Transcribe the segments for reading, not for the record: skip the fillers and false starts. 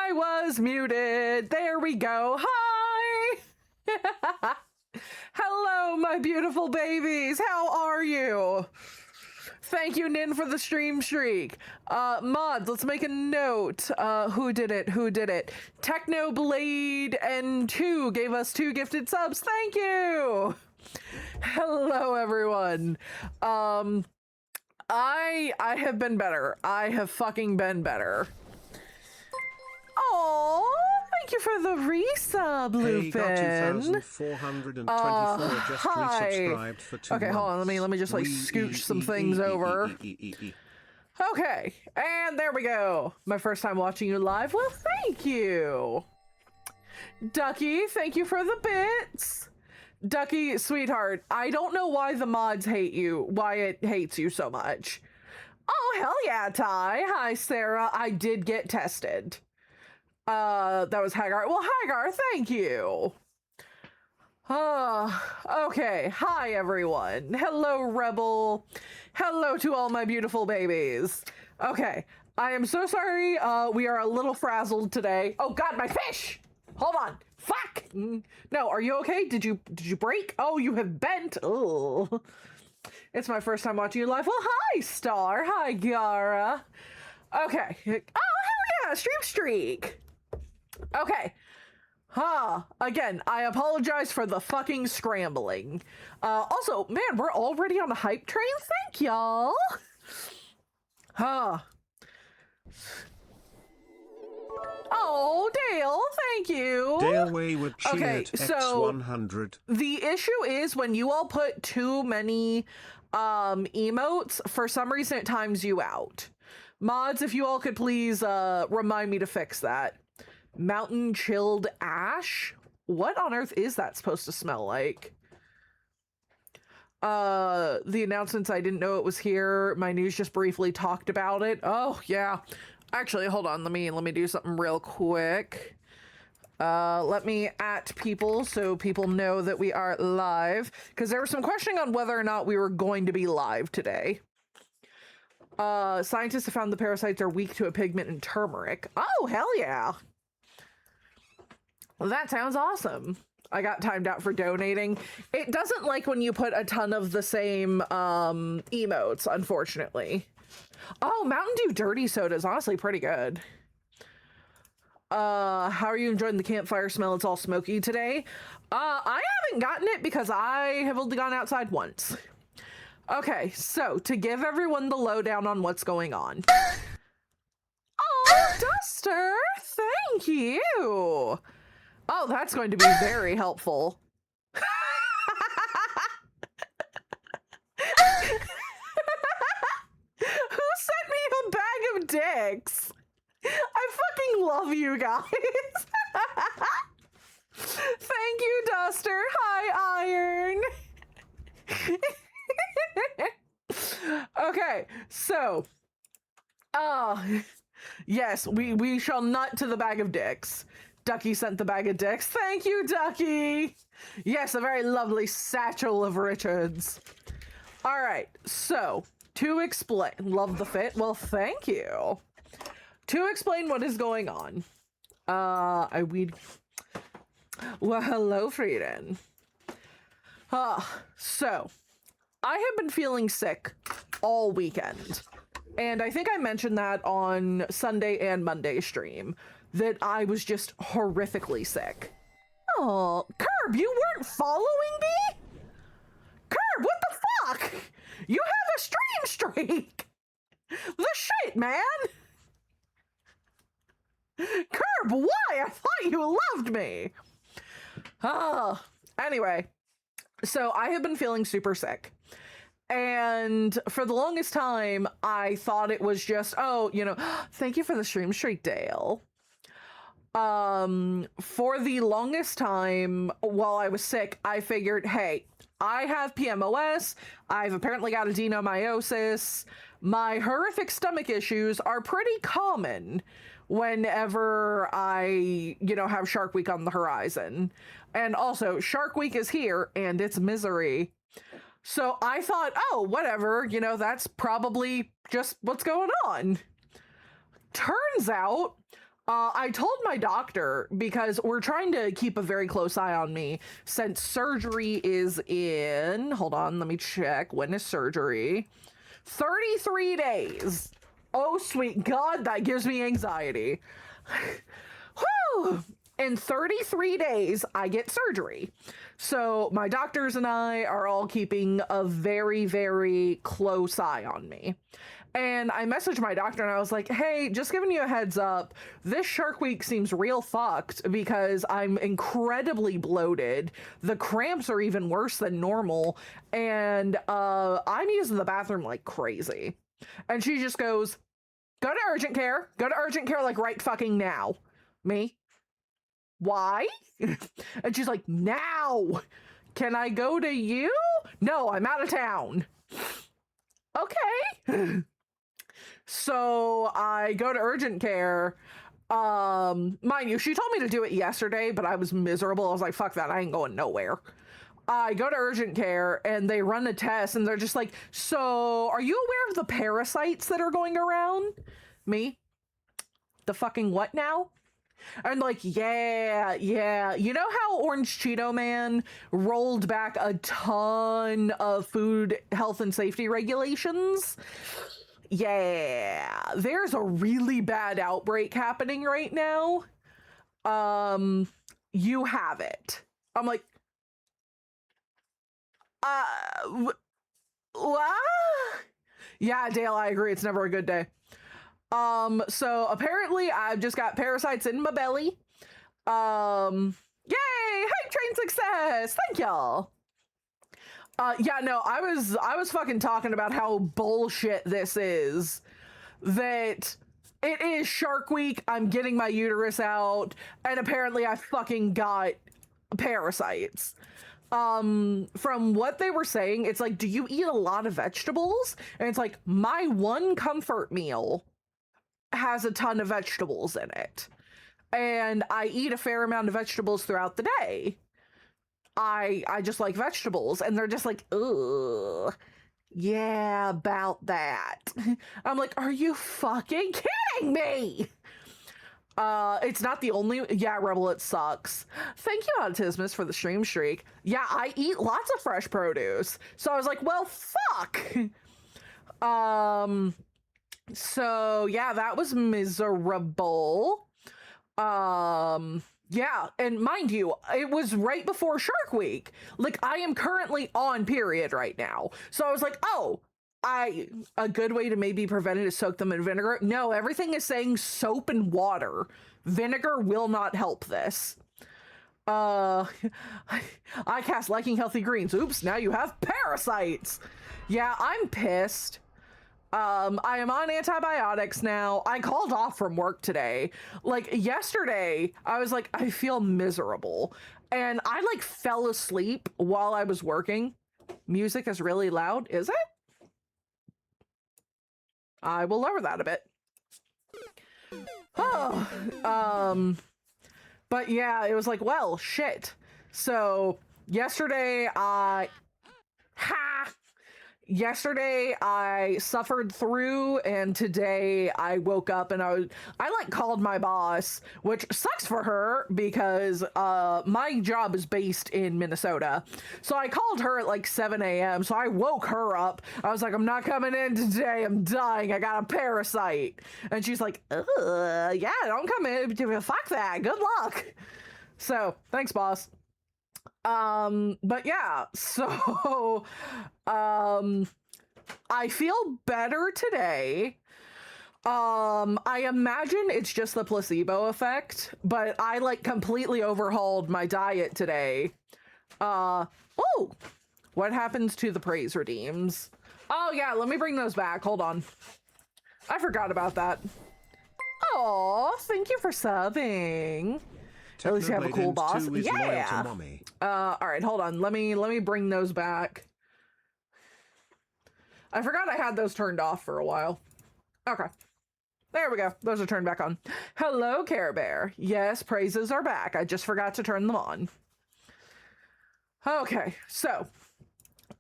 I was muted. There we go. Hi. Hello, my beautiful babies. How are you? Thank you, Nin, for the stream streak. Mods, let's make a note. Who did it? Technoblade and 2 gave us 2 gifted subs. Thank you. Hello, everyone. I have been better. I have fucking been better. Oh, thank you for the resub, Lupin. 2,424 just resubscribed for 2 Okay, hold on. Let me just like scooch some things over. Okay, and there we go. My first time watching you live. Well, thank you. Ducky, thank you for the bits. Ducky, sweetheart, I don't know why the mods hate you, why it hates you so much. Oh, hell yeah, Ty. Hi, Sarah. I did get tested. That was Hagar. Well, Hagar, thank you. Okay. Hi, everyone. Hello, Rebel. Hello to all my beautiful babies. Okay. I am so sorry. We are a little frazzled today. Oh, God, my fish! Hold on. Fuck! No, are you okay? Did you break? Oh, you have bent. Oh. It's my first time watching you live. Well, hi, Star. Hi, Gara. Okay. Oh, hell yeah, stream streak. Okay. Again, I apologize for the fucking scrambling. Also, man, we're already on the hype train. Thank y'all. Oh, Dale, thank you. Dale Wayward Okay, so X100. the issue is when you all put too many emotes, for some reason it times you out. Mods, if you all could please remind me to fix that. Mountain chilled ash? What on earth is that supposed to smell like? The announcements, I didn't know it was here. My news just briefly talked about it. Oh, yeah. Actually, hold on. Let me do something real quick. Let me at people so people know that we are live, because there was some questioning on whether or not we were going to be live today. Scientists have found the parasites are weak to a pigment in turmeric. Oh, hell yeah. Well, that sounds awesome. I got timed out for donating. It doesn't like when you put a ton of the same emotes, unfortunately. Oh, Mountain Dew Dirty Soda is honestly pretty good. How are you enjoying the campfire smell? It's all smoky today. I haven't gotten it because I have only gone outside once. Okay, so to give everyone the lowdown on what's going on. Oh, Duster, thank you. Oh, that's going to be very helpful. Who sent me a bag of dicks? I fucking love you guys. Thank you, Duster. Hi, Iron. Okay, so, yes, we shall nut to the bag of dicks. Ducky sent the bag of dicks. Thank you, Ducky. Yes, a very lovely satchel of Richards. All right, so to explain, love the fit. Well, thank you. To explain what is going on, well, hello, Frieden. So I have been feeling sick all weekend, and I think I mentioned that on Sunday and Monday stream, that I was just horrifically sick. Oh, Curb, you weren't following me? Curb, what the fuck? You have a stream streak. The shit, man. Curb, why? I thought you loved me. Anyway, so I have been feeling super sick. And for the longest time, I thought it was just, oh, you know, thank you for the stream streak, Dale. For the longest time while I was sick, I figured, hey, I have PMOS, I've apparently got adenomyosis, my horrific stomach issues are pretty common whenever I, you know, have Shark Week on the horizon. And also, Shark Week is here, and it's misery. So I thought, oh, whatever, you know, that's probably just what's going on. Turns out, I told my doctor because we're trying to keep a very close eye on me since surgery is in, hold on, let me check. When is surgery? 33 days. Oh, sweet God, that gives me anxiety. Whew. In 33 days, I get surgery. So my doctors and I are all keeping a very, very close eye on me. And I messaged my doctor and I was like, hey, just giving you a heads up, this Shark Week seems real fucked because I'm incredibly bloated. The cramps are even worse than normal. And I'm using the bathroom like crazy. And she just goes, go to urgent care. Go to urgent care like right fucking now. Me? Why? And she's like, now. Can I go to you? No, I'm out of town. Okay. So I go to urgent care. Mind you, she told me to do it yesterday, but I was miserable. I was like, fuck that, I ain't going nowhere. I go to urgent care and they run a test and they're just like, so are you aware of the parasites that are going around? Me? The fucking what now? And like, yeah. You know how Orange Cheeto Man rolled back a ton of food health and safety regulations? Yeah, there's a really bad outbreak happening right now. You have it. I'm like, what? Yeah, Dale, I agree. It's never a good day. So apparently I've just got parasites in my belly. Yay! Hype train success! Thank y'all. Yeah, no, I was fucking talking about how bullshit this is. That it is Shark Week, I'm getting my uterus out, and apparently I fucking got parasites. From what they were saying, it's like, do you eat a lot of vegetables? And it's like, my one comfort meal has a ton of vegetables in it. And I eat a fair amount of vegetables throughout the day. I just like vegetables, and they're just like, ugh, yeah, about that. I'm like, are you fucking kidding me? It's not the only, yeah, Rebel, it sucks. Thank you, Autismus, for the stream streak. Yeah, I eat lots of fresh produce. So I was like, well, fuck. So yeah, that was miserable. Yeah, and mind you, it was right before Shark Week. Like, I am currently on period right now. So I was like, oh, a good way to maybe prevent it is soak them in vinegar. No, everything is saying soap and water. Vinegar will not help this. I cast liking healthy greens. Oops, now you have parasites. Yeah, I'm pissed. I am on antibiotics now. I called off from work today. Like yesterday, I was like, I feel miserable. And I like fell asleep while I was working. Music is really loud, is it? I will lower that a bit. Oh, but yeah, it was like, well, shit. So yesterday Yesterday I suffered through, and today I woke up and I like called my boss, which sucks for her because my job is based in Minnesota. So I called her at like 7 a.m. So I woke her up. I was like, I'm not coming in today. I'm dying. I got a parasite. And she's like, yeah, don't come in. Fuck that. Good luck. So thanks, boss. But yeah, so, I feel better today. I imagine it's just the placebo effect, but I like completely overhauled my diet today. Oh, what happens to the praise redeems? Oh yeah, let me bring those back. Hold on. I forgot about that. Oh, thank you for subbing. At least you have a cool boss. Yeah. All right, hold on. Let me bring those back. I forgot I had those turned off for a while. Okay. There we go. Those are turned back on. Hello, Care Bear. Yes, praises are back. I just forgot to turn them on. Okay, so,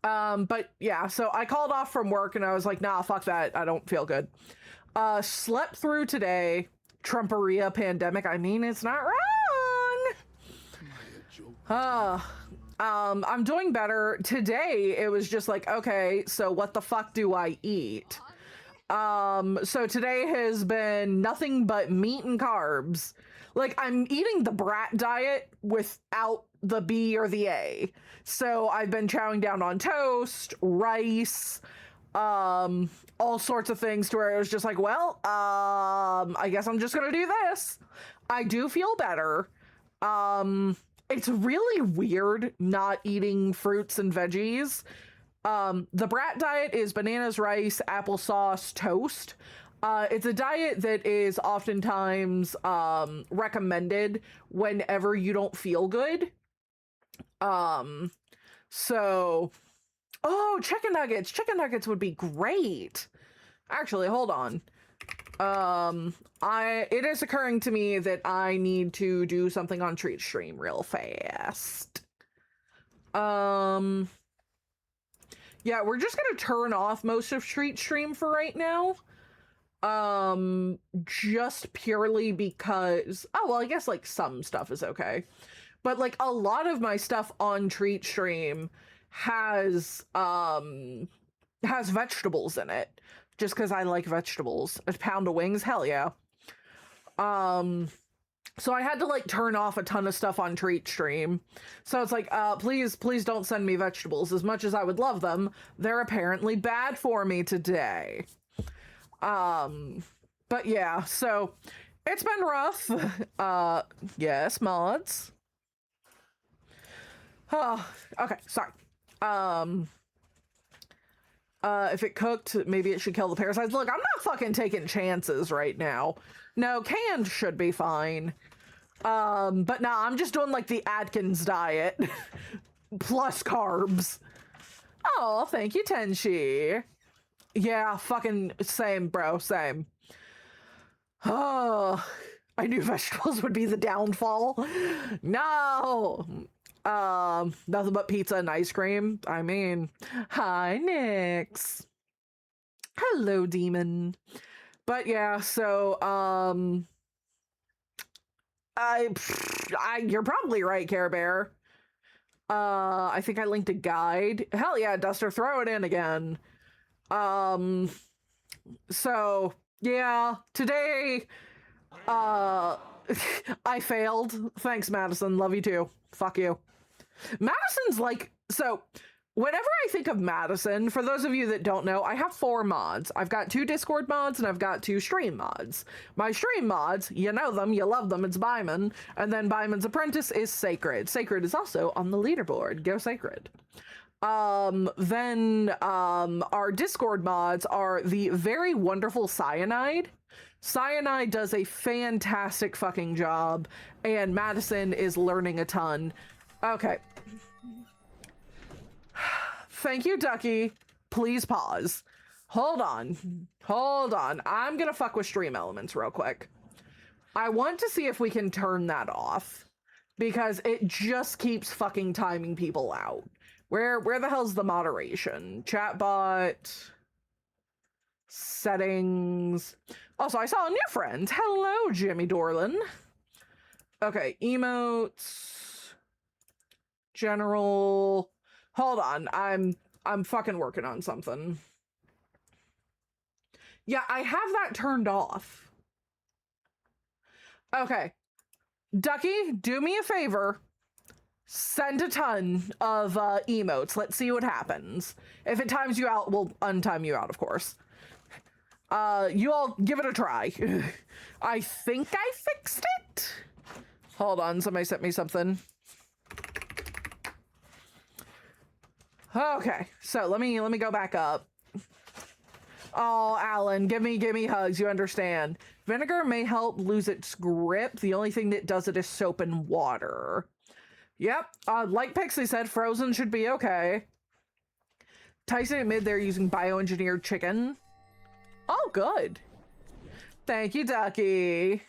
but yeah, so I called off from work and I was like, nah, fuck that. I don't feel good. Slept through today. Trumperia pandemic. I mean, it's not wrong. I'm doing better. Today, it was just like, okay, so what the fuck do I eat? So today has been nothing but meat and carbs. Like, I'm eating the brat diet without the B or the A. So I've been chowing down on toast, rice, all sorts of things to where it was just like, well, I guess I'm just gonna do this. I do feel better. It's really weird not eating fruits and veggies. The brat diet is bananas, rice, applesauce, toast. It's a diet that is oftentimes recommended whenever you don't feel good. So, oh, chicken nuggets. Chicken nuggets would be great. Actually, hold on. It is occurring to me that I need to do something on Treat Stream real fast. Yeah, we're just gonna turn off most of Treat Stream for right now. Just purely because, oh, well, I guess like some stuff is okay. But like a lot of my stuff on Treat Stream has vegetables in it. Just because I like vegetables. A pound of wings, hell yeah. So I had to like turn off a ton of stuff on Treat Stream. So it's like, please don't send me vegetables. As much as I would love them, they're apparently bad for me today. But yeah, so it's been rough. Yes, mods. Oh, okay, sorry. If it cooked, maybe it should kill the parasites. Look, I'm not fucking taking chances right now. No, canned should be fine. But nah, I'm just doing like the Atkins diet. Plus carbs. Oh, thank you, Tenshi. Yeah, fucking same, bro, same. Oh, I knew vegetables would be the downfall. No. Nothing but pizza and ice cream. I mean, hi, Nyx. Hello, demon. But yeah, so, you're probably right, Care Bear. I think I linked a guide. Hell yeah, Duster, throw it in again. So, yeah, today, I failed. Thanks, Madison. Love you too. Fuck you. Madison's like, so whenever I think of Madison, for those of you that don't know, I have 4 mods. I've got 2 Discord mods and I've got 2 stream mods. My stream mods, you know them, you love them, it's Byman. And then Byman's apprentice is Sacred. Sacred is also on the leaderboard. Go Sacred. Then our Discord mods are the very wonderful Cyanide. Cyanide does a fantastic fucking job, and Madison is learning a ton. Okay. Thank you, Ducky. Please pause. Hold on. Hold on. I'm gonna fuck with stream elements real quick. I want to see if we can turn that off, because it just keeps fucking timing people out. Where the hell's the moderation? Chatbot. Settings. Also, I saw a new friend. Hello, Jimmy Dorlin. Okay, emotes. General. Hold on, I'm fucking working on something. Yeah, I have that turned off. Okay. Ducky, do me a favor. Send a ton of emotes. Let's see what happens. If it times you out, we'll untime you out, of course. You all give it a try. I think I fixed it. Hold on, somebody sent me something. Okay, so let me go back up. Oh, Alan, give me hugs. You understand. Vinegar may help lose its grip. The only thing that does it is soap and water. Yep. Like Pixie said, frozen should be okay. Tyson admitted they're using bioengineered chicken. Oh, good. Thank you, Ducky.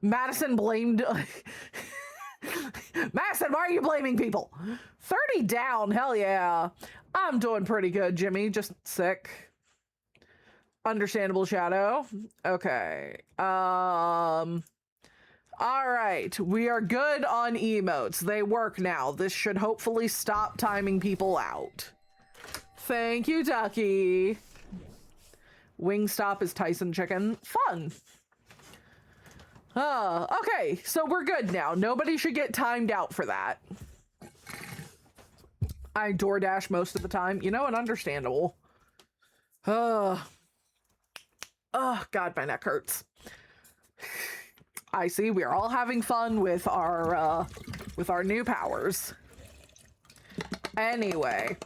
Madison blamed... Madison, why are you blaming people? 30 down, hell yeah. I'm doing pretty good, Jimmy, just sick. Understandable, Shadow. Okay. All right, we are good on emotes. They work now. This should hopefully stop timing people out. Thank you, Ducky. Wingstop is Tyson chicken. Fun. Okay, so we're good now. Nobody should get timed out for that. I DoorDash most of the time. You know, and understandable. Oh, God, my neck hurts. I see. We are all having fun with our new powers. Anyway,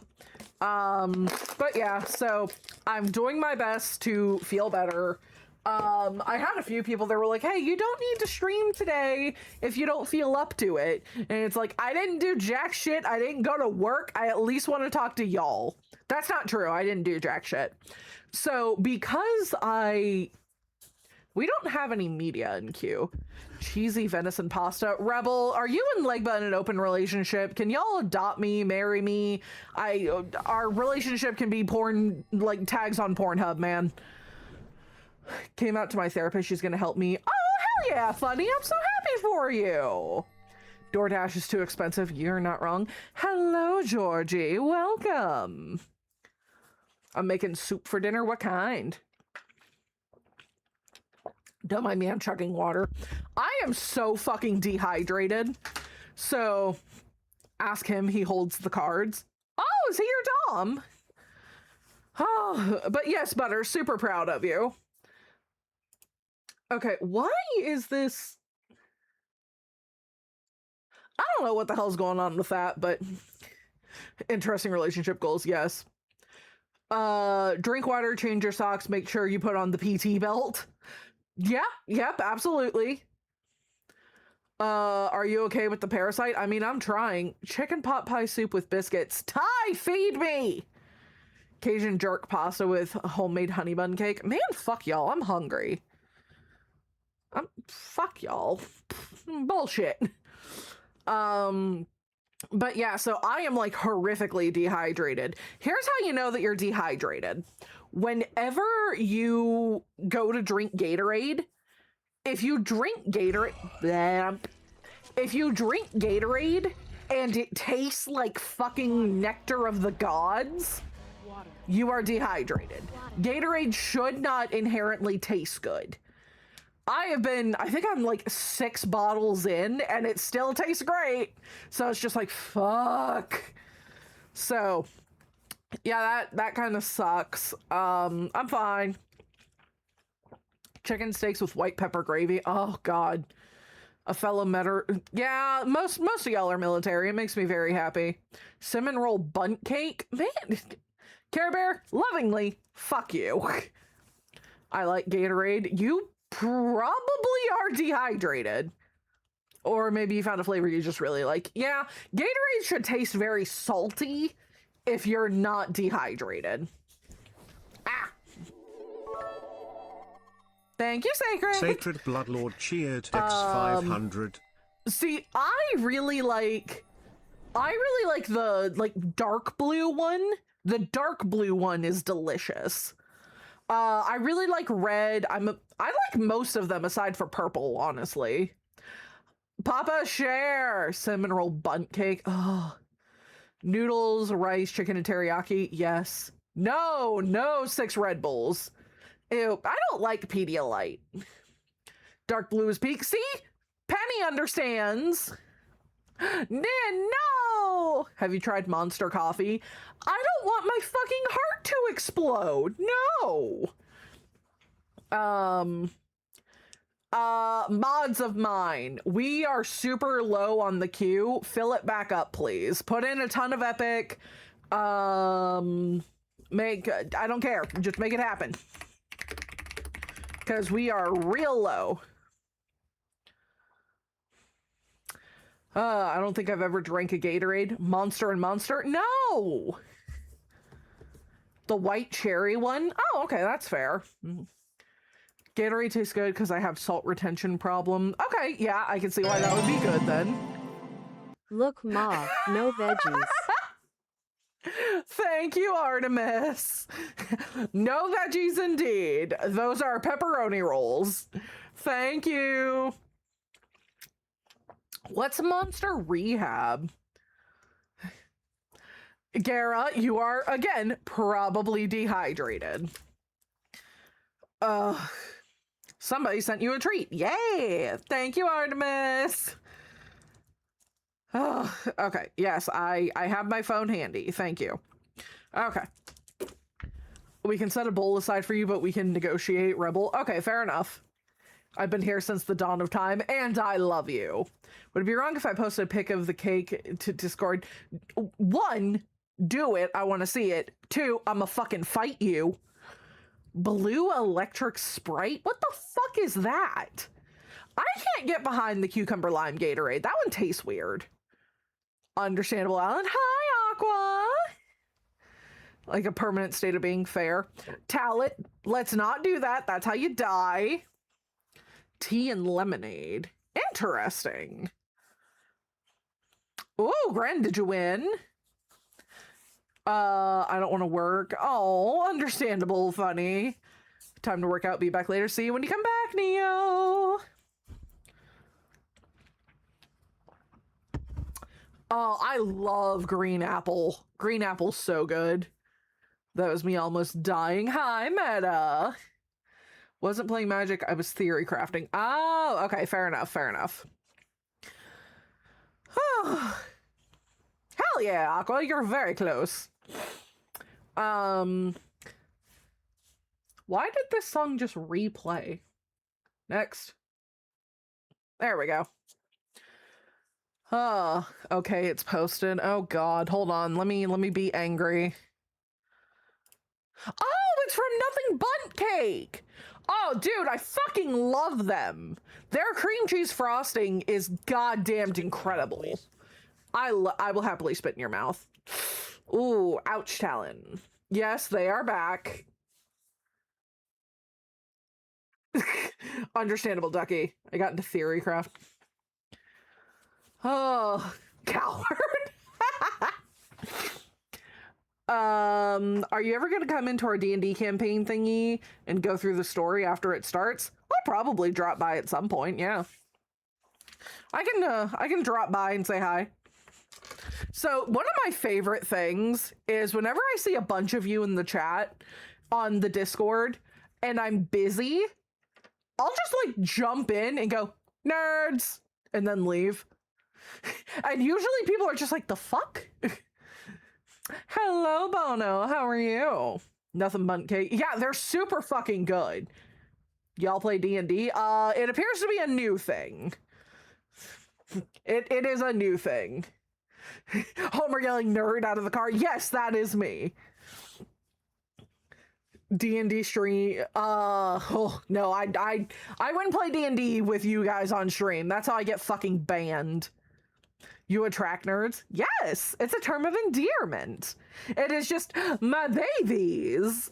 but yeah, so I'm doing my best to feel better. I had a few people that were like, hey, you don't need to stream today if you don't feel up to it. And it's like, I didn't do jack shit. I didn't go to work. I at least want to talk to y'all. That's not true. I didn't do jack shit. So because we don't have any media in queue. Cheesy venison pasta. Rebel, are you and Legba in an open relationship? Can y'all adopt me, marry me? Our relationship can be porn, like tags on Pornhub, man. Came out to my therapist. She's gonna help me. Oh, hell yeah, funny. I'm so happy for you. DoorDash is too expensive. You're not wrong. Hello, Georgie. Welcome. I'm making soup for dinner. What kind? Don't mind me, I'm chugging water. I am so fucking dehydrated. So, ask him, he holds the cards. Oh, is he your Dom? Oh, but yes, Butter, super proud of you. Okay, why is this... I don't know what the hell's going on with that, but... Interesting relationship goals, yes. Drink water, change your socks, make sure you put on the PT belt. Yeah, yep, absolutely. Are you okay with the parasite? I mean, I'm trying. Chicken pot pie soup with biscuits. Ty, feed me! Cajun jerk pasta with homemade honey bun cake. Man, fuck y'all, I'm hungry. Fuck y'all. Bullshit. But yeah, so I am like horrifically dehydrated. Here's how you know that you're dehydrated. Whenever you go to drink Gatorade, if you drink Gatorade and it tastes like fucking nectar of the gods, you are dehydrated. Gatorade should not inherently taste good. I think I'm like 6 bottles in and it still tastes great. So it's just like, fuck. So yeah, that kind of sucks. I'm fine. Chicken steaks with white pepper gravy. Oh God. A fellow yeah, most of y'all are military. It makes me very happy. Cinnamon roll bundt cake. Man, Care Bear, lovingly, fuck you. I like Gatorade. You probably are dehydrated. Or maybe you found a flavor you just really like. Yeah, Gatorade should taste very salty if you're not dehydrated. Ah. Thank you, Sacred. Sacred Bloodlord cheered X500. See, I really like the dark blue one. The dark blue one is delicious. I really like red. I like most of them aside for purple, honestly. Papa share cinnamon roll bundt cake. Oh. Noodles, rice, chicken, and teriyaki. Yes. No 6 Red Bulls. Ew, I don't like Pedialyte. Dark blue is peak. See? Penny understands. No! Have you tried Monster Coffee? I don't want my fucking heart to explode. No. Mods of mine. We are super low on the queue. Fill it back up, please. Put in a ton of epic. I don't care. Just make it happen. Because we are real low. I don't think I've ever drank a Gatorade. Monster and Monster? No! The white cherry one? Oh, okay, that's fair. Gatorade tastes good because I have salt retention problem. Okay, yeah, I can see why that would be good then. Look, Ma, no veggies. Thank you, Artemis. No veggies indeed. Those are pepperoni rolls. Thank you. What's Monster Rehab? Gara, you are, again, probably dehydrated. Somebody sent you a treat. Yay! Thank you, Artemis. Oh, okay. Yes, I have my phone handy. Thank you. Okay. We can set a bowl aside for you, but we can negotiate, Rebel. Okay, fair enough. I've been here since the dawn of time, and I love you. Would it be wrong if I posted a pic of the cake to Discord? 1, do it. I want to see it. 2, I'ma fucking fight you. Blue electric Sprite? What the fuck is that? I can't get behind the cucumber lime Gatorade. That one tastes weird. Understandable, Alan. Hi, Aqua. Like a permanent state of being, fair. Talent, let's not do that. That's how you die. Tea and lemonade. Interesting. Ooh, Gren, did you win? I don't want to work. Oh, understandable, funny. Time to work out. Be back later. See you when you come back, Neo. Oh, I love green apple. Green apple's so good. That was me almost dying. Hi, Meta. Wasn't playing Magic. I was theory crafting. Oh, okay. Fair enough. Fair enough. Oh. Hell yeah, Aqua. You're very close. Why did this song just replay? Next. There we go. Okay, it's posted. Oh god, hold on. Let me be angry. Oh, it's from Nothing Bundt Cake. Oh, dude, I fucking love them. Their cream cheese frosting is goddamned incredible. I will happily spit in your mouth. Ooh, ouch, Talon. Yes, they are back. Understandable, Ducky. I got into theory craft. Oh, coward. Are you ever gonna come into our D&D campaign thingy and go through the story after it starts? I'll probably drop by at some point, yeah. I can drop by and say hi. So one of my favorite things is whenever I see a bunch of you in the chat on the Discord and I'm busy, I'll just like jump in and go, nerds, and then leave. And usually people are just like, the fuck? Hello, Bono. How are you? Nothing Bundt Cake. Yeah, they're super fucking good. Y'all play D&D? It appears to be a new thing. It is a new thing. Homer yelling nerd out of the car. Yes, that is me. D&D stream. Oh, no, I wouldn't play D&D with you guys on stream. That's how I get fucking banned. You attract nerds? Yes, it's a term of endearment. It is just my babies.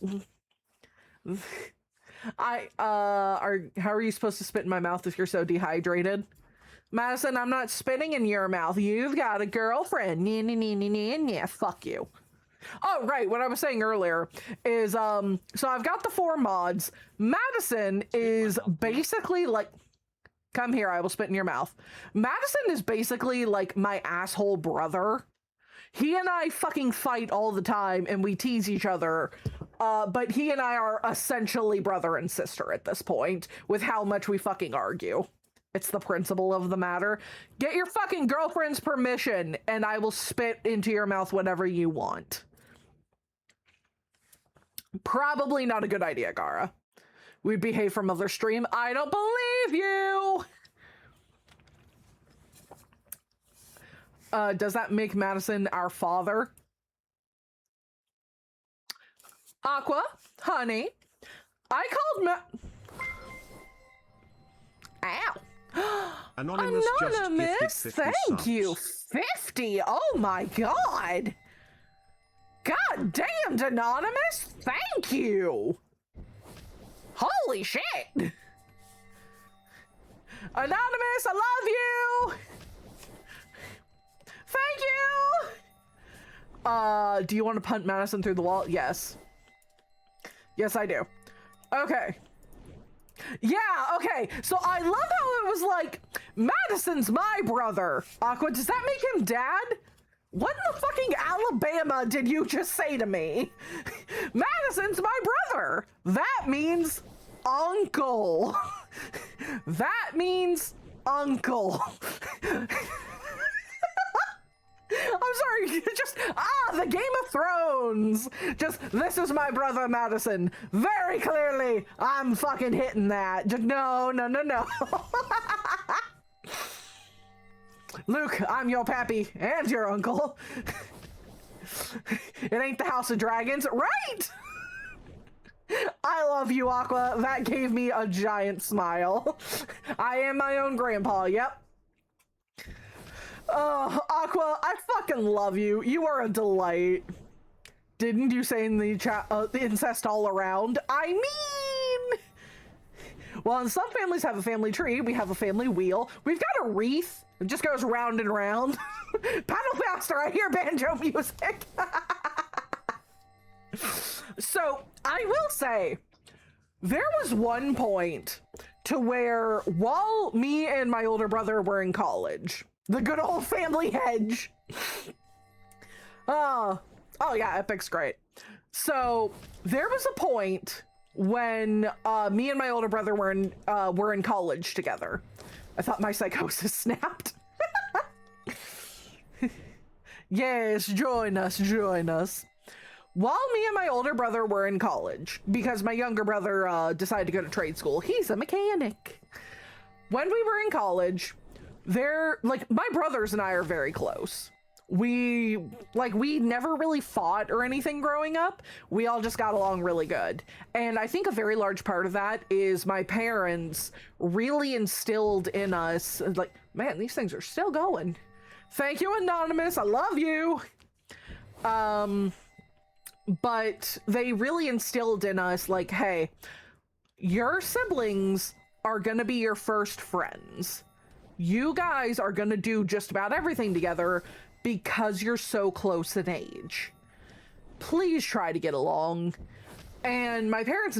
How are you supposed to spit in my mouth if you're so dehydrated? Madison, I'm not spitting in your mouth. You've got a girlfriend. Yeah, fuck you. Oh, right. What I was saying earlier is, so I've got the 4 mods. Madison is basically like, come here, I will spit in your mouth. Madison is basically like my asshole brother. He and I fucking fight all the time and we tease each other. But he and I are essentially brother and sister at this point with how much we fucking argue. It's the principle of the matter. Get your fucking girlfriend's permission and I will spit into your mouth whatever you want. Probably not a good idea, Gara. We'd behave from other stream. I don't believe you! Does that make Madison our father? Aqua, honey, I called Ow! Anonymous, Anonymous, just gifted 50 thank subs. you. 50? Oh my god! God damn, Anonymous, thank you! Holy shit! Anonymous, I love you! Thank you! Do you want to punt Madison through the wall? Yes. Yes, I do. Okay. Yeah, okay. So I love how it was like, Madison's my brother. Aqua, does that make him dad? What in the fucking Alabama did you just say to me? Madison's my brother. That means uncle. That means uncle. I'm sorry, just, the Game of Thrones. Just, this is my brother Madison. Very clearly, I'm fucking hitting that. Just, no. Luke, I'm your pappy and your uncle. It ain't the House of Dragons, right? I love you, Aqua. That gave me a giant smile. I am my own grandpa, yep. Aqua, I fucking love you. You are a delight. Didn't you say in the chat, incest all around? I mean... Well, some families have a family tree. We have a family wheel. We've got a wreath. It just goes round and round. Paddle faster, I hear banjo music. So, I will say, there was one point to where, while me and my older brother were in college, the good old family hedge. Oh yeah, Epic's great. So there was a point when me and my older brother were in college together. I thought my psychosis snapped. Yes, join us. While me and my older brother were in college, because my younger brother decided to go to trade school. He's a mechanic. When we were in college, my brothers and I are very close. We never really fought or anything growing up. We all just got along really good. And I think a very large part of that is my parents really instilled in us, like, man, these things are still going. Thank you, Anonymous. I love you. But they really instilled in us, like, hey, your siblings are gonna be your first friends. You guys are gonna do just about everything together because you're so close in age. Please try to get along. And my parents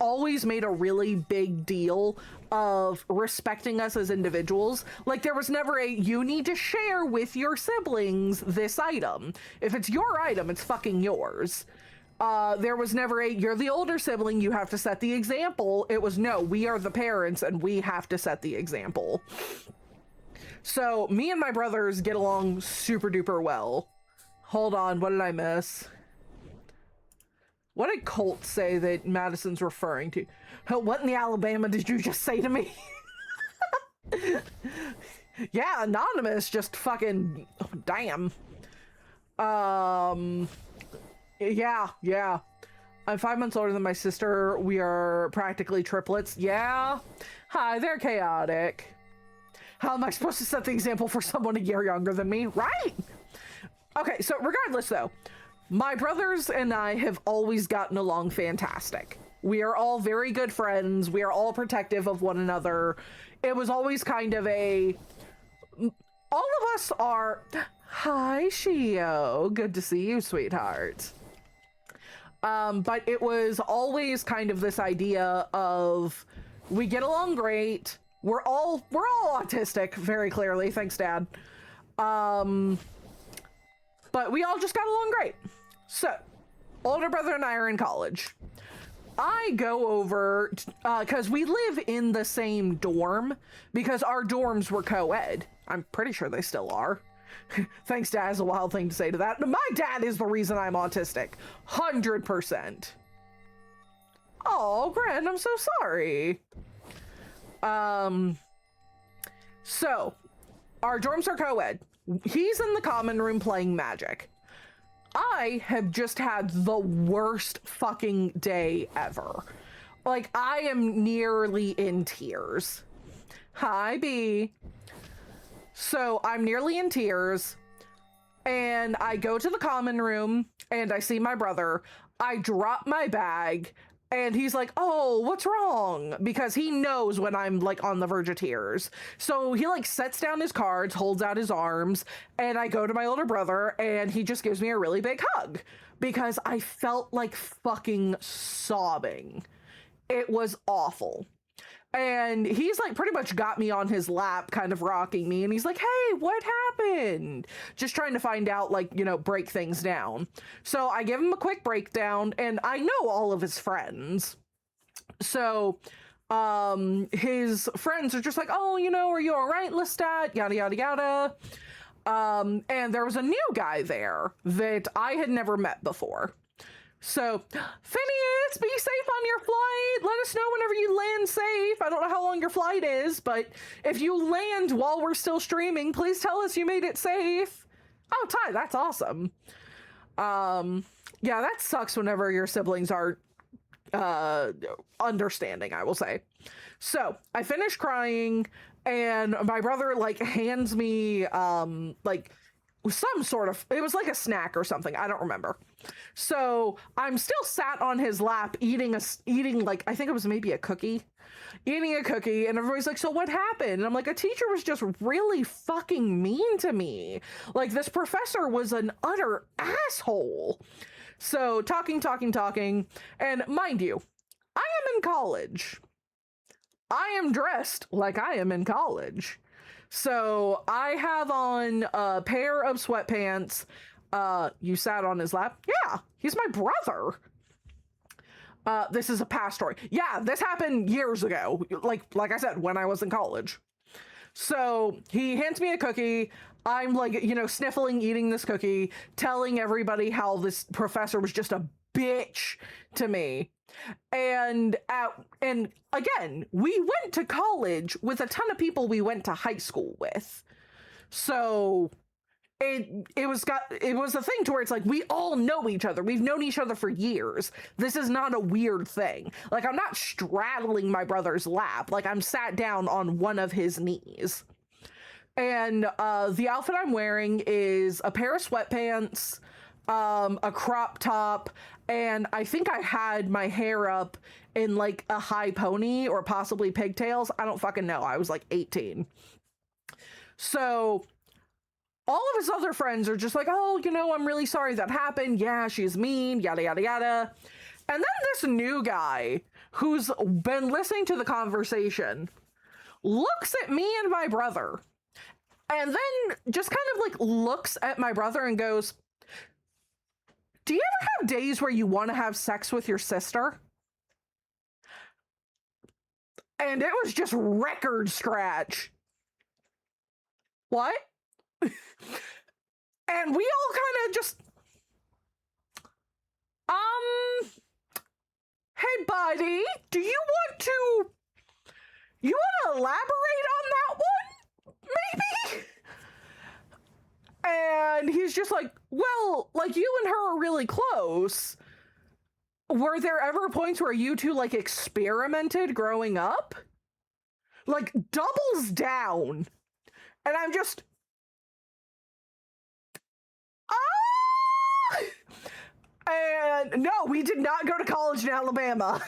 always made a really big deal of respecting us as individuals. Like, there was never you need to share with your siblings this item. If it's your item, it's fucking yours. There was never you're the older sibling, you have to set the example. It was, no, we are the parents and we have to set the example. So me and my brothers get along super duper well. Hold on, what did I miss? What did Colt say that Madison's referring to? What in the Alabama did you just say to me? Yeah, Anonymous just fucking, damn. Yeah. I'm 5 months older than my sister. We are practically triplets. Yeah. Hi, they're chaotic. How am I supposed to set the example for someone a year younger than me? Right? Okay, so regardless though, my brothers and I have always gotten along fantastic. We are all very good friends. We are all protective of one another. It was always kind of all of us are, hi, Shio. Good to see you, sweetheart. But it was always kind of this idea of, we get along great. We're all autistic, very clearly. Thanks, Dad. But we all just got along great. So, older brother and I are in college. I go over, because we live in the same dorm, because our dorms were co-ed. I'm pretty sure they still are. Thanks, Dad, is a wild thing to say to that. My dad is the reason I'm autistic. 100%. Oh, Grant, I'm so sorry. So, our dorms are co-ed. He's in the common room playing Magic. I have just had the worst fucking day ever. Like, I am nearly in tears. Hi, B. So, I'm nearly in tears, and I go to the common room, and I see my brother. I drop my bag, And he's like, oh, what's wrong? Because he knows when I'm like on the verge of tears. So he like sets down his cards, holds out his arms, and I go to my older brother and he just gives me a really big hug because I felt like fucking sobbing. It was awful. And he's like pretty much got me on his lap, kind of rocking me. And he's like, hey, what happened? Just trying to find out, like, you know, break things down. So I give him a quick breakdown and I know all of his friends. So his friends are just like, oh, you know, are you all right, Lestat? Yada, yada, yada. And there was a new guy there that I had never met before. So, Phineas, be safe on your flight. Let us know whenever you land safe. I don't know how long your flight is, but if you land while we're still streaming, please tell us you made it safe. Oh, Ty, that's awesome. Yeah, that sucks whenever your siblings are understanding, I will say. So, I finished crying, and my brother, like, hands me, like, some sort of, it was like a snack or something, I don't remember. So I'm still sat on his lap eating like, I think it was maybe a cookie, eating a cookie, and everybody's like, so what happened? And I'm like, a teacher was just really fucking mean to me. Like, this professor was an utter asshole. So talking, and mind you, I am in college. I am dressed like I am in college. So I have on a pair of sweatpants. You sat on his lap? Yeah, he's my brother. This is a past story. Yeah, this happened years ago. Like I said, when I was in college. So he hands me a cookie. I'm like, you know, sniffling, eating this cookie, telling everybody how this professor was just a bitch to me. And again, we went to college with a ton of people we went to high school with. So it was a thing to where it's like, we all know each other. We've known each other for years. This is not a weird thing. Like, I'm not straddling my brother's lap. Like, I'm sat down on one of his knees. And the outfit I'm wearing is a pair of sweatpants, a crop top, and I think I had my hair up in like a high pony or possibly pigtails. I don't fucking know. I was like 18. So all of his other friends are just like, oh, you know, I'm really sorry that happened. Yeah, she's mean, yada, yada, yada. And then this new guy who's been listening to the conversation looks at me and my brother and then just kind of like looks at my brother and goes, do you ever have days where you want to have sex with your sister? And it was just record scratch. What? And we all kind of just, hey buddy, do you want to elaborate on that one? Maybe? And he's just like, well, like, you and her are really close. Were there ever points where you two, like, experimented growing up? Like, doubles down. And I'm just, and no, we did not go to college in Alabama.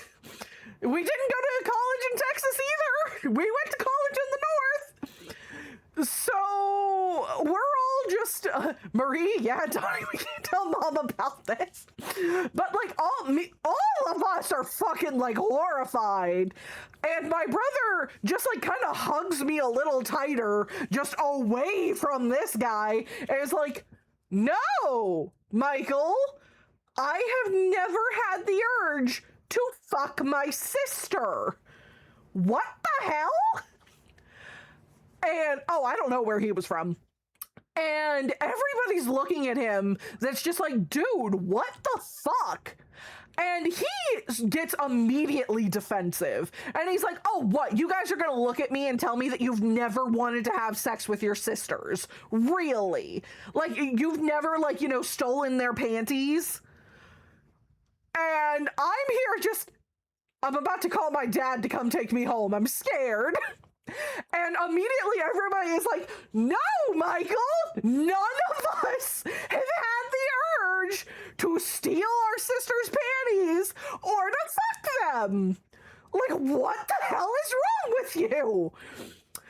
We didn't go to college in Texas either. We went to college in the North. So we're all just, Marie, yeah, Donnie, we can't tell Mom about this. But like all of us are fucking like horrified. And my brother just like kind of hugs me a little tighter, just away from this guy. And is like, no, Michael, I have never had the urge to fuck my sister. What the hell? And, oh, I don't know where he was from. And everybody's looking at him that's just like, dude, what the fuck? And he gets immediately defensive. And he's like, oh, what? You guys are going to look at me and tell me that you've never wanted to have sex with your sisters? Really? Like, you've never, like, you know, stolen their panties? And I'm here just, I'm about to call my dad to come take me home. I'm scared. And immediately everybody is like, no, Michael, none of us have had the urge to steal our sister's panties or to fuck them. Like, what the hell is wrong with you?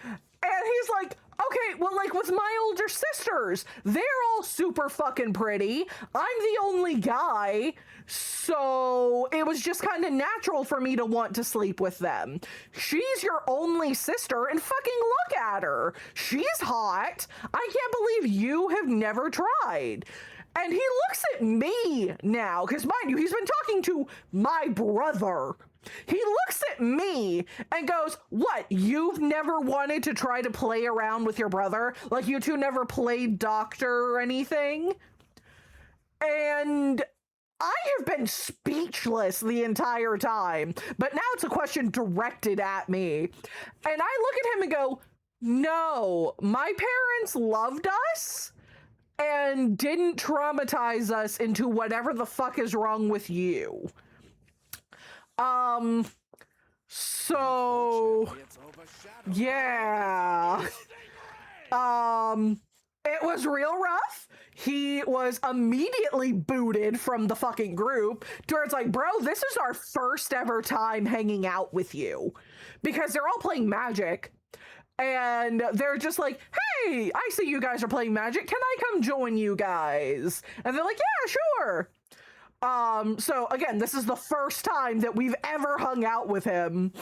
And he's like, okay, well, like with my older sisters, they're all super fucking pretty. I'm the only guy, so it was just kind of natural for me to want to sleep with them. She's your only sister, and fucking look at her. She's hot. I can't believe you have never tried. And he looks at me now, because mind you, he's been talking to my brother. He looks at me and goes, what, you've never wanted to try to play around with your brother? Like you two never played doctor or anything? And I have been speechless the entire time, but now it's a question directed at me. And I look at him and go, no, my parents loved us and didn't traumatize us into whatever the fuck is wrong with you. So yeah. It was real rough. He was immediately booted from the fucking group to where it's like, bro, this is our first ever time hanging out with you, because they're all playing Magic. And they're just like, hey, I see you guys are playing Magic. Can I come join you guys? And they're like, yeah, sure. So again, this is the first time that we've ever hung out with him.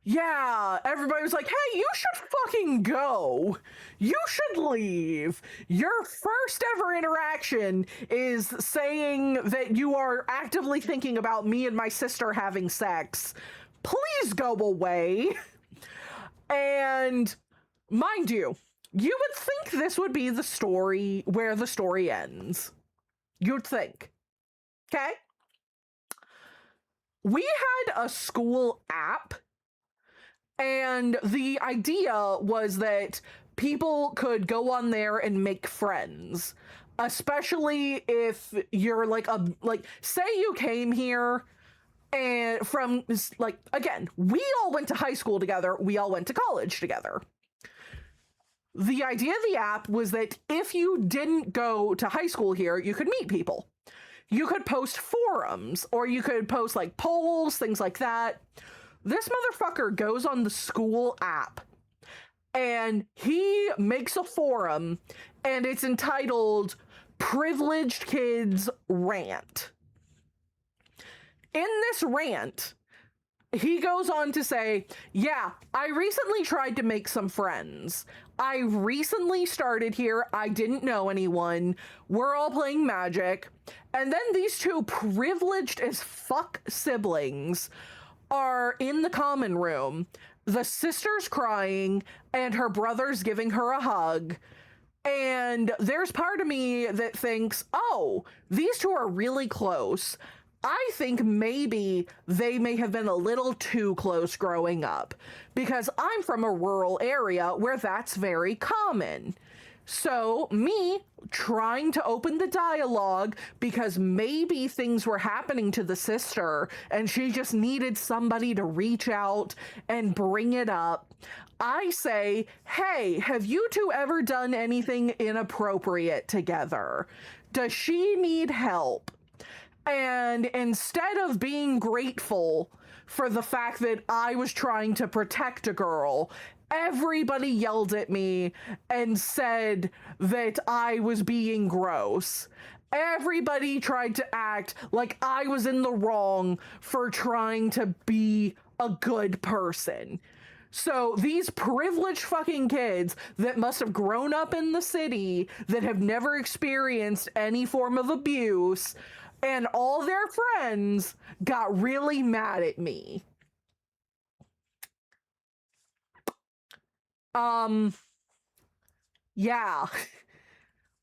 Yeah, everybody was like, hey, you should fucking go. You should leave. Your first ever interaction is saying that you are actively thinking about me and my sister having sex. Please go away. And mind you, you would think this would be the story where the story ends. You'd think. Okay? We had a school app, and the idea was that people could go on there and make friends, especially if you're like say you came here and from, like, again, we all went to high school together, we all went to college together. The idea of the app was that if you didn't go to high school here, you could meet people. You could post forums, or you could post like polls, things like that. This motherfucker goes on the school app and he makes a forum, and it's entitled Privileged Kids Rant. In this rant, he goes on to say, yeah, I recently tried to make some friends. I recently started here. I didn't know anyone. We're all playing Magic. And then these two privileged as fuck siblings are in the common room. The sister's crying and her brother's giving her a hug. And there's part of me that thinks, oh, these two are really close. I think maybe they may have been a little too close growing up, because I'm from a rural area where that's very common. So me trying to open the dialogue, because maybe things were happening to the sister and she just needed somebody to reach out and bring it up. I say, hey, have you two ever done anything inappropriate together? Does she need help? And instead of being grateful for the fact that I was trying to protect a girl, everybody yelled at me and said that I was being gross. Everybody tried to act like I was in the wrong for trying to be a good person. So these privileged fucking kids that must have grown up in the city, that have never experienced any form of abuse, and all their friends got really mad at me. Yeah.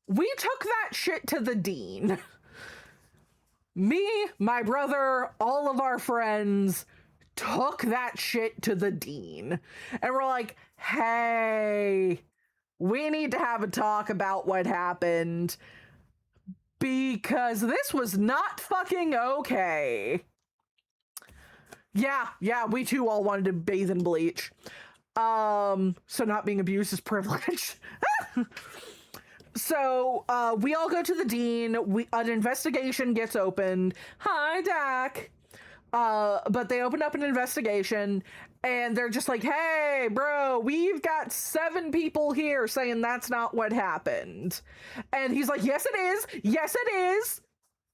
We took that shit to the dean. Me, my brother, all of our friends took that shit to the dean. And we're like, hey, we need to have a talk about what happened, because this was not fucking okay. Yeah, we too all wanted to bathe in bleach. So not being abused is privilege. So, we all go to the dean. An investigation gets opened. Hi, Dak. But they opened up an investigation, and they're just like, hey, bro, we've got 7 people here saying that's not what happened. And he's like, yes, it is. Yes, it is.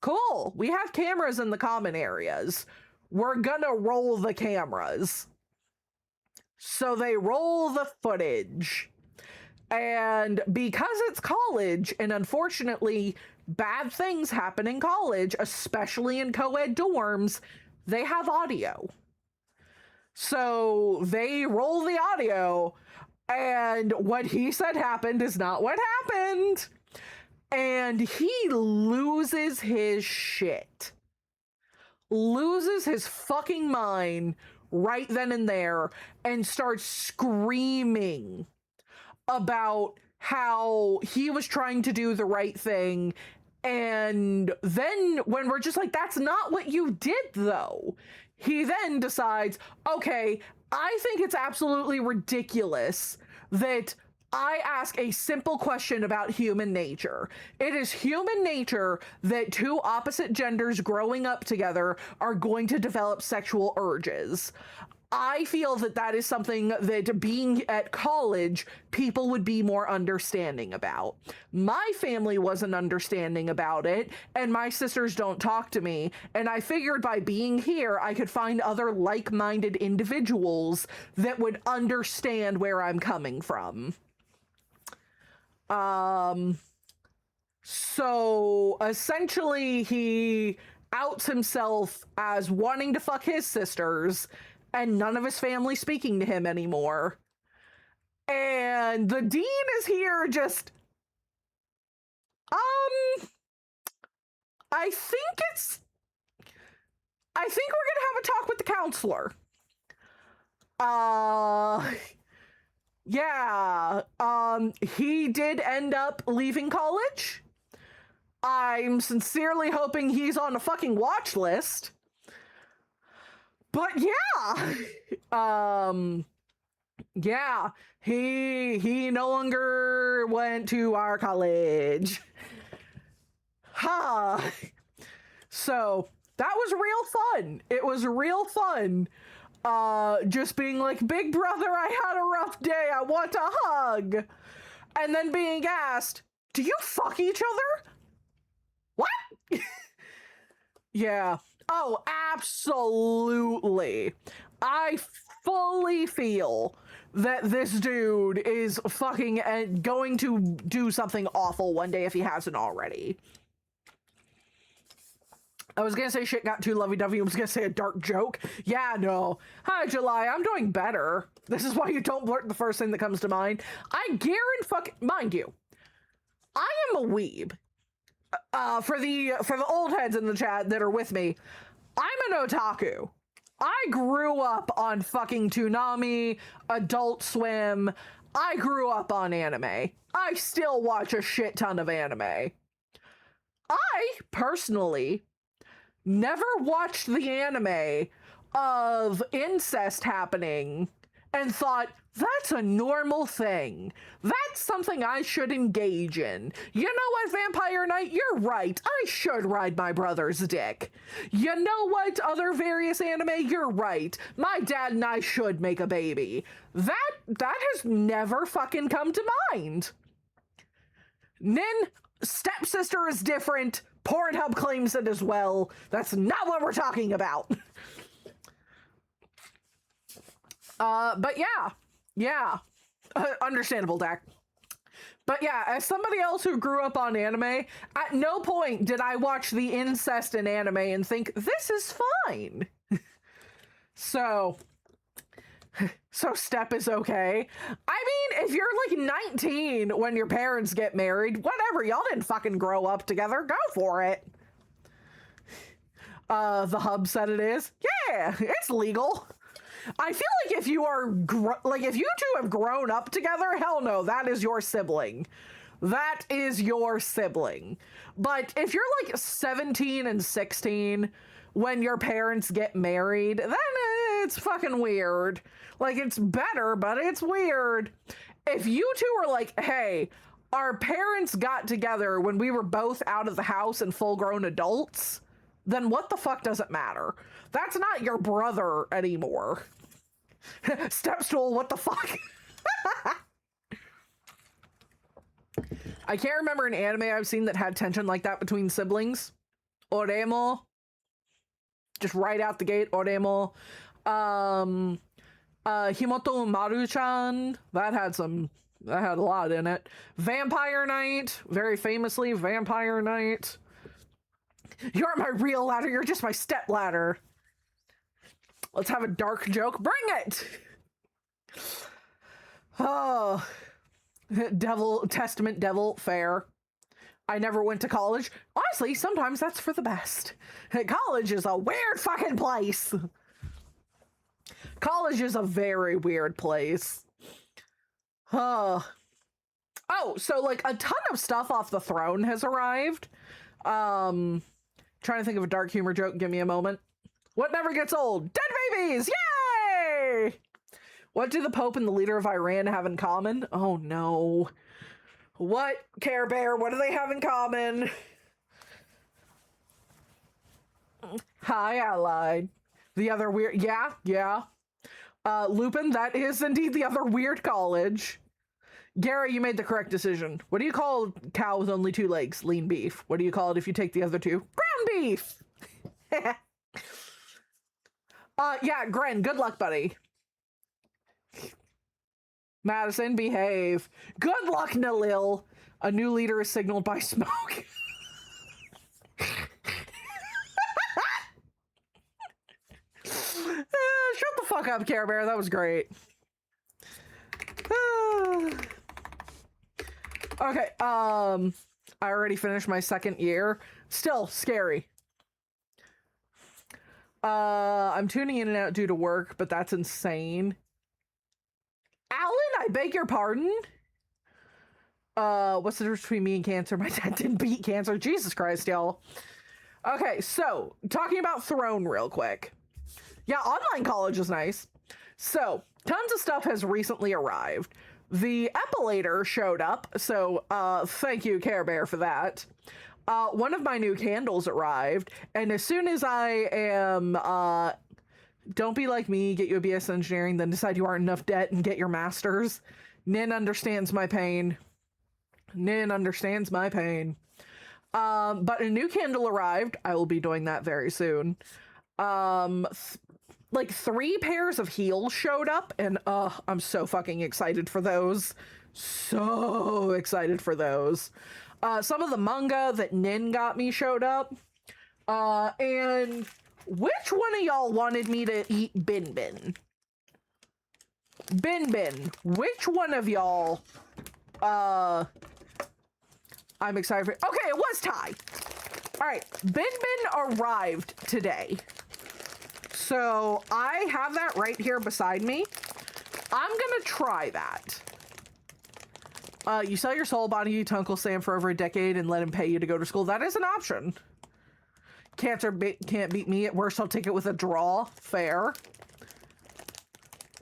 Cool. We have cameras in the common areas. We're gonna roll the cameras. So they roll the footage. And because it's college, and unfortunately, bad things happen in college, especially in co-ed dorms, they have audio. So they roll the audio, and what he said happened is not what happened. And he loses his shit. Loses his fucking mind right then and there and starts screaming about how he was trying to do the right thing. And then when we're just like, that's not what you did though, he then decides, okay, I think it's absolutely ridiculous that I ask a simple question about human nature. It is human nature that 2 opposite genders growing up together are going to develop sexual urges. I feel that that is something that being at college, people would be more understanding about. My family wasn't understanding about it, and my sisters don't talk to me, and I figured by being here, I could find other like-minded individuals that would understand where I'm coming from. So essentially he outs himself as wanting to fuck his sisters and none of his family speaking to him anymore. And the dean is here just, I think we're gonna have a talk with the counselor. Yeah, he did end up leaving college. I'm sincerely hoping he's on a fucking watch list. But yeah, yeah, he no longer went to our college. Ha! So that was real fun. It was real fun. Just being like, big brother, I had a rough day, I want a hug. And then being asked, do you fuck each other? What? Yeah. Oh, absolutely. I fully feel that this dude is fucking going to do something awful one day if he hasn't already. I was gonna say shit got too lovey-dovey. I was gonna say a dark joke. Yeah, no. Hi, July. I'm doing better. This is why you don't blurt the first thing that comes to mind. I guarantee, mind you, I am a weeb. For the old heads in the chat that are with me, I'm an otaku. I grew up on fucking Toonami, Adult Swim. I grew up on anime. I still watch a shit ton of anime. I, personally, never watched the anime of incest happening and thought, that's a normal thing. That's something I should engage in. You know what, Vampire Knight? You're right. I should ride my brother's dick. You know what, other various anime? You're right. My dad and I should make a baby. That has never fucking come to mind. Nin, stepsister is different. Pornhub claims it as well. That's not what we're talking about. But yeah. Understandable, Dak. But yeah, as somebody else who grew up on anime, at no point did I watch the incest in anime and think, this is fine. So step is okay. I mean, if you're like 19 when your parents get married, whatever, y'all didn't fucking grow up together, go for it. The hub said it is. Yeah, it's legal. I feel like if you are, if you two have grown up together, hell no, that is your sibling. That is your sibling. But if you're like 17 and 16 when your parents get married, then it's fucking weird. Like, it's better, but it's weird. If you two are like, hey, our parents got together when we were both out of the house and full-grown adults, then what the fuck does it matter? That's not your brother anymore. Step stool, what the fuck? I can't remember an anime I've seen that had tension like that between siblings. Oremo. Just right out the gate, Oremo. Himoto Maru-chan. That had a lot in it. Vampire Knight. Very famously, Vampire Knight. You aren't my real ladder, you're just my step ladder. Let's have a dark joke. Bring it! Oh. Testament devil, fair. I never went to college. Honestly, sometimes that's for the best. College is a weird fucking place. College is a very weird place. Oh, so like a ton of stuff off the throne has arrived. Trying to think of a dark humor joke. Give me a moment. What never gets old? Dead babies! Yay! What do the Pope and the leader of Iran have in common? Oh no. What, Care Bear? What do they have in common? Hi, Allied. The other weird... Yeah. Lupin, that is indeed the other weird college. Gary, you made the correct decision. What do you call cow with only 2 legs? Lean beef. What do you call it if you take the other 2? Ground beef! Yeah, Gren, good luck, buddy. Madison, behave. Good luck, Nalil. A new leader is signaled by smoke. Shut the fuck up, Care Bear. That was great. Okay, I already finished my 2nd year. Still scary. I'm tuning in and out due to work, but that's insane. Alan, I beg your pardon? What's the difference between me and cancer? My dad didn't beat cancer. Jesus Christ, y'all. Okay, so, talking about Throne real quick. Yeah, online college is nice. So, tons of stuff has recently arrived. The epilator showed up, so, thank you, Care Bear, for that. One of my new candles arrived, and as soon as I am, don't be like me, get you a BS engineering, then decide you aren't enough debt and get your master's. Nin understands my pain. Nin understands my pain. But a new candle arrived. I will be doing that very soon. Like 3 pairs of heels showed up, and I'm so fucking excited for those. So excited for those. Some of the manga that Nin got me showed up. And which one of y'all wanted me to eat Bin Bin? Bin Bin, which one of y'all, I'm excited for. Okay, it was Ty. All right, Bin Bin arrived today. So I have that right here beside me. I'm gonna try that. You sell your soul body to Uncle Sam for over a decade and let him pay you to go to school. That is an option. Cancer can't beat me. At worst, I'll take it with a draw. Fair.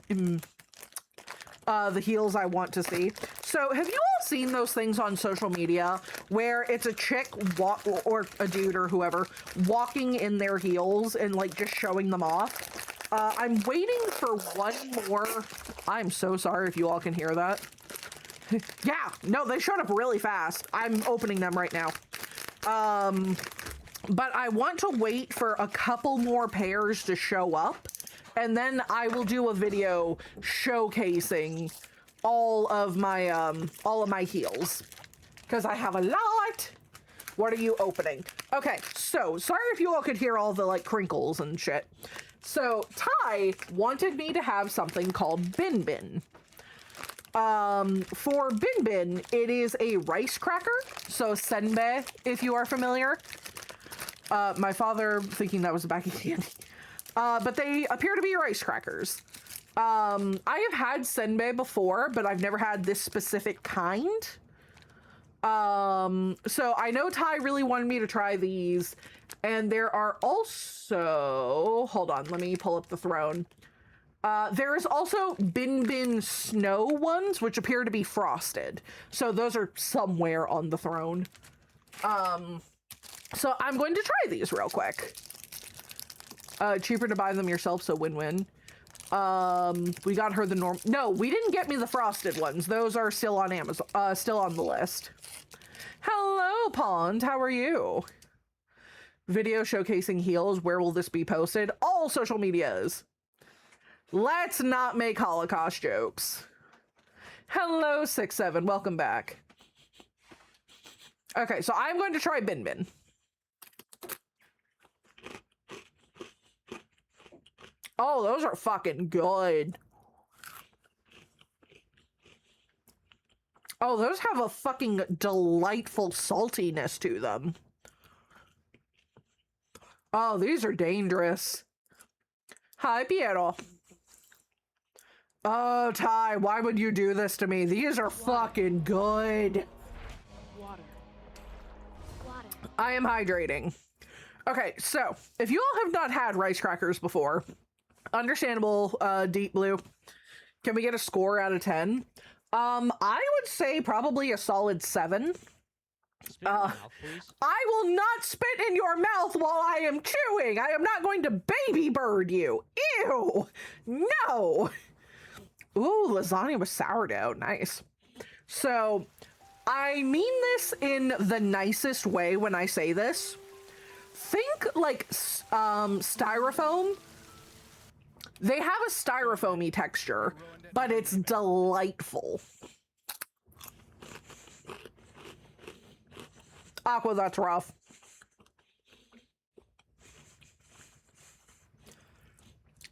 The heels I want to see. So, have you all seen those things on social media where it's a chick or a dude or whoever walking in their heels and like just showing them off? I'm waiting for one more. I'm so sorry if you all can hear that. Yeah, no, they showed up really fast. I'm opening them right now. But I want to wait for a couple more pairs to show up, and then I will do a video showcasing all of my heels, because I have a lot. What are you opening? Okay, so sorry if you all could hear all the like crinkles and shit. So Ty wanted me to have something called Bin Bin. For Bin Bin, it is a rice cracker, so senbei, if you are familiar. My father thinking that was a bag of candy. But they appear to be rice crackers. I have had senbei before, but I've never had this specific kind. So I know Ty really wanted me to try these, and there are also, hold on, let me pull up the throne. There is also Bin Bin Snow ones, which appear to be frosted. So those are somewhere on the throne. So I'm going to try these real quick. Cheaper to buy them yourself, so win-win. We got her the norm. No, we didn't get me the frosted ones. Those are still on Amazon, still on the list. Hello, Pond. How are you? Video showcasing heels. Where will this be posted? All social medias. Let's not make Holocaust jokes. Hello, 6-7. Welcome back. Okay, so I'm going to try Bin Bin. Oh, those are fucking good. Oh, those have a fucking delightful saltiness to them. Oh, these are dangerous. Hi, Piero. Oh, Ty, why would you do this to me? These are fucking good. Water. I am hydrating. Okay, so if you all have not had rice crackers before, understandable, Deep Blue. Can we get a score out of 10? I would say probably a solid 7. Spit in your mouth, please. I will not spit in your mouth while I am chewing. I am not going to baby bird you. Ew. No. Ooh, lasagna with sourdough. Nice. So, I mean this in the nicest way when I say this. Think like styrofoam. They have a styrofoamy texture, but it's delightful. Aqua, that's rough.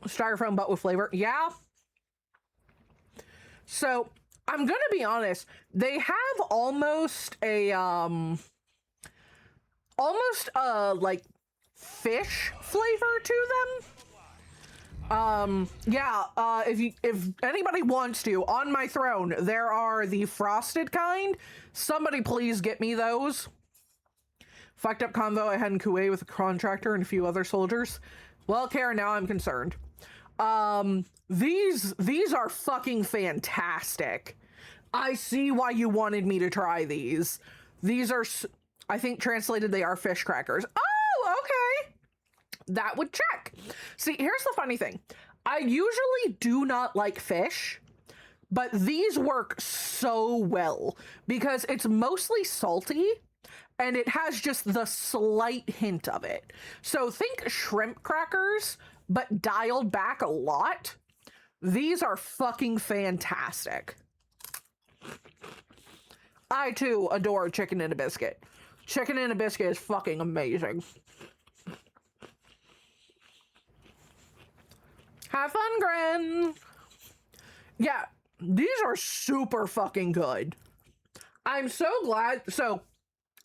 Styrofoam, but with flavor. Yeah. So, I'm gonna be honest. They have almost a, like, fish flavor to them. If anybody wants to, on my throne, there are the frosted kind. Somebody please get me those. Fucked up convo I had in Kuwait with a contractor and a few other soldiers. Well, Karen, now I'm concerned. These are fucking fantastic. I see why you wanted me to try these. These are, I think translated, they are fish crackers. Oh, okay. That would check. See, here's the funny thing. I usually do not like fish, but these work so well because it's mostly salty and it has just the slight hint of it. So think shrimp crackers, but dialed back a lot. These are fucking fantastic. I too adore chicken and a biscuit. Chicken and a biscuit is fucking amazing. Have fun, Gren. Yeah, these are super fucking good. I'm so glad. So,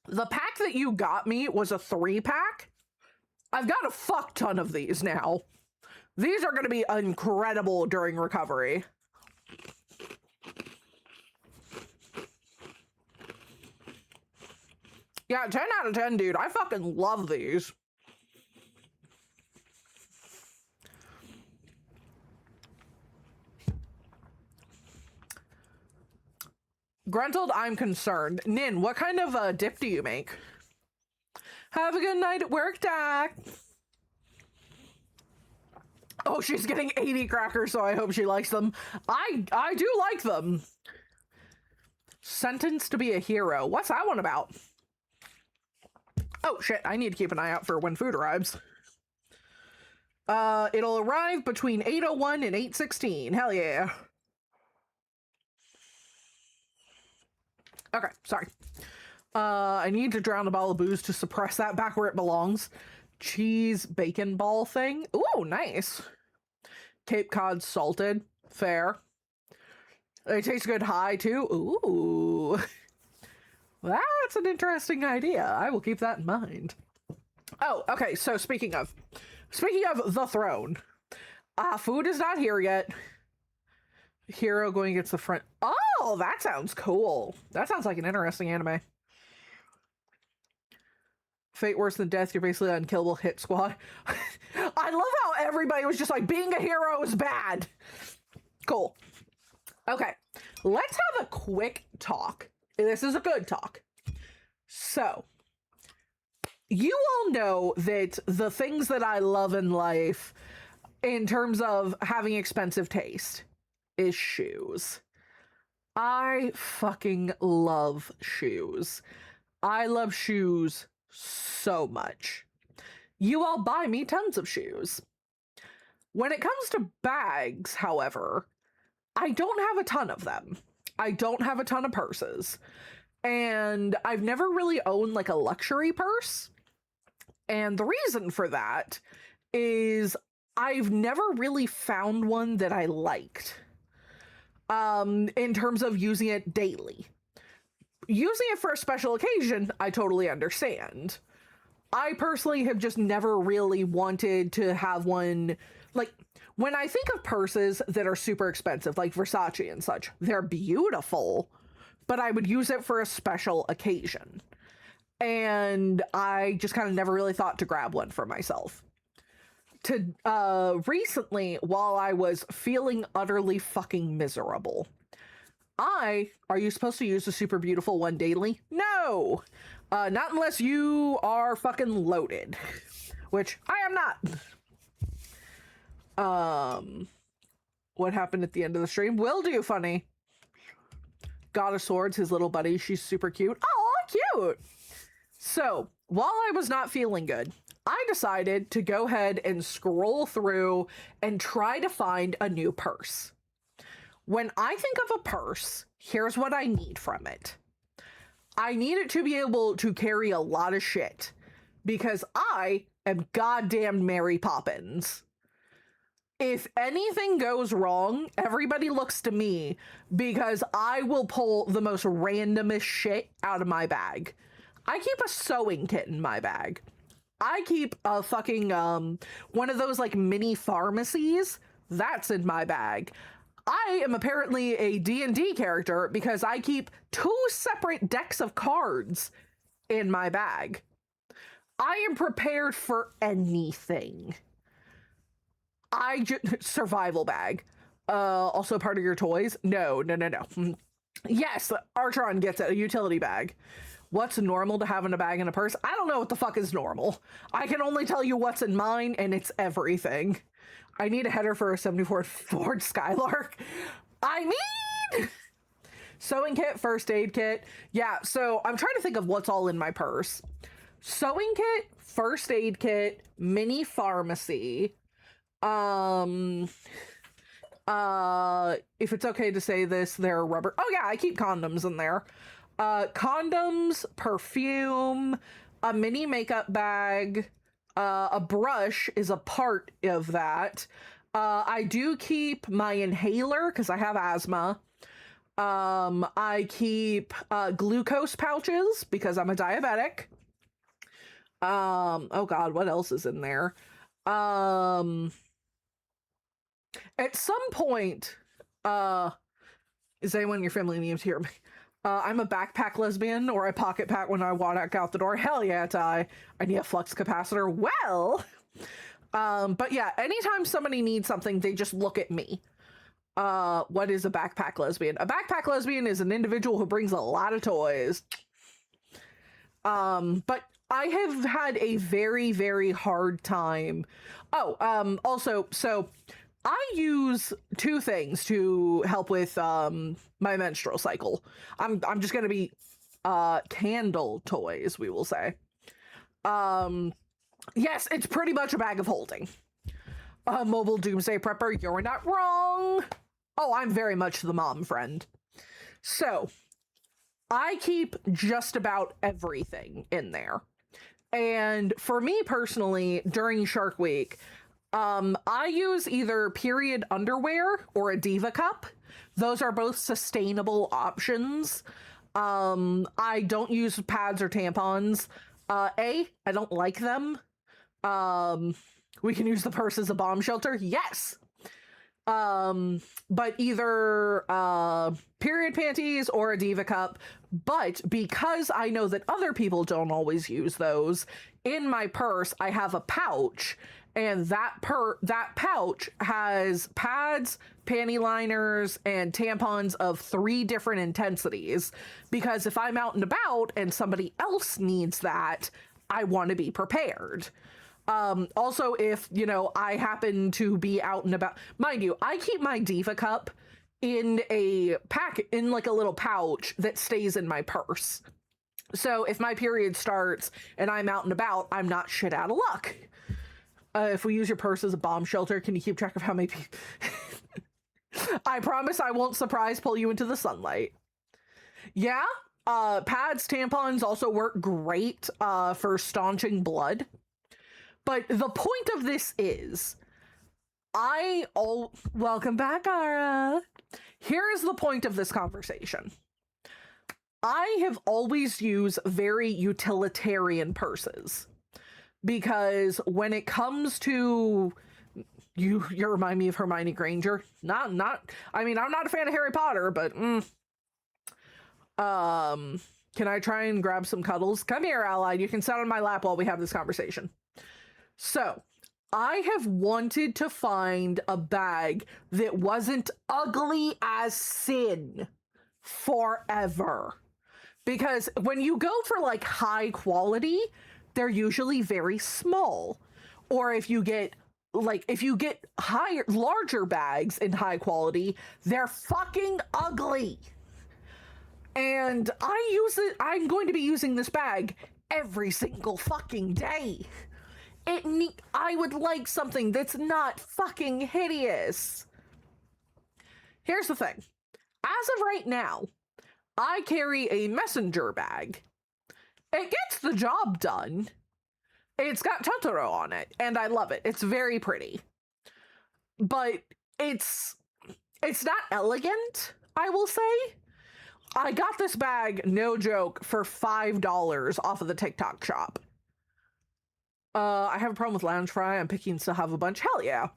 the pack that you got me was a 3-pack. I've got a fuck ton of these now. These are going to be incredible during recovery. Yeah, 10 out of 10, dude. I fucking love these. Gruntled, I'm concerned. Nin, what kind of dip do you make? Have a good night at work, Dak. Oh, she's getting 80 crackers, so I hope she likes them. I do like them. Sentenced to be a hero. What's that one about? Oh, shit. I need to keep an eye out for when food arrives. It'll arrive between 8:01 and 8:16. Hell yeah. Okay, sorry. I need to drown a ball of booze to suppress that back where it belongs. Cheese bacon ball thing. Ooh, nice. Cape Cod salted. Fair. They taste good high, too. Ooh. That's an interesting idea. I will keep that in mind. Oh, okay, so speaking of the throne. Food is not here yet. Hero going against the front. Oh, that sounds cool. That sounds like an interesting anime. Fate worse than death. You're basically an unkillable hit squad. I love how everybody was just like, being a hero is bad. Cool. Okay, let's have a quick talk. This is a good talk. So, you all know that the things that I love in life, in terms of having expensive taste, is shoes. I fucking love shoes. I love shoes so much. You all buy me tons of shoes. When it comes to bags, however, I don't have a ton of them. I don't have a ton of purses. And I've never really owned like a luxury purse. And the reason for that is I've never really found one that I liked. In terms of using it daily. Using it for a special occasion, I totally understand. I personally have just never really wanted to have one. Like, when I think of purses that are super expensive, like Versace and such, they're beautiful, but I would use it for a special occasion. And I just kind of never really thought to grab one for myself. Recently, while I was feeling utterly fucking miserable, are you supposed to use the super beautiful one daily? No! Not unless you are fucking loaded. Which I am not. What happened at the end of the stream? Will do, funny. God of Swords, his little buddy, she's super cute. Oh, cute! So, while I was not feeling good, I decided to go ahead and scroll through and try to find a new purse. When I think of a purse, here's what I need from it. I need it to be able to carry a lot of shit because I am goddamn Mary Poppins. If anything goes wrong, everybody looks to me because I will pull the most randomest shit out of my bag. I keep a sewing kit in my bag. I keep a fucking, one of those like mini pharmacies. That's in my bag. I am apparently a D&D character because I keep 2 separate decks of cards in my bag. I am prepared for anything. Survival bag. Also part of your toys? No. Yes, Artron gets it, a utility bag. What's normal to have in a bag and a purse? I don't know what the fuck is normal. I can only tell you what's in mine, and it's everything. I need a header for a 74 Ford Skylark. I mean, sewing kit, first aid kit. Yeah, so I'm trying to think of what's all in my purse. Sewing kit, first aid kit, mini pharmacy. If it's okay to say this, they're rubber. Oh yeah, I keep condoms in there. Condoms, perfume, a mini makeup bag, a brush is a part of that. I do keep my inhaler because I have asthma. I keep glucose pouches because I'm a diabetic. Oh God, what else is in there? At some point, is anyone in your family named here? I'm a backpack lesbian, or I pocket pack when I walk out the door. Hell yeah, I need a flux capacitor. Well, but yeah, anytime somebody needs something, they just look at me. What is a backpack lesbian? A backpack lesbian is an individual who brings a lot of toys. But I have had a very, very hard time. Also, so I use 2 things to help with my menstrual cycle. I'm just gonna be candle toys, we will say. Yes, it's pretty much a bag of holding. Mobile doomsday prepper, you're not wrong. Oh, I'm very much the mom friend. So I keep just about everything in there. And for me personally, during Shark Week, I use either period underwear or a Diva cup. Those are both sustainable options. I don't use pads or tampons. I don't like them. We can use the purse as a bomb shelter. Yes. But either period panties or a Diva cup. But because I know that other people don't always use those, in my purse I have a pouch, and that pouch has pads, panty liners, and tampons of 3 different intensities. Because if I'm out and about and somebody else needs that, I want to be prepared. Also, if, you know, I happen to be out and about, mind you, I keep my Diva cup in a pack, in like a little pouch that stays in my purse. So if my period starts and I'm out and about, I'm not shit out of luck. If we use your purse as a bomb shelter, can you keep track of how many people? I promise I won't surprise pull you into the sunlight. Yeah, pads, tampons also work great for staunching blood. But the point of this is, welcome back, Ara. Here is the point of this conversation. I have always used very utilitarian purses because when it comes to you remind me of Hermione Granger. I mean, I'm not a fan of Harry Potter, but can I try and grab some cuddles? Come here, ally. You can sit on my lap while we have this conversation. So, I have wanted to find a bag that wasn't ugly as sin forever. Because when you go for like high quality, they're usually very small. Or if you get larger bags in high quality, they're fucking ugly. And I'm going to be using this bag every single fucking day. I would like something that's not fucking hideous. Here's the thing. As of right now, I carry a messenger bag. It gets the job done. It's got Totoro on it, and I love it. It's very pretty. But it's not elegant, I will say. I got this bag, no joke, for $5 off of the TikTok shop. I have a problem with Loungefly. I'm picking to have a bunch. Hell yeah.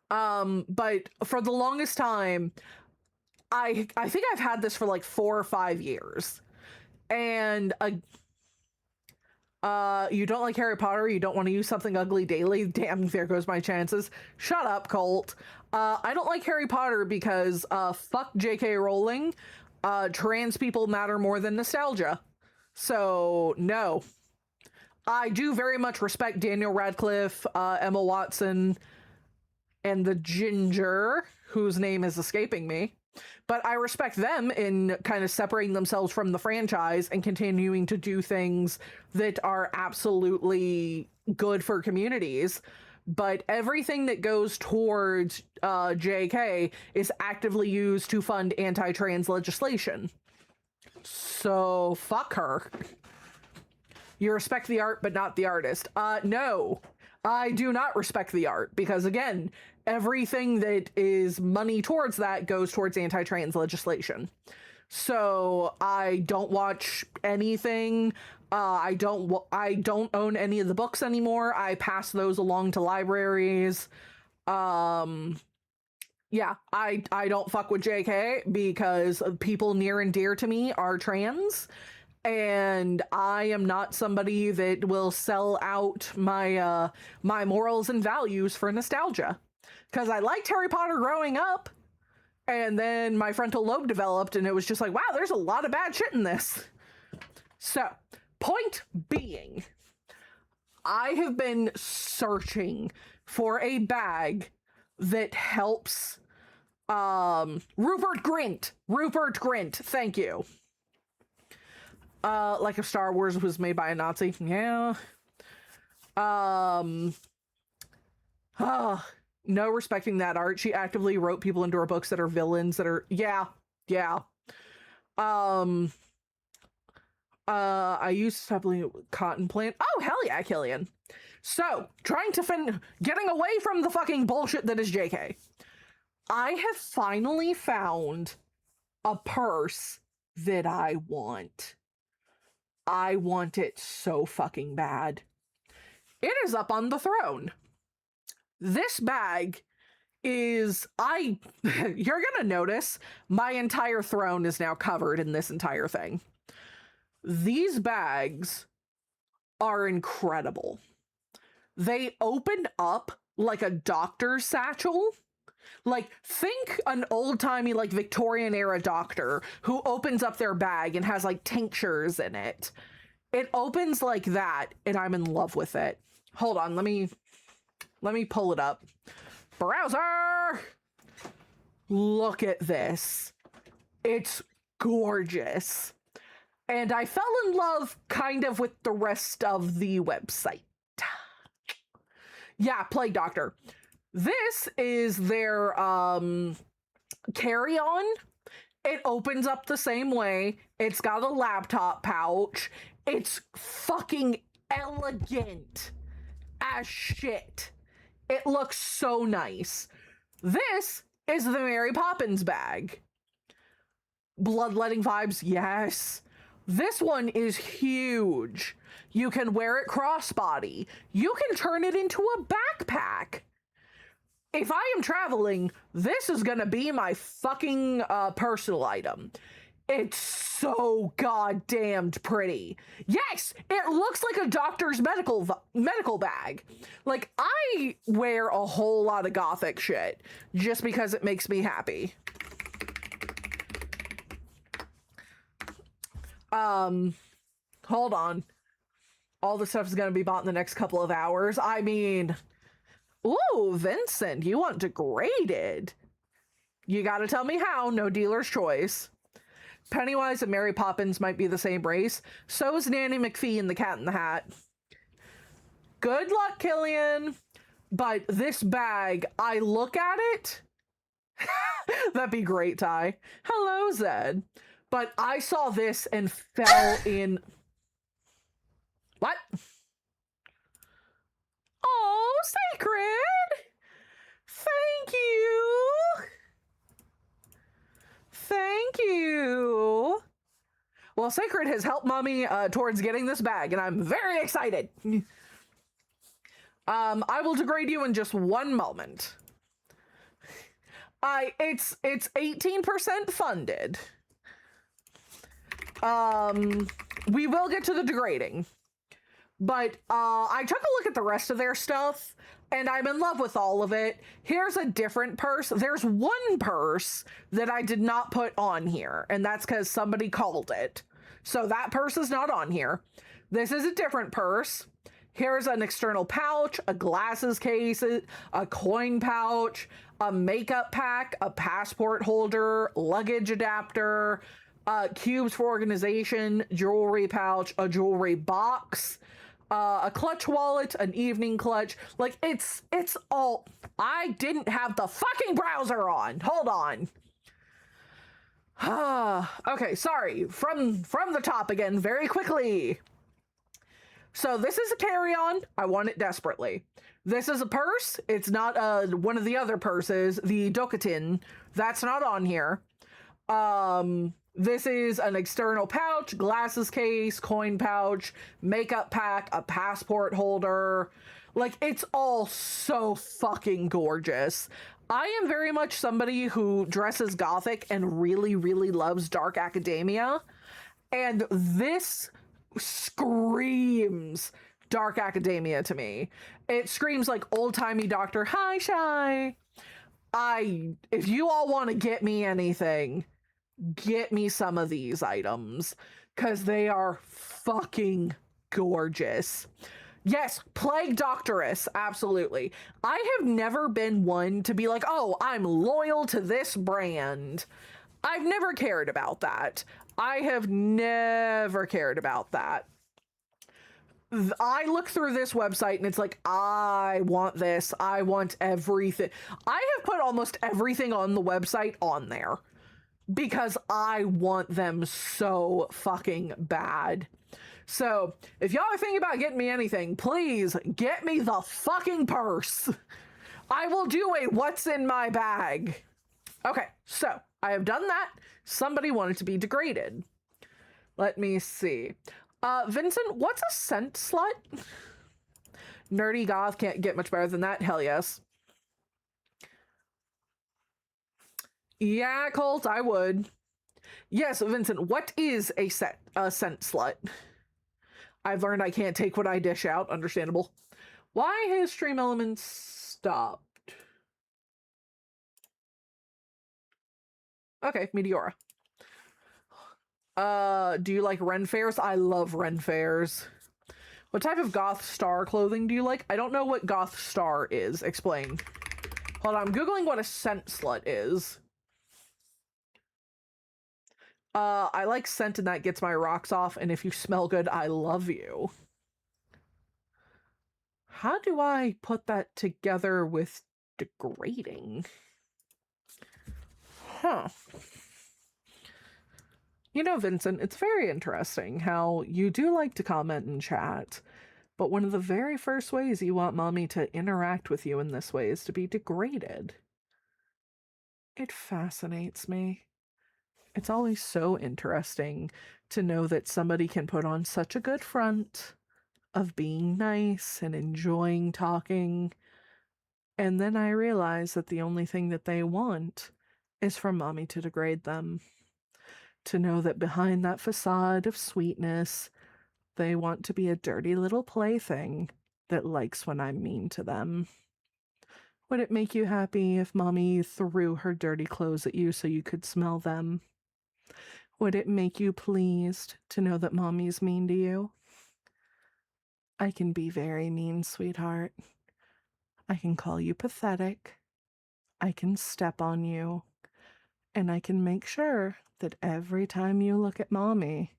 But for the longest time, I think I've had this for like 4 or 5 years. And you don't like Harry Potter, you don't want to use something ugly daily. Damn, there goes my chances. Shut up, Colt. I don't like Harry Potter because fuck J.K. Rowling. Trans people matter more than nostalgia. So, no. I do very much respect Daniel Radcliffe, Emma Watson, and the ginger, whose name is escaping me. But I respect them in kind of separating themselves from the franchise and continuing to do things that are absolutely good for communities. But everything that goes towards JK is actively used to fund anti-trans legislation. So fuck her. You respect the art, but not the artist. No, I do not respect the art because, again, everything that is money towards that goes towards anti-trans legislation. So I don't watch anything. I don't own any of the books anymore. I pass those along to libraries. Yeah, I don't fuck with JK because people near and dear to me are trans. And I am not somebody that will sell out my my morals and values for nostalgia. Because I liked Harry Potter growing up, and then my frontal lobe developed, and it was just like, wow, there's a lot of bad shit in this. So, point being, I have been searching for a bag that helps Rupert Grint, thank you. Like if Star Wars was made by a Nazi. Yeah. No respecting that art. She actively wrote people into her books that are villains that are, yeah. I used to supplement cotton plant. Oh, hell yeah, Killian. So, trying to getting away from the fucking bullshit that is JK. I have finally found a purse that I want. I want it so fucking bad. It is up on the throne. This bag is, you're gonna notice my entire throne is now covered in this entire thing. These bags are incredible. They open up like a doctor's satchel. Like, think an old-timey, like, Victorian-era doctor who opens up their bag and has, like, tinctures in it. It opens like that, and I'm in love with it. Hold on, let me pull it up. Browser! Look at this. It's gorgeous. And I fell in love kind of with the rest of the website. Yeah, Plague Doctor. This is their carry-on. It opens up the same way. It's got a laptop pouch. It's fucking elegant as shit. It looks so nice. This is the Mary Poppins bag. Bloodletting vibes, yes. This one is huge. You can wear it crossbody. You can turn it into a backpack. If I am traveling, this is gonna be my fucking personal item. It's so goddamned pretty. Yes, it looks like a doctor's medical bag. Like, I wear a whole lot of gothic shit just because it makes me happy. Hold on. All the stuff is going to be bought in the next couple of hours. I mean, ooh, Vincent, you want degraded. You got to tell me how. No dealer's choice. Pennywise and Mary Poppins might be the same race. So is Nanny McPhee and the Cat in the Hat. Good luck, Killian. But this bag, I look at it. That'd be great, Ty. Hello, Zed. But I saw this and fell in... What? Oh, Sacred! Thank you! Thank you! Well, Sacred has helped Mommy towards getting this bag, and I'm very excited. I will degrade you in just one moment. It's 18% funded. We will get to the degrading. But I took a look at the rest of their stuff, and I'm in love with all of it. Here's a different purse. There's one purse that I did not put on here, and that's because somebody called it. So that purse is not on here. This is a different purse. Here's an external pouch, a glasses case, a coin pouch, a makeup pack, a passport holder, luggage adapter, cubes for organization, jewelry pouch, a jewelry box, a clutch wallet, an evening clutch. Like, it's all... I didn't have the fucking browser on. Hold on. Okay, sorry. From the top again, very quickly. So this is a carry-on. I want it desperately. This is a purse. It's not one of the other purses, the Dokatin. That's not on here. This is an external pouch, glasses case, coin pouch, makeup pack, a passport holder. Like, it's all so fucking gorgeous. I am very much somebody who dresses gothic and really, really loves dark academia. And this screams dark academia to me. It screams like old-timey Doctor. Hi, Shy. If you all want to get me anything, get me some of these items, because they are fucking gorgeous. Yes, Plague Doctoress, absolutely. I have never been one to be like, oh, I'm loyal to this brand. I've never cared about that. I have never cared about that. I look through this website and it's like, I want this. I want everything. I have put almost everything on the website on there because I want them so fucking bad. So if y'all are thinking about getting me anything, please get me the fucking purse. I will do a what's in my bag. Okay, so I have done that. Somebody wanted to be degraded. Let me see. Vincent, what's a scent slut? Nerdy goth can't get much better than that. Hell yes. Yeah, Colt, I would. Yes, Vincent, what is a scent slut? I've learned I can't take what I dish out. Understandable. Why has Stream Elements stopped? Okay, Meteora. Do you like Ren fairs? I love Ren fairs. What type of goth star clothing do you like? I don't know what goth star is. Explain. Hold on, I'm Googling what a scent slut is. I like scent and that gets my rocks off, and if you smell good, I love you. How do I put that together with degrading? Huh. You know, Vincent, it's very interesting how you do like to comment in chat, but one of the very first ways you want mommy to interact with you in this way is to be degraded. It fascinates me. It's always so interesting to know that somebody can put on such a good front of being nice and enjoying talking, and then I realize that the only thing that they want is for mommy to degrade them. To know that behind that facade of sweetness, they want to be a dirty little plaything that likes when I'm mean to them. Would it make you happy if mommy threw her dirty clothes at you so you could smell them? Would it make you pleased to know that mommy's mean to you? I can be very mean, sweetheart. I can call you pathetic. I can step on you. And I can make sure that every time you look at mommy,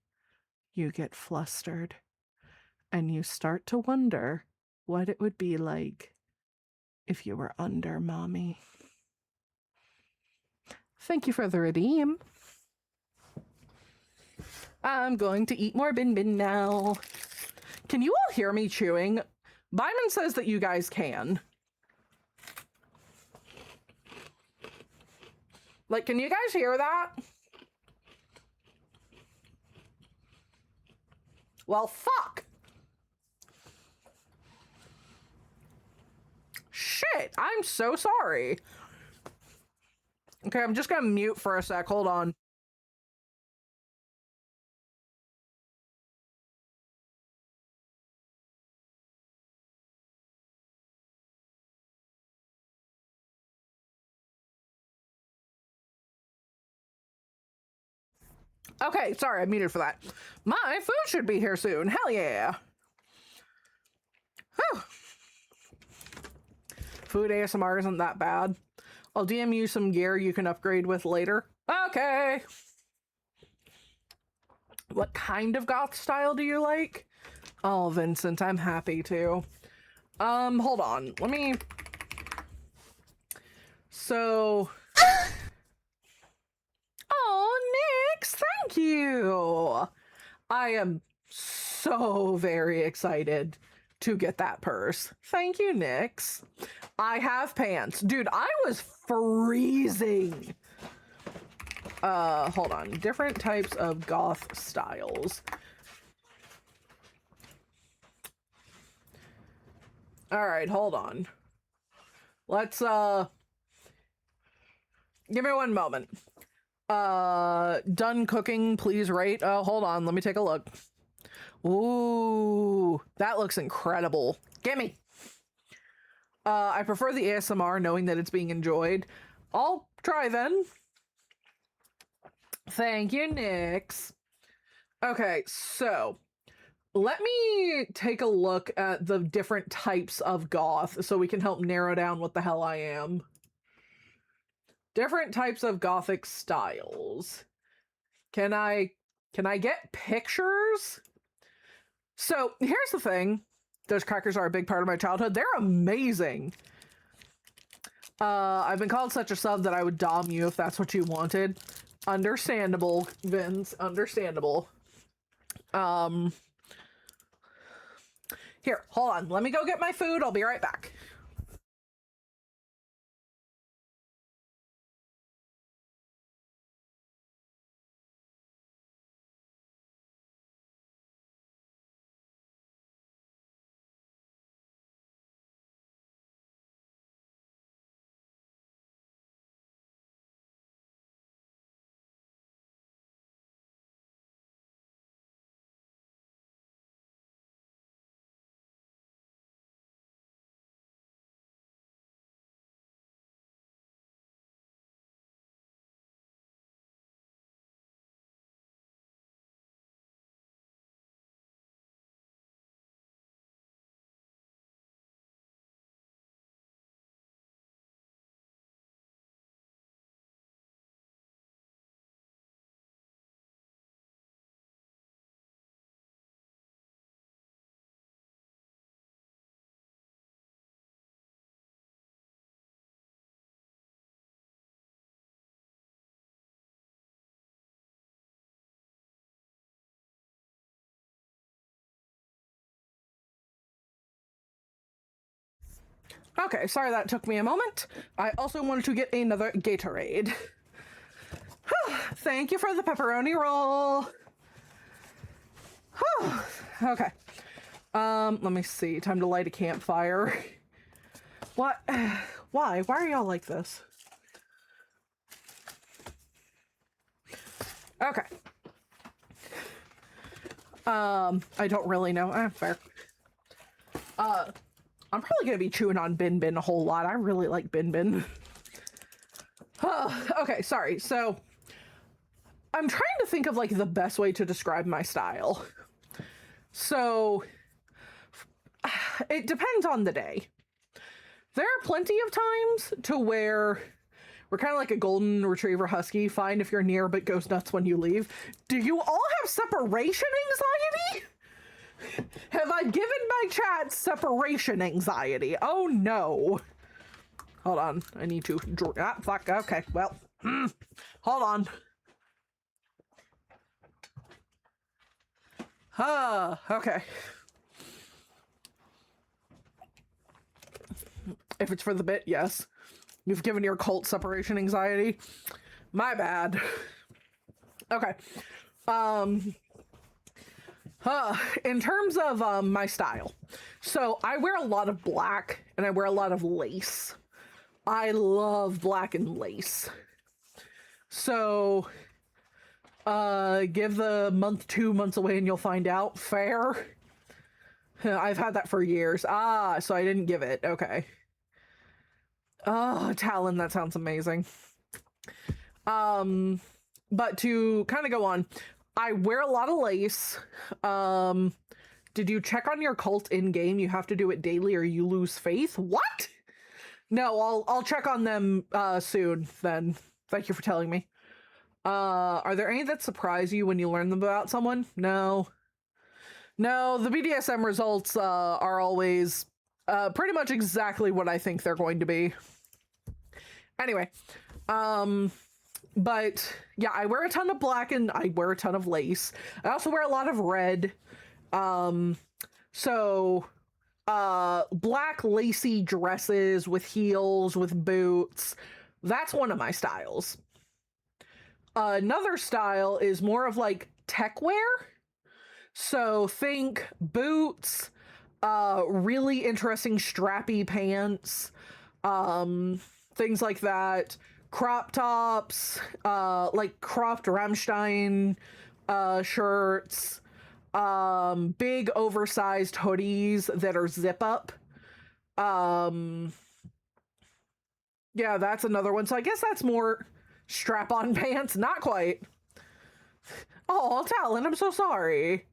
you get flustered. And you start to wonder what it would be like if you were under mommy. Thank you for the redeem. I'm going to eat more bin bin now. Can you all hear me chewing? Byman says that you guys can. Like, can you guys hear that? Well, fuck. Shit, I'm so sorry. Okay, I'm just gonna mute for a sec. Hold on. Okay, sorry, I muted for that. My food should be here soon. Hell yeah. Whew. Food ASMR isn't that bad. I'll DM you some gear you can upgrade with later. Okay. What kind of goth style do you like? Oh, Vincent, I'm happy to. Hold on. Let me... So... Oh, Nyx, thank you. I am so very excited to get that purse. Thank you, Nyx. I have pants. Dude, I was freezing. Hold on. Different types of goth styles. All right, hold on. Let's, give me one moment. Done cooking, please rate. Oh, hold on. Let me take a look. Ooh, that looks incredible. Gimme. I prefer the ASMR knowing that it's being enjoyed. I'll try then. Thank you, Nyx. Okay, so let me take a look at the different types of goth so we can help narrow down what the hell I am. Different types of gothic styles. Can I get pictures? So here's the thing. Those crackers are a big part of my childhood. They're amazing. I've been called such a sub that I would dom you if that's what you wanted. Understandable, Vince. Understandable. Here, hold on. Let me go get my food. I'll be right back. Okay, sorry that took me a moment. I also wanted to get another Gatorade. Thank you for the pepperoni roll. Okay. Let me see. Time to light a campfire. What? Why? Why are y'all like this? Okay. I don't really know. Fair. I'm probably gonna be chewing on Bin Bin a whole lot. I really like Bin Bin. Okay, sorry. So, I'm trying to think of like the best way to describe my style. So, it depends on the day. There are plenty of times to where we're kind of like a golden retriever husky, fine if you're near but goes nuts when you leave. Do you all have separation anxiety? Have I given my chat separation anxiety? Oh no. Hold on, I need to, fuck, okay, well, hold on. Okay. If it's for the bit, yes. You've given your cult separation anxiety. My bad. Okay. In terms of my style. So I wear a lot of black and I wear a lot of lace. I love black and lace. So give the month 2 months away and you'll find out. Fair. I've had that for years. So I didn't give it. Okay. Oh, Talon, that sounds amazing. But to kind of go on, I wear a lot of lace. Did you check on your cult in game? You have to do it daily or you lose faith. What? No, I'll check on them soon then. Thank you for telling me. Are there any that surprise you when you learn them about someone? No. No, the BDSM results are always pretty much exactly what I think they're going to be. Anyway, but yeah, I wear a ton of black and I wear a ton of lace. I also wear a lot of red. Black lacy dresses with heels, with boots. That's one of my styles. Another style is more of like tech wear. So think boots, really interesting strappy pants, things like that. Crop tops, like cropped Rammstein shirts, big oversized hoodies that are zip up. Yeah, that's another one. So I guess that's more strap-on pants. Not quite. Oh, Talon, I'm so sorry.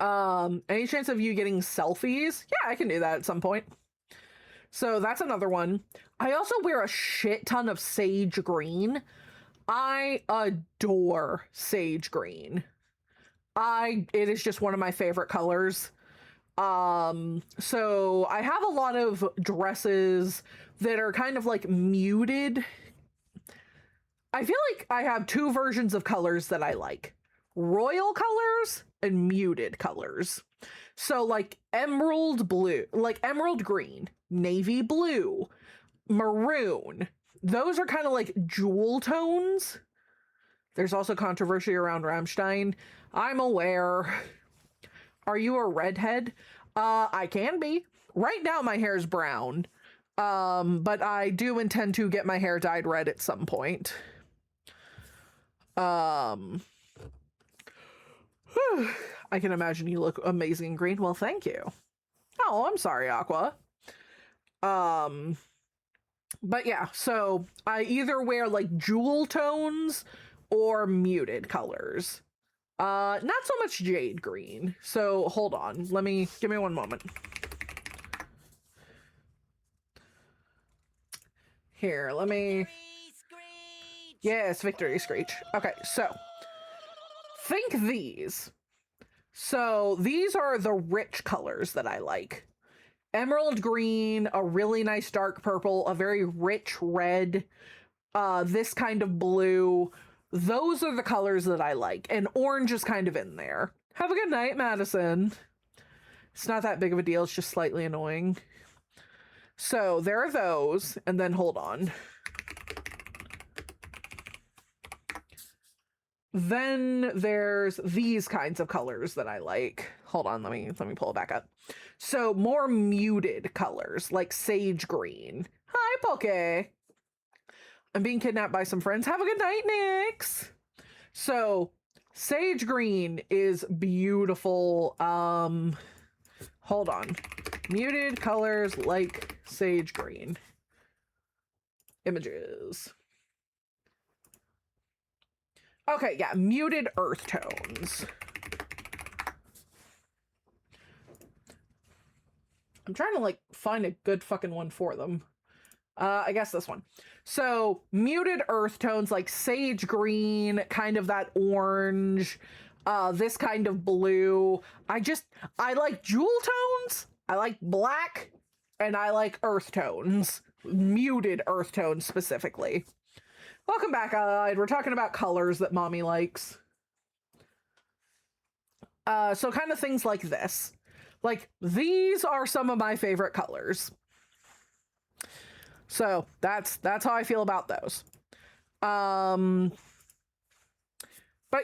Any chance of you getting selfies? Yeah, I can do that at some point. So that's another one. I also wear a shit ton of sage green. I adore sage green. It is just one of my favorite colors. So I have a lot of dresses that are kind of like muted. I feel like I have two versions of colors that I like. Royal colors and muted colors. So like emerald blue, like emerald green, navy blue, maroon. Those are kind of like jewel tones. There's also controversy around Rammstein. I'm aware. Are you a redhead? I can be. Right now my hair is brown. But I do intend to get my hair dyed red at some point. I can imagine you look amazing in green. Well, thank you. Oh, I'm sorry, Aqua. But yeah, so I either wear like jewel tones or muted colors. Not so much jade green. So hold on. Give me one moment. Here, let me... Yes, victory screech. Okay, so think these. So these are the rich colors that I like. Emerald green, a really nice dark purple, a very rich red, this kind of blue. Those are the colors that I like. And orange is kind of in there. Have a good night, Madison. It's not that big of a deal. It's just slightly annoying. So there are those, and then hold on. Then there's these kinds of colors that I like. Hold on, let me pull it back up. So more muted colors, like sage green. Hi, Poke. I'm being kidnapped by some friends. Have a good night, Nix. So sage green is beautiful. Hold on. Muted colors like sage green. Images. Okay, yeah, muted earth tones. I'm trying to like find a good fucking one for them. I guess this one. So muted earth tones like sage green, kind of that orange, this kind of blue. I like jewel tones, I like black, and I like earth tones. Muted earth tones specifically. Welcome back, Allied. We're talking about colors that mommy likes. So kind of things like this. Like, these are some of my favorite colors. So that's how I feel about those. But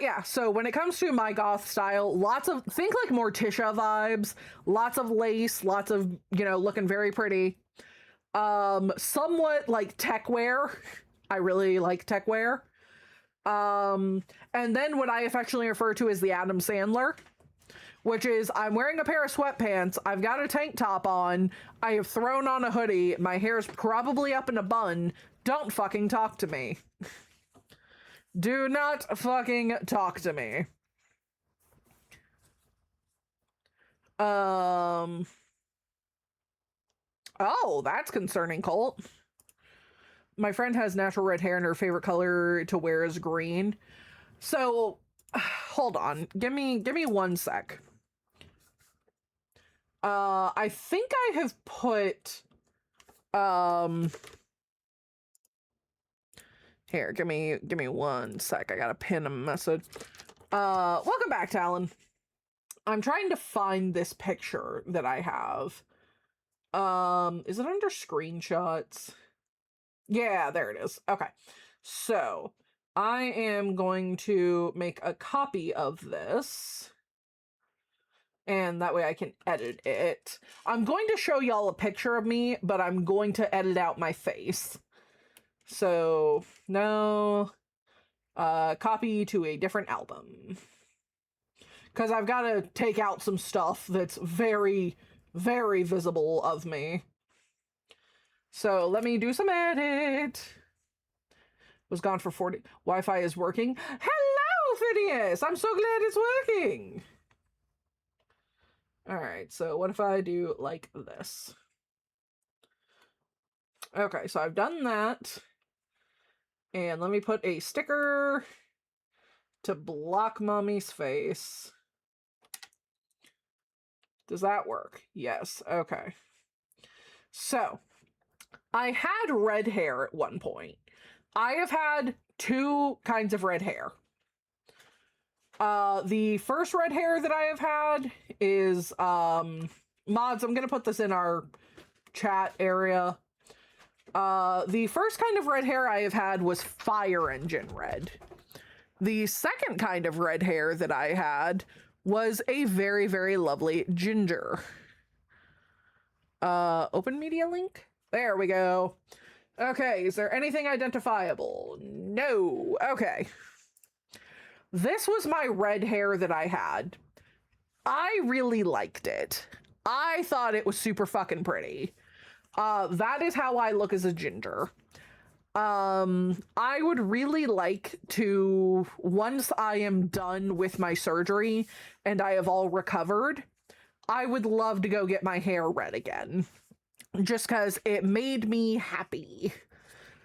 yeah, so when it comes to my goth style, think like Morticia vibes, lots of lace, lots of, looking very pretty. Somewhat like tech wear. I really like tech wear. And then what I affectionately refer to as the Adam Sandler, which is I'm wearing a pair of sweatpants, I've got a tank top on, I have thrown on a hoodie, my hair's probably up in a bun. Don't fucking talk to me. Do not fucking talk to me. Oh, that's concerning, Colt. My friend has natural red hair and her favorite color to wear is green. So, hold on. Give me 1 sec. I think I have put, here, give me 1 sec. I gotta pin a message. Welcome back, Talon. I'm trying to find this picture that I have. Is it under screenshots? Yeah, there it is. Okay. So, I am going to make a copy of this. And that way I can edit it. I'm going to show y'all a picture of me, but I'm going to edit out my face. So, no. Copy to a different album. Because I've got to take out some stuff that's very, very visible of me. So let me do some edit. Was gone for 40. Wi-Fi is working. Hello, Phineas! I'm so glad it's working. Alright, so what if I do like this? Okay, so I've done that. And let me put a sticker to block mommy's face. Does that work? Yes, okay. So, I had red hair at one point. I have had 2 kinds of red hair. The first red hair that I have had is, mods, I'm gonna put this in our chat area. The first kind of red hair I have had was fire engine red. The second kind of red hair that I had was a very, very lovely ginger. Open media link? There we go. Okay, is there anything identifiable? No. Okay. This was my red hair that I had. I really liked it. I thought it was super fucking pretty. That is how I look as a ginger. I would really like to, once I am done with my surgery and I have all recovered, I would love to go get my hair red again. Just because it made me happy.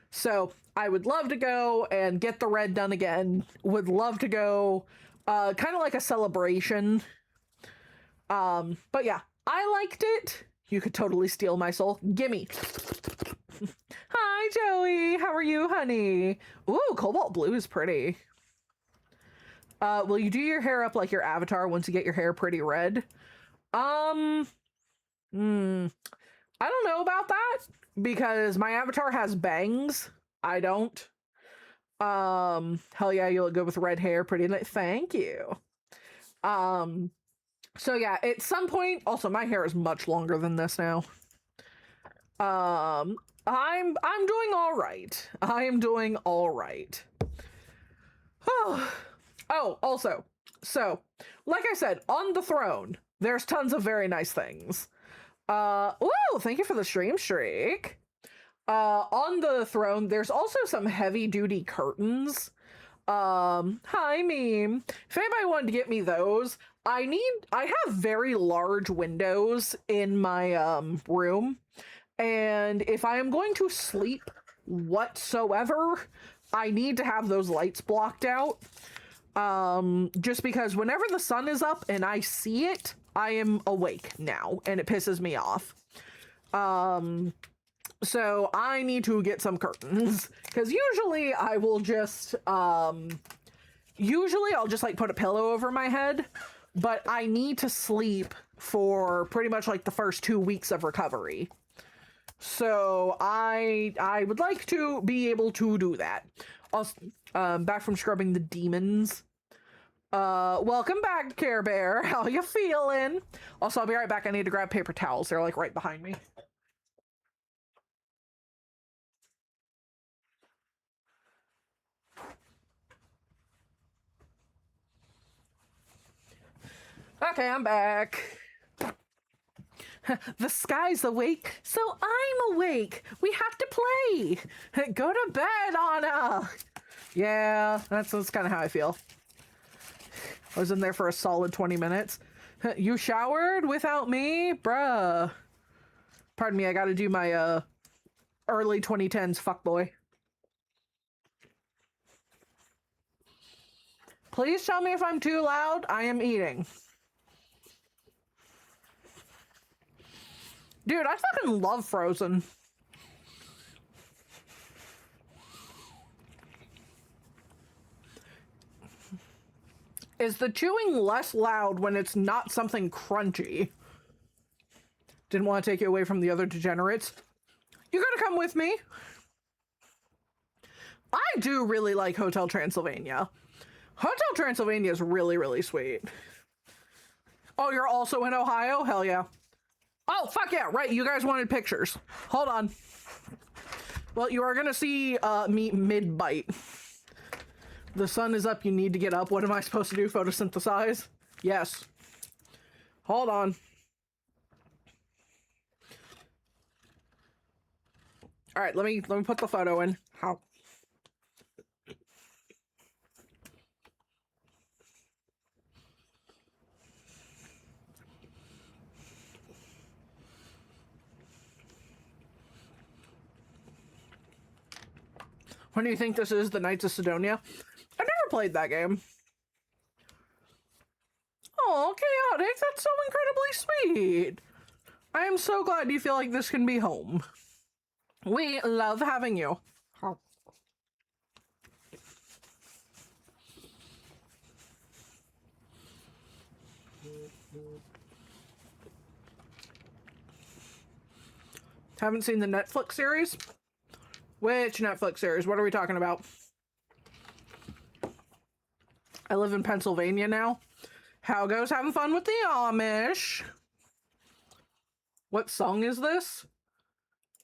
So I would love to go and get the red done again. Would love to go, kind of like a celebration. But yeah, I liked it. You could totally steal my soul. Gimme. Hi, Joey. How are you, honey? Ooh, cobalt blue is pretty. Will you do your hair up like your avatar once you get your hair pretty red? I don't know about that because my avatar has bangs. I don't. Hell yeah, you look good with red hair. Pretty lit. Thank you. So yeah, at some point, also my hair is much longer than this now. I'm doing all right. I am doing all right. Oh, also, so like I said, on the throne, there's tons of very nice things. Ooh, thank you for the stream streak. On the throne, there's also some heavy duty curtains. Hi meme. If anybody wanted to get me those, I have very large windows in my room, and if I am going to sleep whatsoever, I need to have those lights blocked out. Just because whenever the sun is up and I see it, I am awake now, and it pisses me off. So I need to get some curtains, because usually I will just, usually I'll just like put a pillow over my head, but I need to sleep for pretty much like the first 2 weeks of recovery. So I would like to be able to do that. Also, back from scrubbing the demons. Welcome back, Care Bear. How you feeling? Also, I'll be right back. I need to grab paper towels. They're like right behind me. Okay, I'm back. The sky's awake, so I'm awake. We have to play. Go to bed, Anna. Yeah, that's kind of how I feel. I was in there for a solid 20 minutes. You showered without me? Bruh. Pardon me, I gotta do my early 2010s fuckboy. Please tell me if I'm too loud. I am eating. Dude, I fucking love Frozen. Is the chewing less loud when it's not something crunchy? Didn't want to take you away from the other degenerates. You gotta come with me. I do really like Hotel Transylvania. Hotel Transylvania is really, really sweet. Oh, you're also in Ohio? Hell yeah. Oh, fuck yeah, right, you guys wanted pictures. Hold on. Well, you are gonna see me mid-bite. The sun is up, you need to get up. What am I supposed to do, photosynthesize? Yes. Hold on. Alright, let me put the photo in. How? When do you think this is? The Knights of Sidonia? I've never played that game. Oh, chaotic. That's so incredibly sweet. I am so glad you feel like this can be home. We love having you. Oh. Haven't seen the Netflix series? Which Netflix series? What are we talking about? I live in Pennsylvania now. How goes having fun with the Amish? What song is this?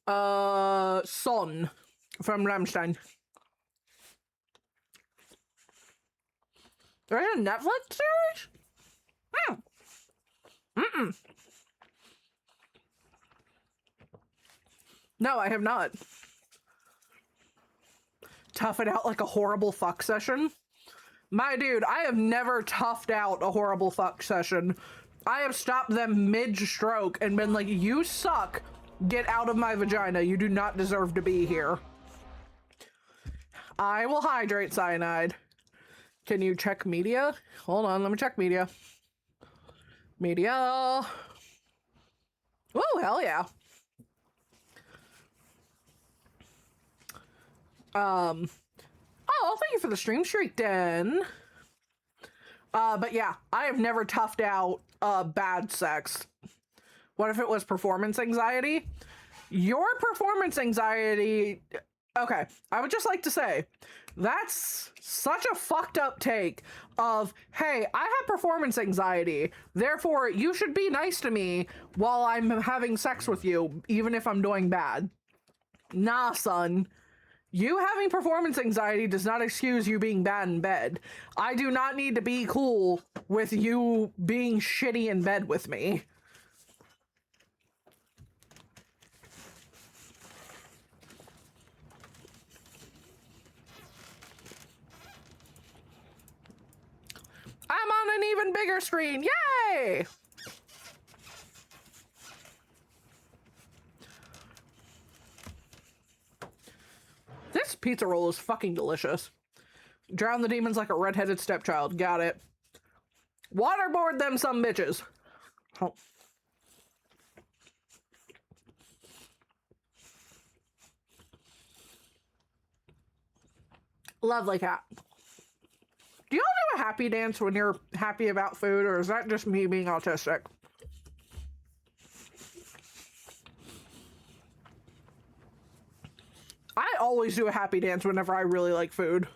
Son from Rammstein. There's a Netflix series? Hmm. Mm-mm. No, I have not. Tough it out like a horrible fuck session? My dude, I have never toughed out a horrible fuck session. I have stopped them mid-stroke and been like, you suck. Get out of my vagina. You do not deserve to be here. I will hydrate cyanide. Can you check media? Hold on, let me check media. Media. Oh, hell yeah. Oh, thank you for the stream streak, Den. But yeah, I have never toughed out bad sex. What if it was performance anxiety? Your performance anxiety, okay, I would just like to say, that's such a fucked up take of, hey, I have performance anxiety, therefore you should be nice to me while I'm having sex with you, even if I'm doing bad. Nah, son. You having performance anxiety does not excuse you being bad in bed. I do not need to be cool with you being shitty in bed with me. I'm on an even bigger screen. Yay! This pizza roll is fucking delicious. Drown the demons like a redheaded stepchild. Got it. Waterboard them some bitches. Oh. Lovely cat. Do y'all do a happy dance when you're happy about food, or is that just me being autistic? I always do a happy dance whenever I really like food.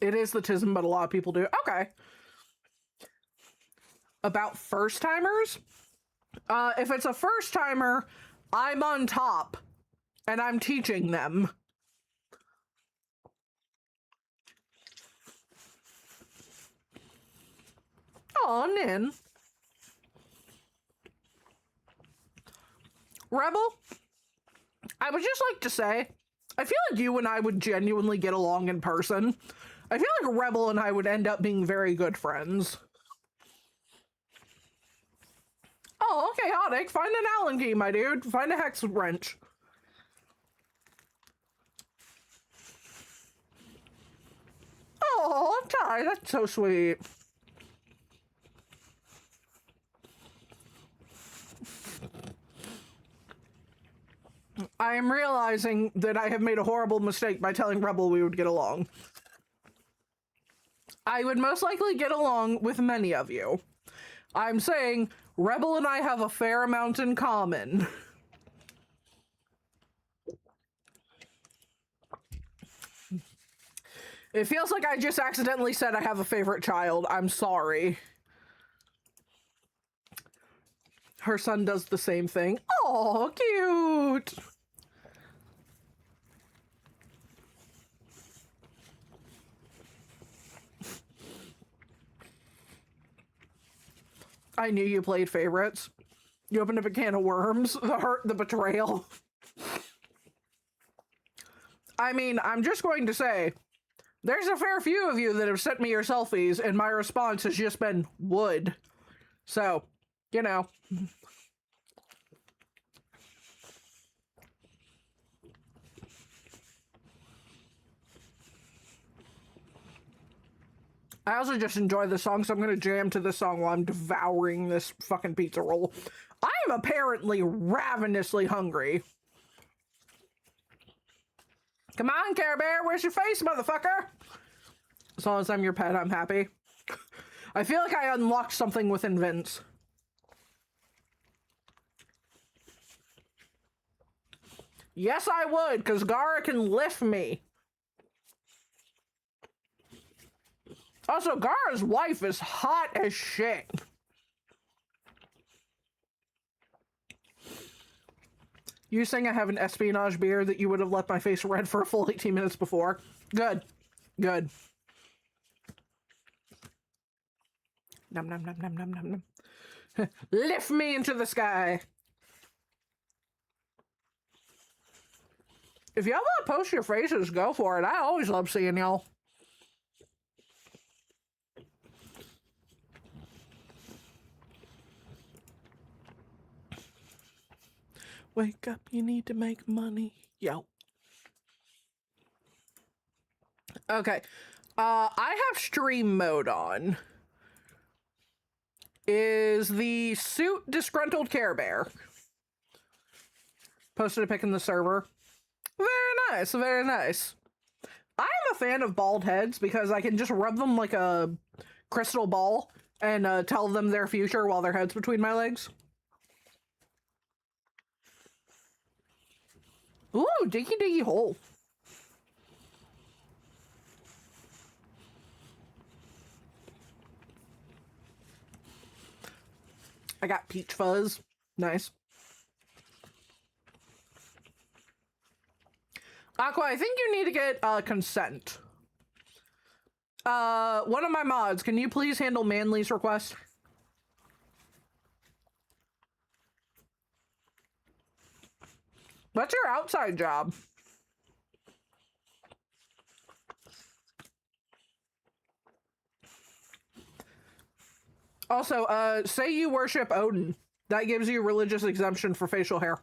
It is the tism, but a lot of people do. Okay. About first timers? If it's a first timer, I'm on top and I'm teaching them. Aw, Nin. Rebel, I would just like to say, I feel like you and I would genuinely get along in person. I feel like Rebel and I would end up being very good friends. Oh, chaotic. Find an Allen key, my dude. Find a hex wrench. Oh, Ty, that's so sweet. I am realizing that I have made a horrible mistake by telling Rebel we would get along. I would most likely get along with many of you. I'm saying Rebel and I have a fair amount in common. It feels like I just accidentally said I have a favorite child. I'm sorry. Her son does the same thing. Oh, cute. I knew you played favorites. You opened up a can of worms. The hurt, the betrayal. I mean, I'm just going to say, there's a fair few of you that have sent me your selfies, and my response has just been wood. So, you know. I also just enjoy this song, so I'm gonna jam to this song while I'm devouring this fucking pizza roll. I am apparently ravenously hungry. Come on, Care Bear, where's your face, motherfucker? As long as I'm your pet, I'm happy. I feel like I unlocked something within Vince. Yes, I would, because Gara can lift me. Also, Gara's wife is hot as shit. You saying I have an espionage beard that you would have left my face red for a full 18 minutes before? Good. Good. Num num num num num num num. Lift me into the sky. If y'all want to post your faces, go for it. I always love seeing y'all. Wake up, you need to make money. Yo. Okay. I have stream mode on. Is the suit disgruntled Care Bear? Posted a pic in the server. Very nice, very nice. I am a fan of bald heads because I can just rub them like a crystal ball and tell them their future while their head's between my legs. Ooh, diggy diggy hole. I got peach fuzz. Nice. Aqua, I think you need to get consent. One of my mods, can you please handle Manly's request? What's your outside job? Also, say you worship Odin. That gives you religious exemption for facial hair.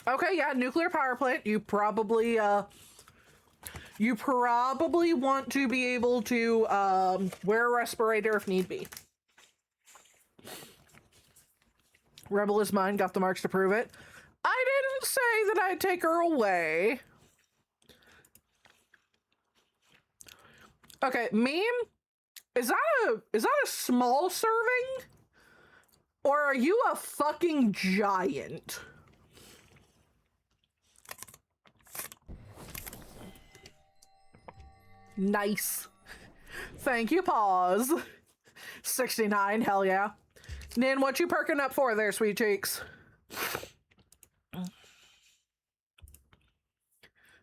Okay, yeah, nuclear power plant. You probably want to be able to wear a respirator if need be. Rebel is mine, got the marks to prove it. I didn't say that I'd take her away. Okay, meme? Is that a small serving? Or are you a fucking giant? Nice. Thank you, pause. 69, hell yeah. Nin, what you perking up for there, sweet cheeks?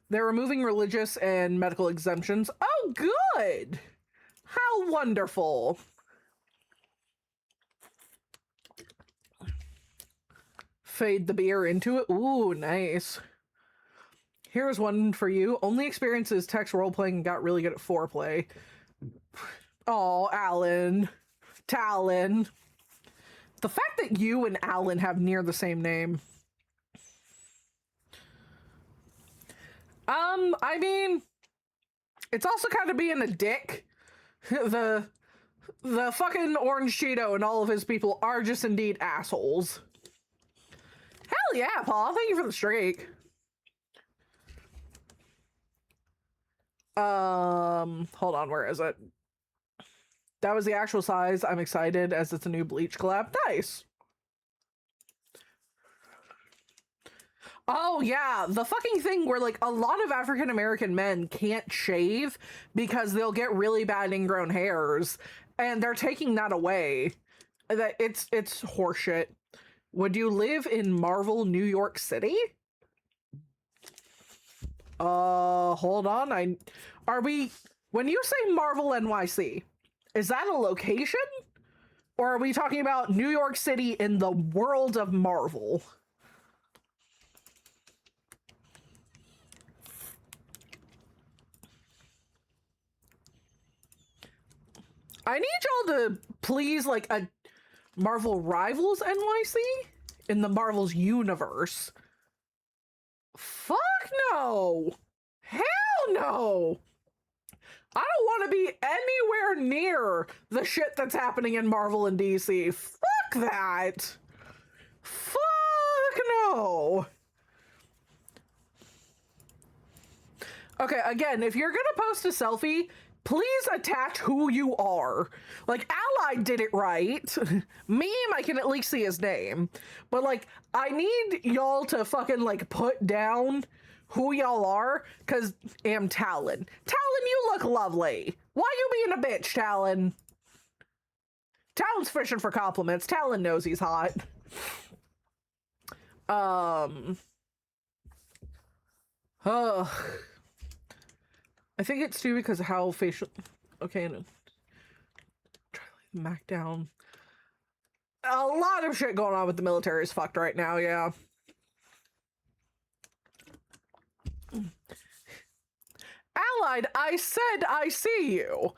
They're removing religious and medical exemptions. Oh, good! How wonderful. Fade the beer into it. Ooh, nice. Here's one for you. Only experiences text role-playing and got really good at foreplay. Oh, Alan. Talon. The fact that you and Alan have near the same name. I mean, it's also kind of being a dick. The fucking Orange Cheeto and all of his people are just indeed assholes. Hell yeah, Paul. Thank you for the streak. Hold on, where is it? That was the actual size. I'm excited as it's a new Bleach collab. Nice. Oh yeah, the fucking thing where like a lot of African American men can't shave because they'll get really bad ingrown hairs, and they're taking that away. That it's horseshit. Would you live in Marvel, New York City? Hold on. When you say Marvel NYC, is that a location? Or are we talking about New York City in the world of Marvel? I need y'all to please like a Marvel Rivals NYC in the Marvel's universe. Fuck no! Hell no! I don't want to be anywhere near the shit that's happening in Marvel and DC. Fuck that! Fuck no! Okay, again, if you're gonna post a selfie, please attach who you are. Like, Allied did it right. Meme, I can at least see his name. But, like, I need y'all to fucking, like, put down who y'all are, because am Talon. Talon, you look lovely. Why you being a bitch, Talon? Talon's fishing for compliments. Talon knows he's hot. I think it's too because of how facial... Okay, no. Try to Mac down. A lot of shit going on with the military is fucked right now, yeah. Allied, I said I see you.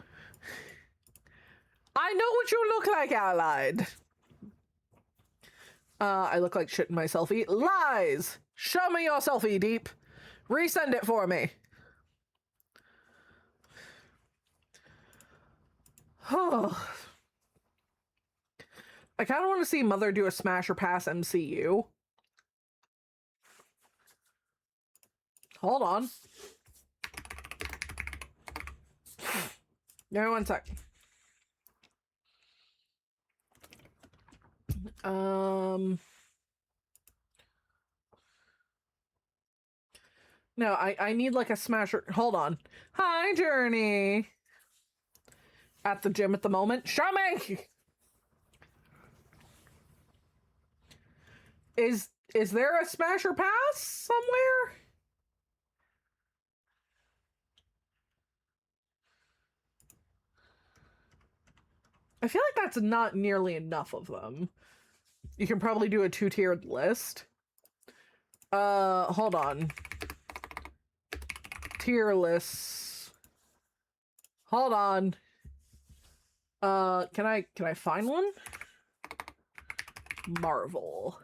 I know what you look like, Allied. I look like shit in my selfie. Lies! Show me your selfie, Deep. Resend it for me. Oh. I kind of want to see Mother do a smash or pass MCU. Hold on. Give me one sec. No, I need like a smasher. Hold on. Hi, Journey. At the gym at the moment. Show me! Is there a smasher pass somewhere? I feel like that's not nearly enough of them. You can probably do a 2-tiered list. Hold on. Tier lists. Hold on. Can I find one? Marvel.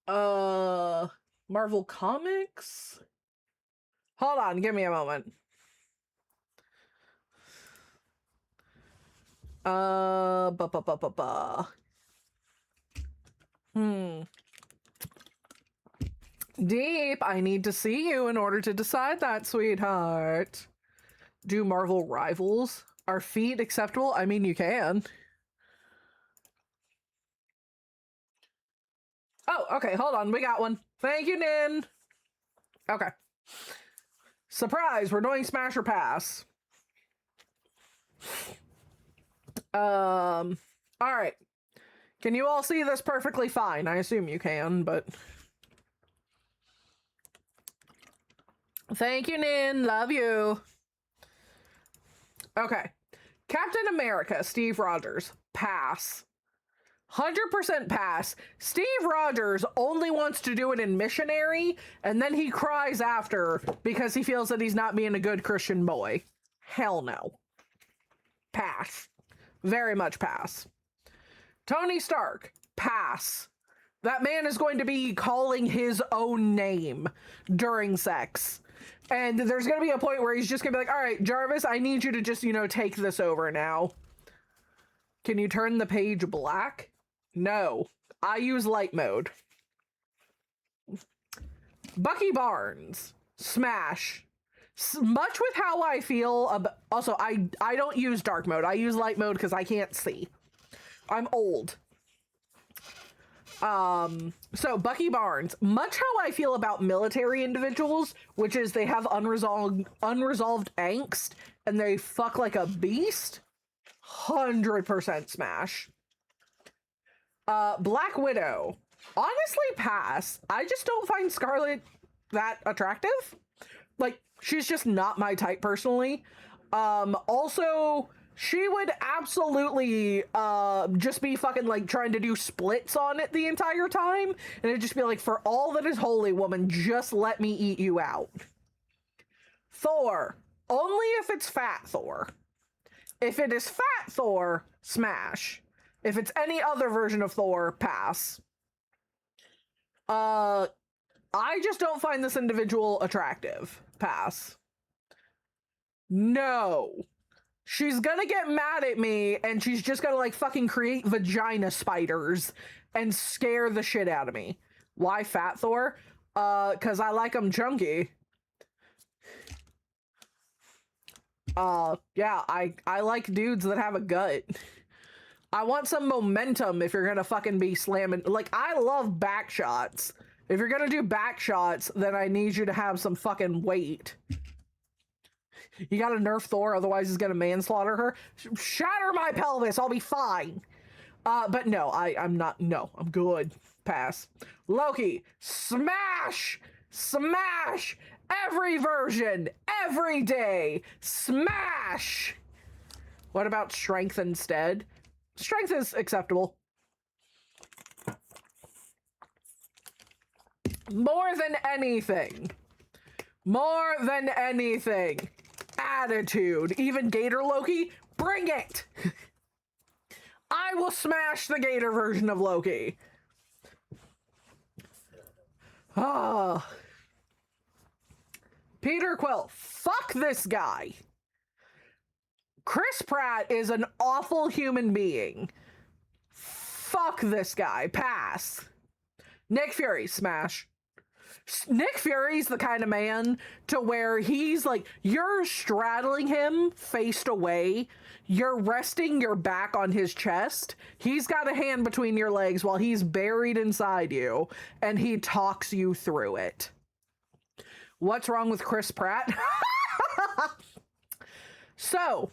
Marvel Comics? Hold on, give me a moment. Deep, I need to see you in order to decide that, sweetheart. Do Marvel Rivals? Are feet acceptable? I mean, you can. Oh, okay, hold on. We got one. Thank you, Nin. Okay. Surprise, we're doing Smash or Pass. All right. Can you all see this perfectly fine? I assume you can, but... Thank you, Nin. Love you. Okay. Captain America, Steve Rogers. Pass. 100% pass. Steve Rogers only wants to do it in missionary, and then he cries after because he feels that he's not being a good Christian boy. Hell no. Pass. Very much pass. Tony Stark. Pass. That man is going to be calling his own name during sex. And there's going to be a point where he's just going to be like, all right, Jarvis, I need you to just, take this over now. Can you turn the page black? No. I use light mode. Bucky Barnes. Smash. Much with how I feel about... Also, I don't use dark mode. I use light mode because I can't see. I'm old. So Bucky Barnes, much how I feel about military individuals, which is they have unresolved angst and they fuck like a beast. 100% smash. Black Widow, honestly pass. I just don't find Scarlet that attractive. Like, she's just not my type personally. Also, she would absolutely just be fucking like trying to do splits on it the entire time. And it'd just be like, for all that is holy, woman, just let me eat you out. Thor, only if it's fat Thor. If it is fat Thor, smash. If it's any other version of Thor, pass. I just don't find this individual attractive. Pass. No. She's gonna get mad at me, and she's just gonna, like, fucking create vagina spiders and scare the shit out of me. Why fat Thor? Because I like them chunky. Yeah, I like dudes that have a gut. I want some momentum if you're gonna fucking be slamming. Like, I love back shots. If you're gonna do back shots, then I need you to have some fucking weight. You gotta nerf Thor, otherwise he's gonna manslaughter her. Shatter my pelvis, I'll be fine. But no, I'm not. No, I'm good. Pass. Loki, smash! Smash! Every version, every day, smash! What about strength instead? Strength is acceptable. More than anything. More than anything. Attitude. Even Gator Loki, bring it! I will smash the Gator version of Loki. Ah. Peter Quill, fuck this guy. Chris Pratt is an awful human being. Fuck this guy. Pass. Nick Fury, smash. Nick Fury's the kind of man to where he's like, you're straddling him faced away. You're resting your back on his chest. He's got a hand between your legs while he's buried inside you, and he talks you through it. What's wrong with Chris Pratt? So,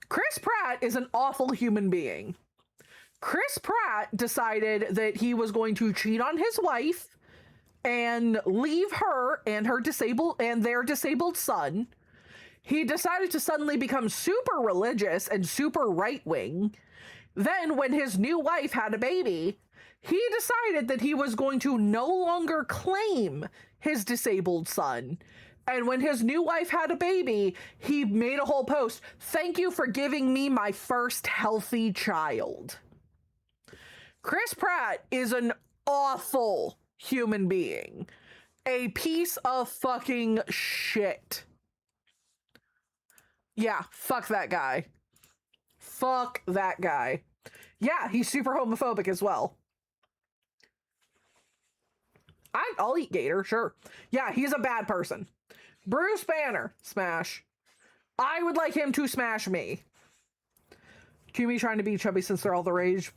Chris Pratt is an awful human being. Chris Pratt decided that he was going to cheat on his wife and leave her and their disabled son. He decided to suddenly become super religious and super right-wing. Then when his new wife had a baby, he decided that he was going to no longer claim his disabled son. And when his new wife had a baby, he made a whole post, "Thank you for giving me my first healthy child." Chris Pratt is an awful human being. A piece of fucking shit. Yeah, fuck that guy. Fuck that guy. Yeah, he's super homophobic as well. I'll eat Gator, sure. Yeah, he's a bad person. Bruce Banner, smash. I would like him to smash me. Cue me trying to be chubby since they're all the rage.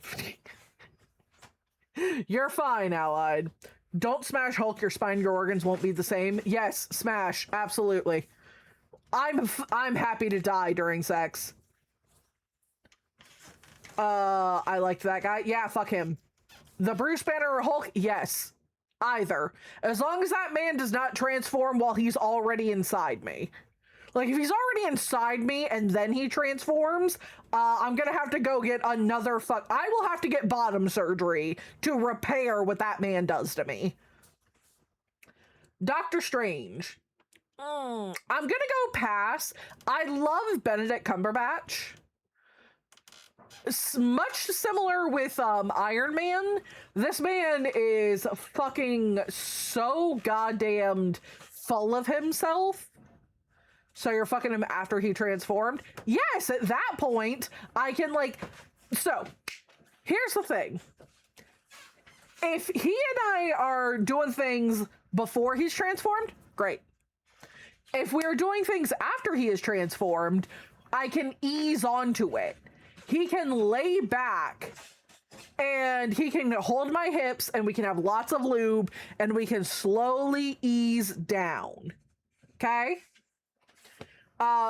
You're fine, Allied. Don't smash Hulk, your spine, your organs won't be the same. Yes, smash, absolutely. I'm happy to die during sex. I liked that guy. Yeah, fuck him. The Bruce Banner or Hulk? Yes. Either. As long as that man does not transform while he's already inside me. Like, if he's already inside me and then he transforms, I'm gonna have to go get another I will have to get bottom surgery to repair what that man does to me. Doctor Strange. I'm gonna go pass. I love Benedict Cumberbatch. Much similar with Iron Man. This man is fucking so goddamned full of himself. So you're fucking him after he transformed? Yes, at that point, I can like... So, here's the thing. If he and I are doing things before he's transformed, great. If we're doing things after he is transformed, I can ease onto it. He can lay back and he can hold my hips and we can have lots of lube and we can slowly ease down. Okay?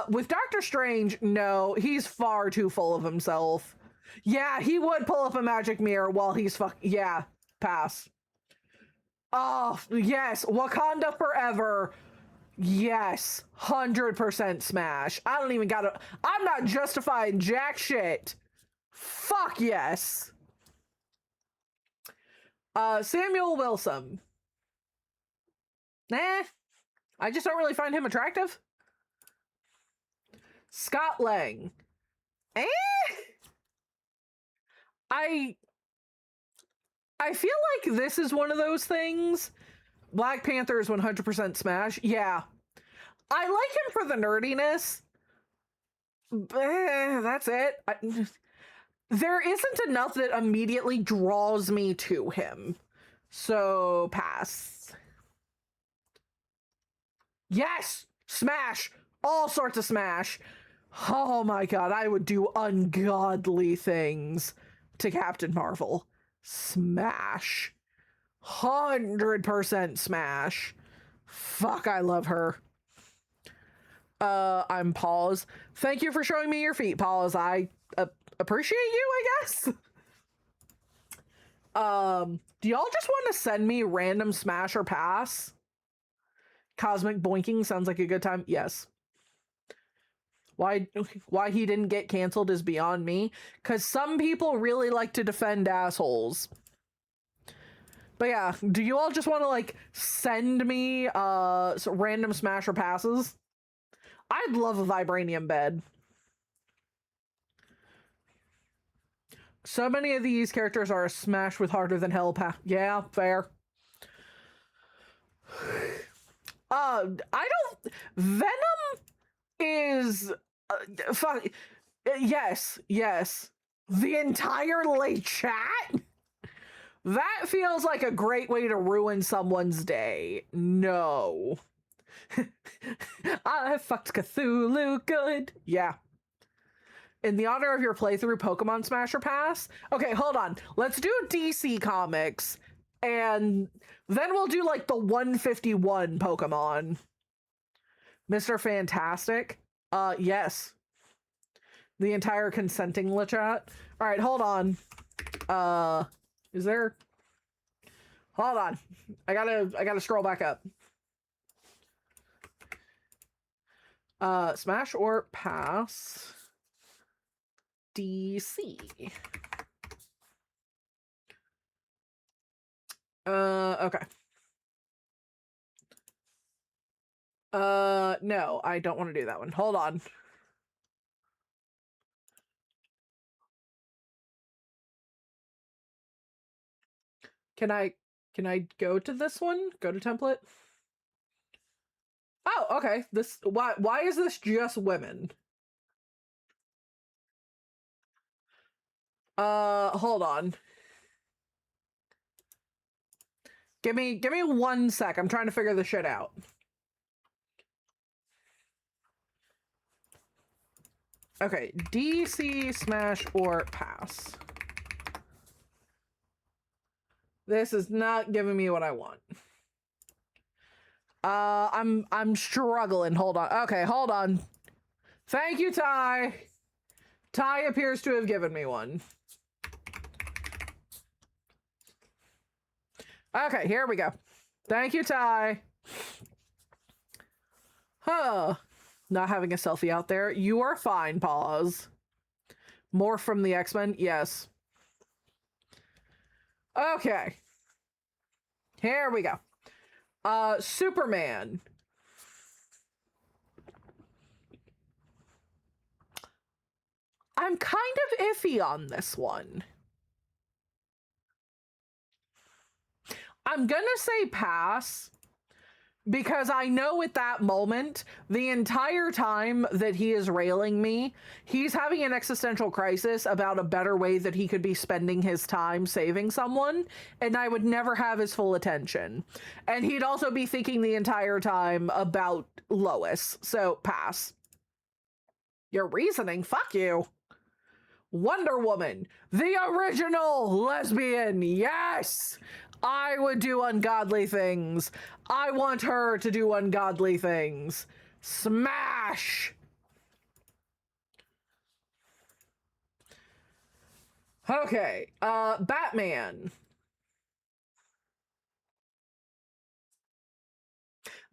With Doctor Strange, no, he's far too full of himself. Yeah, he would pull up a magic mirror while he's yeah, pass. Oh, yes, Wakanda forever. Yes, 100% smash. I don't even gotta... I'm not justifying jack shit. Fuck yes. Samuel Wilson. Nah, I just don't really find him attractive. Scott Lang. I feel like this is one of those things. Black Panther is 100% smash. Yeah. I like him for the nerdiness. That's it. There isn't enough that immediately draws me to him. So, pass. Yes! Smash! All sorts of smash. Oh my god, I would do ungodly things to Captain Marvel. Smash. 100% smash. Fuck, I love her. I'm Pause. Thank you for showing me your feet, Pause. I appreciate you, I guess. Do y'all just want to send me random smash or pass? Cosmic boinking sounds like a good time. Yes. Why he didn't get canceled is beyond me. Because some people really like to defend assholes. But yeah, do you all just want to like send me random smash or passes? I'd love a vibranium bed. So many of these characters are a smash with harder than hell yeah, fair. I don't... Venom is... fuck... Yes, yes. The entirely chat? That feels like a great way to ruin someone's day. No. I fucked Cthulhu good. Yeah. In the honor of your playthrough Pokemon Smasher Pass. Okay, hold on. Let's do DC Comics. And then we'll do like the 151 Pokemon. Mr. Fantastic. Yes. The entire consenting chat. All right, hold on. Is there? Hold on. I gotta scroll back up. Smash or pass. DC. Okay. No, I don't want to do that one. Hold on. Can I go to this one? Go to template? Oh, okay. This why is this just women? Hold on. Give me 1 sec. I'm trying to figure this shit out. Okay, DC smash or pass. This is not giving me what I want. I'm struggling. Hold on. Okay, hold on. Thank you, Ty. Ty appears to have given me one. Okay, here we go. Thank you, Ty. Huh. Not having a selfie out there. You are fine, pause. More from the X-Men? Yes. Okay. Here we go. Superman. I'm kind of iffy on this one. I'm gonna say pass. Because I know at that moment, the entire time that he is railing me, he's having an existential crisis about a better way that he could be spending his time saving someone, and I would never have his full attention. And he'd also be thinking the entire time about Lois, so pass. Your reasoning? Fuck you. Wonder Woman, the original lesbian, yes! I would do ungodly things. I want her to do ungodly things. Smash! Okay, Batman.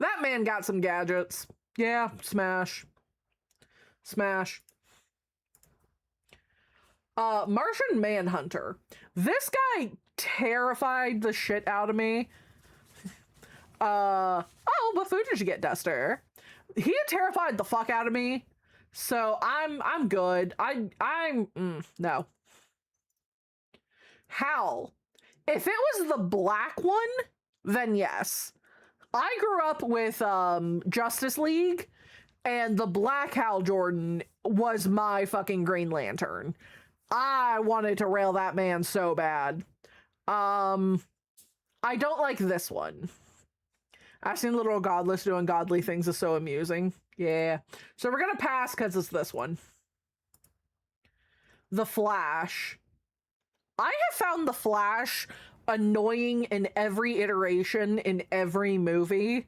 That man got some gadgets. Yeah, smash. Smash. Martian Manhunter. This guy terrified the shit out of me. Oh, what food did you get, Duster? He terrified the fuck out of me. So I'm good. No. Hal. If it was the black one, then yes. I grew up with Justice League, and the black Hal Jordan was my fucking Green Lantern. I wanted to rail that man so bad. I don't like this one. Asking little godless doing godly things is so amusing. Yeah. So we're gonna pass because it's this one. The Flash. I have found the Flash annoying in every iteration in every movie.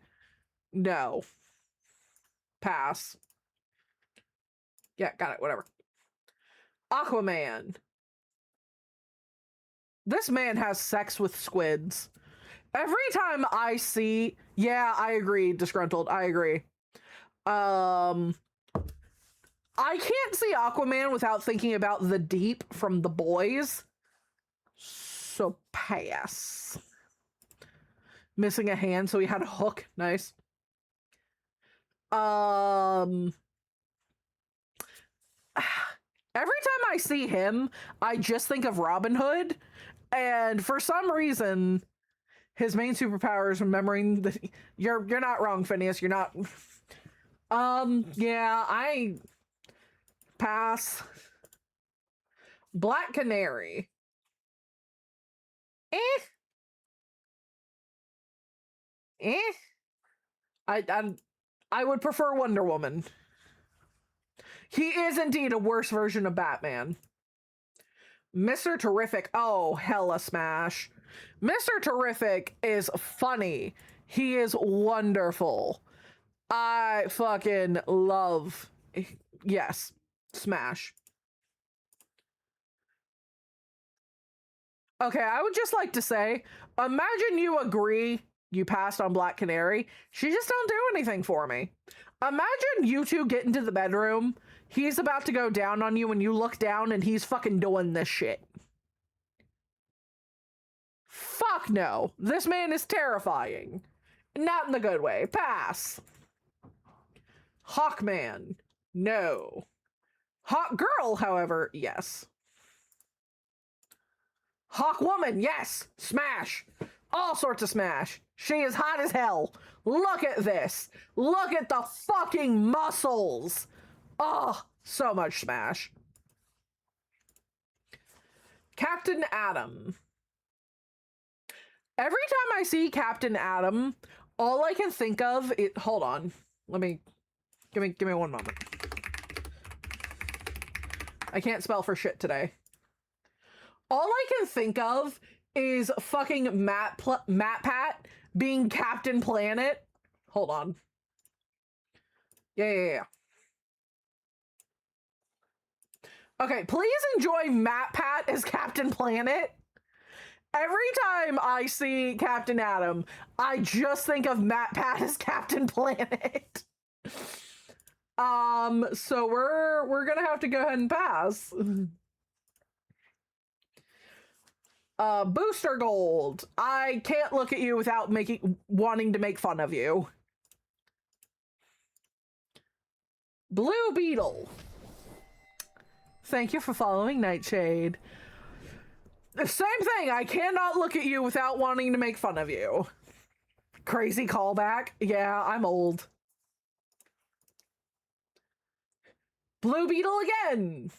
No. Pass. Yeah, got it. Whatever. Aquaman. This man has sex with squids. Every time I see... Yeah, I agree, Disgruntled. I agree. I can't see Aquaman without thinking about the Deep from The Boys. So pass. Missing a hand, so he had a hook. Nice. Every time I see him, I just think of Robin Hood. And for some reason, his main superpower is remembering that you're not wrong, Phineas. You're not. Yeah, Pass. Black Canary. Eh. Eh. I would prefer Wonder Woman. He is indeed a worse version of Batman. Mr. Terrific. Oh, hella smash. Mr. Terrific is funny. He is wonderful. I fucking love. Yes. Smash. Okay, I would just like to say, imagine you agree you passed on Black Canary. She just don't do anything for me. Imagine you two get into the bedroom. He's about to go down on you and you look down and he's fucking doing this shit. Fuck no. This man is terrifying. Not in the good way. Pass. Hawkman. No. Hawk Girl, however, yes. Hawk Woman, yes. Smash. All sorts of smash. She is hot as hell. Look at this. Look at the fucking muscles. Oh, so much smash. Captain Atom. Every time I see Captain Atom, all I can think of it. Hold on. Give me one moment. I can't spell for shit today. All I can think of is fucking Matt Pat being Captain Planet. Hold on. Yeah. Okay, please enjoy Matt Pat as Captain Planet. Every time I see Captain Atom, I just think of Matt Pat as Captain Planet. So we're gonna have to go ahead and pass. Booster Gold. I can't look at you without wanting to make fun of you. Blue Beetle. Thank you for following, Nightshade. The same thing. I cannot look at you without wanting to make fun of you. Crazy callback. Yeah, I'm old. Blue Beetle again.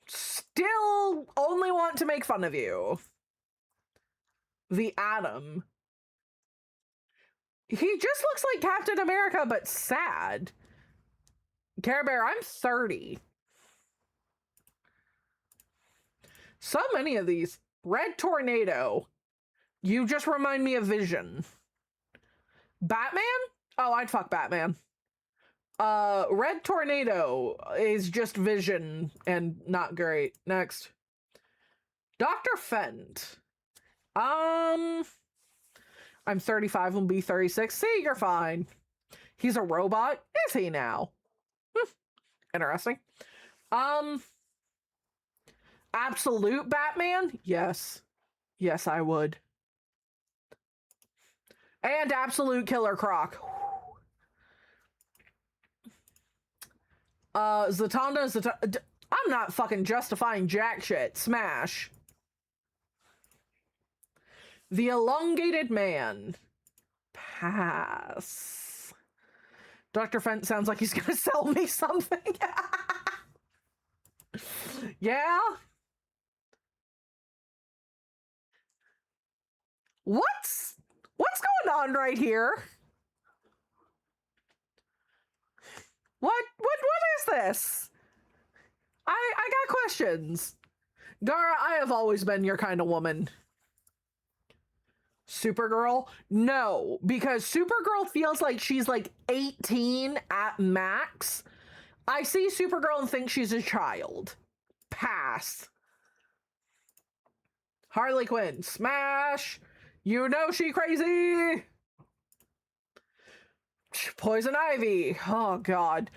Still only want to make fun of you. The Atom. He just looks like Captain America, but sad. Care Bear, I'm 30. So many of these. Red Tornado. You just remind me of Vision. Batman? Oh, I'd fuck Batman. Red Tornado is just Vision and not great. Next. Dr. Fent. I'm 35 and be 36. See, you're fine. He's a robot? Is he now? Interesting. Absolute Batman? Yes. Yes, I would. And Absolute Killer Croc. Zatanna. I'm not fucking justifying jack shit. Smash. The Elongated Man. Pass. Dr. Fent sounds like he's gonna sell me something. Yeah? What's going on right here? What is this? I got questions. Gara, I have always been your kind of woman. Supergirl? No, because Supergirl feels like she's like 18 at max. I see Supergirl and think she's a child. Pass. Harley Quinn. Smash. You know she crazy. Poison Ivy. Oh, God.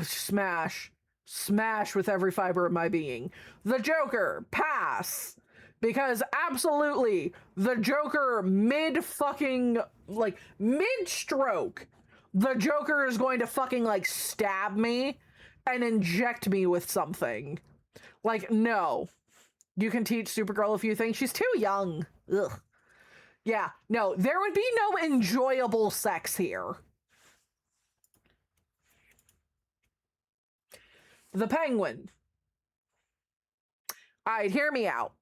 Smash. Smash with every fiber of my being. The Joker. Pass. Because absolutely, the Joker mid-fucking, like, mid-stroke, the Joker is going to fucking, like, stab me and inject me with something. Like, no. You can teach Supergirl a few things. She's too young. Ugh. Yeah, no, there would be no enjoyable sex here. The Penguin. All right, hear me out.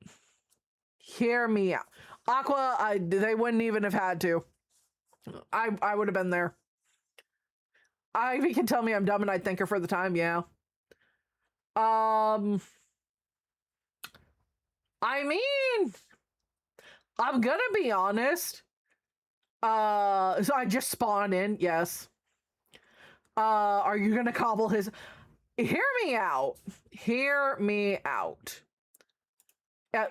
Hear me out. Aqua, they wouldn't even have had to. I would have been there. Ivy can tell me I'm dumb and I'd thank her for the time, yeah. I mean, I'm gonna be honest. So I just spawn in, yes. Are you gonna cobble his... Hear me out. Hear me out.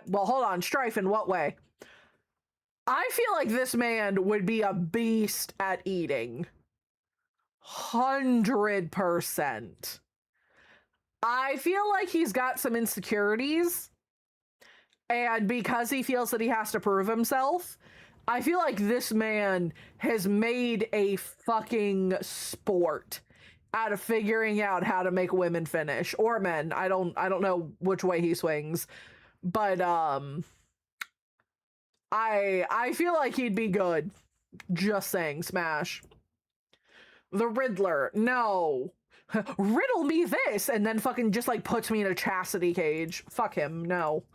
Well, hold on. Strife, in what way? I feel like this man would be a beast at eating. 100%. I feel like he's got some insecurities. And because he feels that he has to prove himself, I feel like this man has made a fucking sport out of figuring out how to make women finish, or men. I don't know which way he swings, but I feel like he'd be good. Just saying. Smash. The Riddler. No. Riddle me this, and then fucking just like puts me in a chastity cage. Fuck him. No.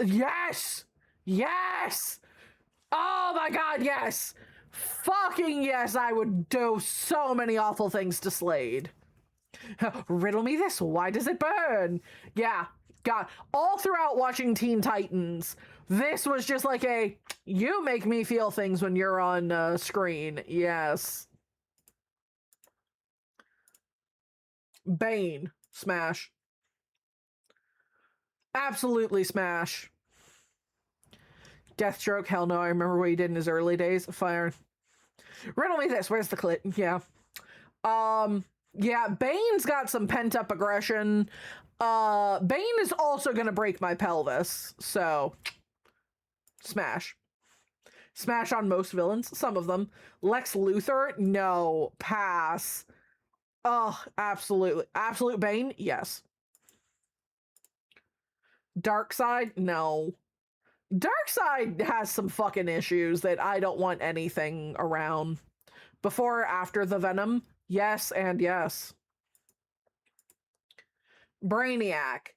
Yes. Yes. Oh my god, yes. Fucking yes, I would do so many awful things to Slade. Riddle me this, why does it burn? Yeah, God. All throughout watching Teen Titans, this was just like a, you make me feel things when you're on screen. Yes. Bane. Smash. Absolutely smash. Deathstroke, hell no, I remember what he did in his early days. Fire. Riddle me this, where's the clit? Yeah. Yeah, Bane's got some pent-up aggression. Bane is also gonna break my pelvis, so... Smash. Smash on most villains, some of them. Lex Luthor? No. Pass. Oh, absolutely. Absolute Bane? Yes. Darkseid? No. Darkseid has some fucking issues that I don't want anything around. Before or after the Venom? Yes and yes. Brainiac?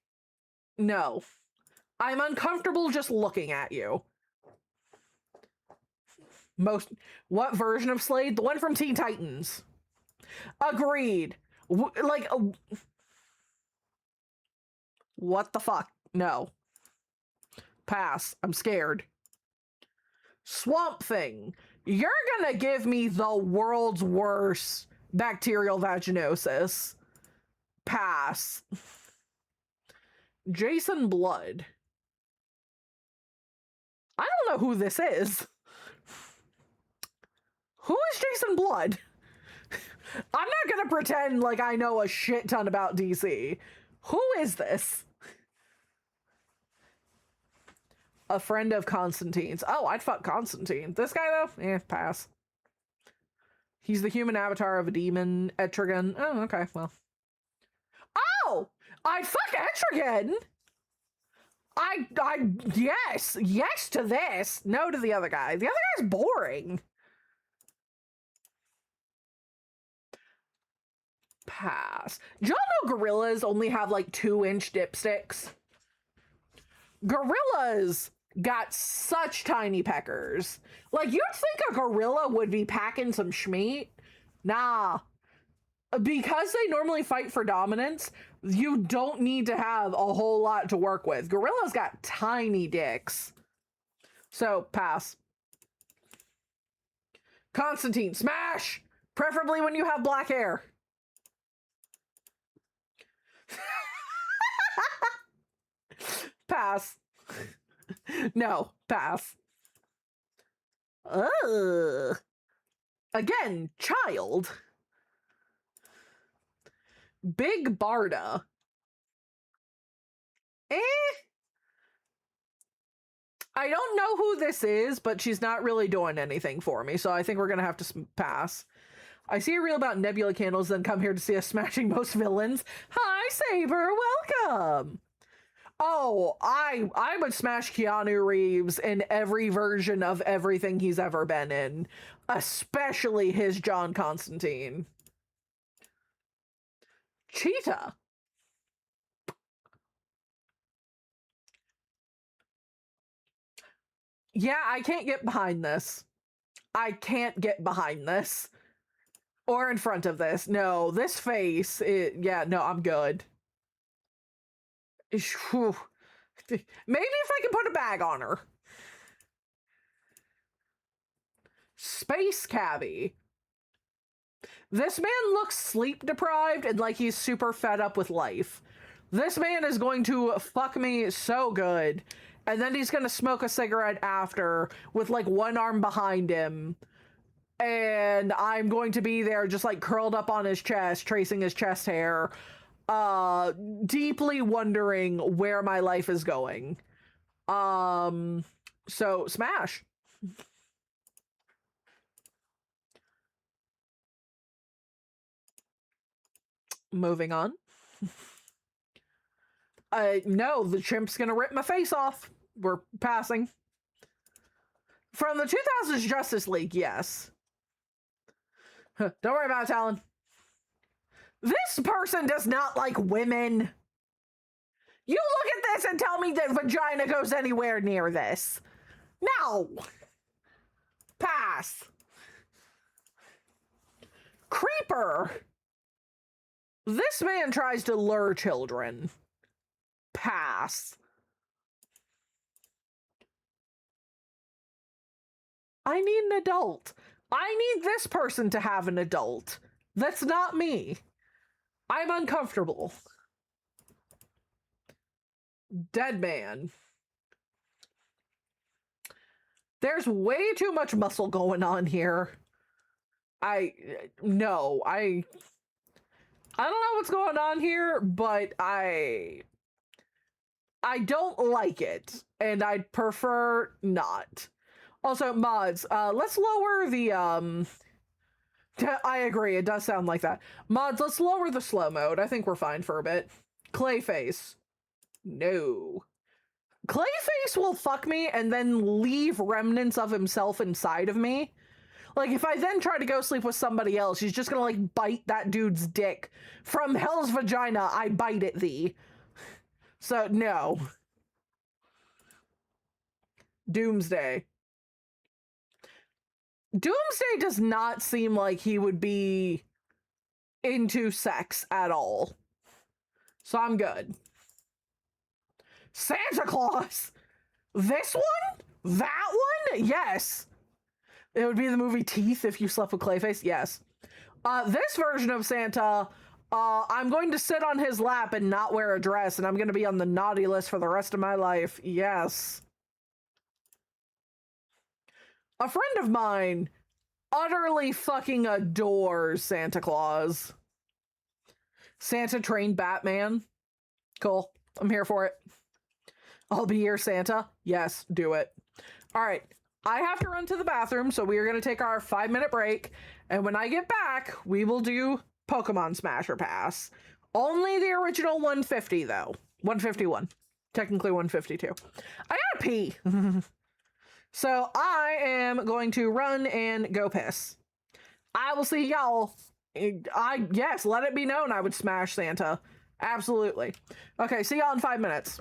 No. I'm uncomfortable just looking at you. What version of Slade? The one from Teen Titans. Agreed. What the fuck? No. Pass. I'm scared. Swamp Thing. You're gonna give me the world's worst bacterial vaginosis. Pass. Jason Blood. I don't know who this is. Who is Jason Blood? I'm not gonna pretend like I know a shit ton about DC. Who is this? A friend of Constantine's. Oh, I'd fuck Constantine. This guy, though? Pass. He's the human avatar of a demon, Etrigan. Oh, okay, well. Oh! I'd fuck Etrigan! Yes! Yes to this! No to the other guy. The other guy's boring. Pass. Do y'all know gorillas only have like 2-inch dipsticks? Gorillas got such tiny peckers. Like, you'd think a gorilla would be packing some schmeat. Nah. Because they normally fight for dominance, you don't need to have a whole lot to work with. Gorillas got tiny dicks. So, pass. Constantine, smash! Preferably when you have black hair. Pass. No, pass. Again, child. Big Barda. I don't know who this is, but she's not really doing anything for me, so I think we're gonna have to pass. I see a reel about nebula candles, then come here to see us smashing most villains. Hi, Saber, welcome! Oh, I would smash Keanu Reeves in every version of everything he's ever been in. Especially his John Constantine. Cheetah. Yeah, I can't get behind this. I can't get behind this. Or in front of this. No, this face, yeah, no, I'm good. Whew. Maybe if I can put a bag on her. Space Cabbie. This man looks sleep deprived and like he's super fed up with life. This man is going to fuck me so good. And then he's going to smoke a cigarette after with like one arm behind him. And I'm going to be there just like curled up on his chest, tracing his chest hair, deeply wondering where my life is going. So smash. Moving on. No, the chimp's gonna rip my face off. We're passing. From the 2000s Justice League, yes. Don't worry about it, Talon. This person does not like women. You look at this and tell me that vagina goes anywhere near this. No. Pass. Creeper. This man tries to lure children. Pass. I need an adult. I need this person to have an adult. That's not me. I'm uncomfortable. Dead man. There's way too much muscle going on here. I don't know what's going on here, but I don't like it, and I'd prefer not. Also, mods, let's lower the, I agree, it does sound like that. Mods, let's lower the slow mode. I think we're fine for a bit. Clayface. No. Clayface will fuck me and then leave remnants of himself inside of me. Like, if I then try to go sleep with somebody else, he's just gonna, like, bite that dude's dick. From hell's vagina, I bite it thee. So, no. Doomsday. Doomsday does not seem like he would be into sex at all. So I'm good. Santa Claus! This one? That one? Yes. It would be the movie Teeth if you slept with Clayface. Yes. This version of Santa, I'm going to sit on his lap and not wear a dress, and I'm going to be on the naughty list for the rest of my life. Yes. A friend of mine utterly fucking adores Santa Claus. Santa trained Batman. Cool. I'm here for it. I'll be your Santa. Yes, do it. All right. I have to run to the bathroom, so we are going to take our 5-minute break. And when I get back, we will do Pokemon Smasher Pass. Only the original 150, though. 151. Technically 152. I gotta pee. So I am going to run and go piss. I will see y'all. Yes, let it be known I would smash Santa. Absolutely. Okay, see y'all in 5 minutes.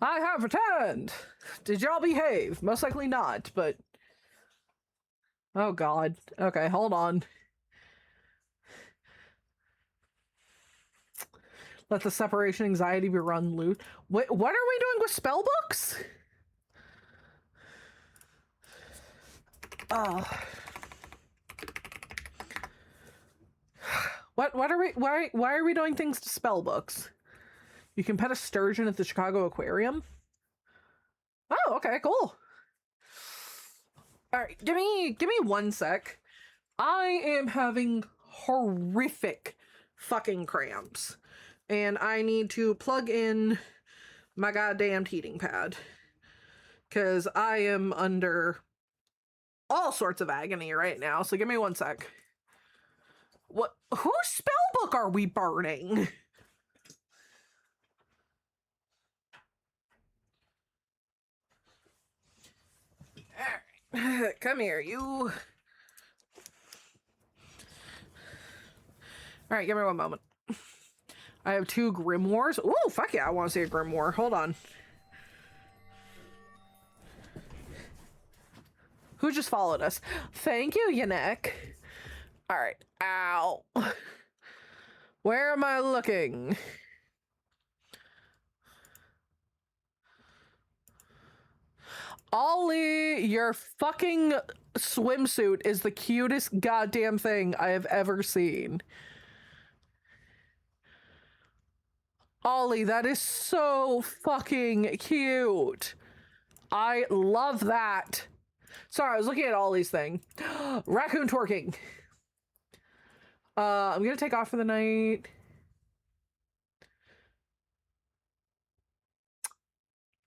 I have returned. Did y'all behave? Most likely not, but... Oh, God. Okay, hold on. Let the separation anxiety be run loose. Wait, what are we doing with spell books? What are we, why are we doing things to spell books? You can pet a sturgeon at the Chicago Aquarium? Oh, okay, cool. All right, give me 1 sec. I am having horrific fucking cramps. And I need to plug in my goddamn heating pad. Because I am under all sorts of agony right now. So give me 1 sec. What? Whose spell book are we burning? Alright. Come here, you. Alright, give me 1 moment. I have 2 grimoires. Ooh, fuck yeah, I want to see a grimoire. Hold on. Who just followed us? Thank you, Yannick. Alright. Ow. Where am I looking? Ollie, your fucking swimsuit is the cutest goddamn thing I have ever seen. Ollie, that is so fucking cute. I love that. Sorry, I was looking at Ollie's thing. Raccoon twerking. I'm gonna take off for the night.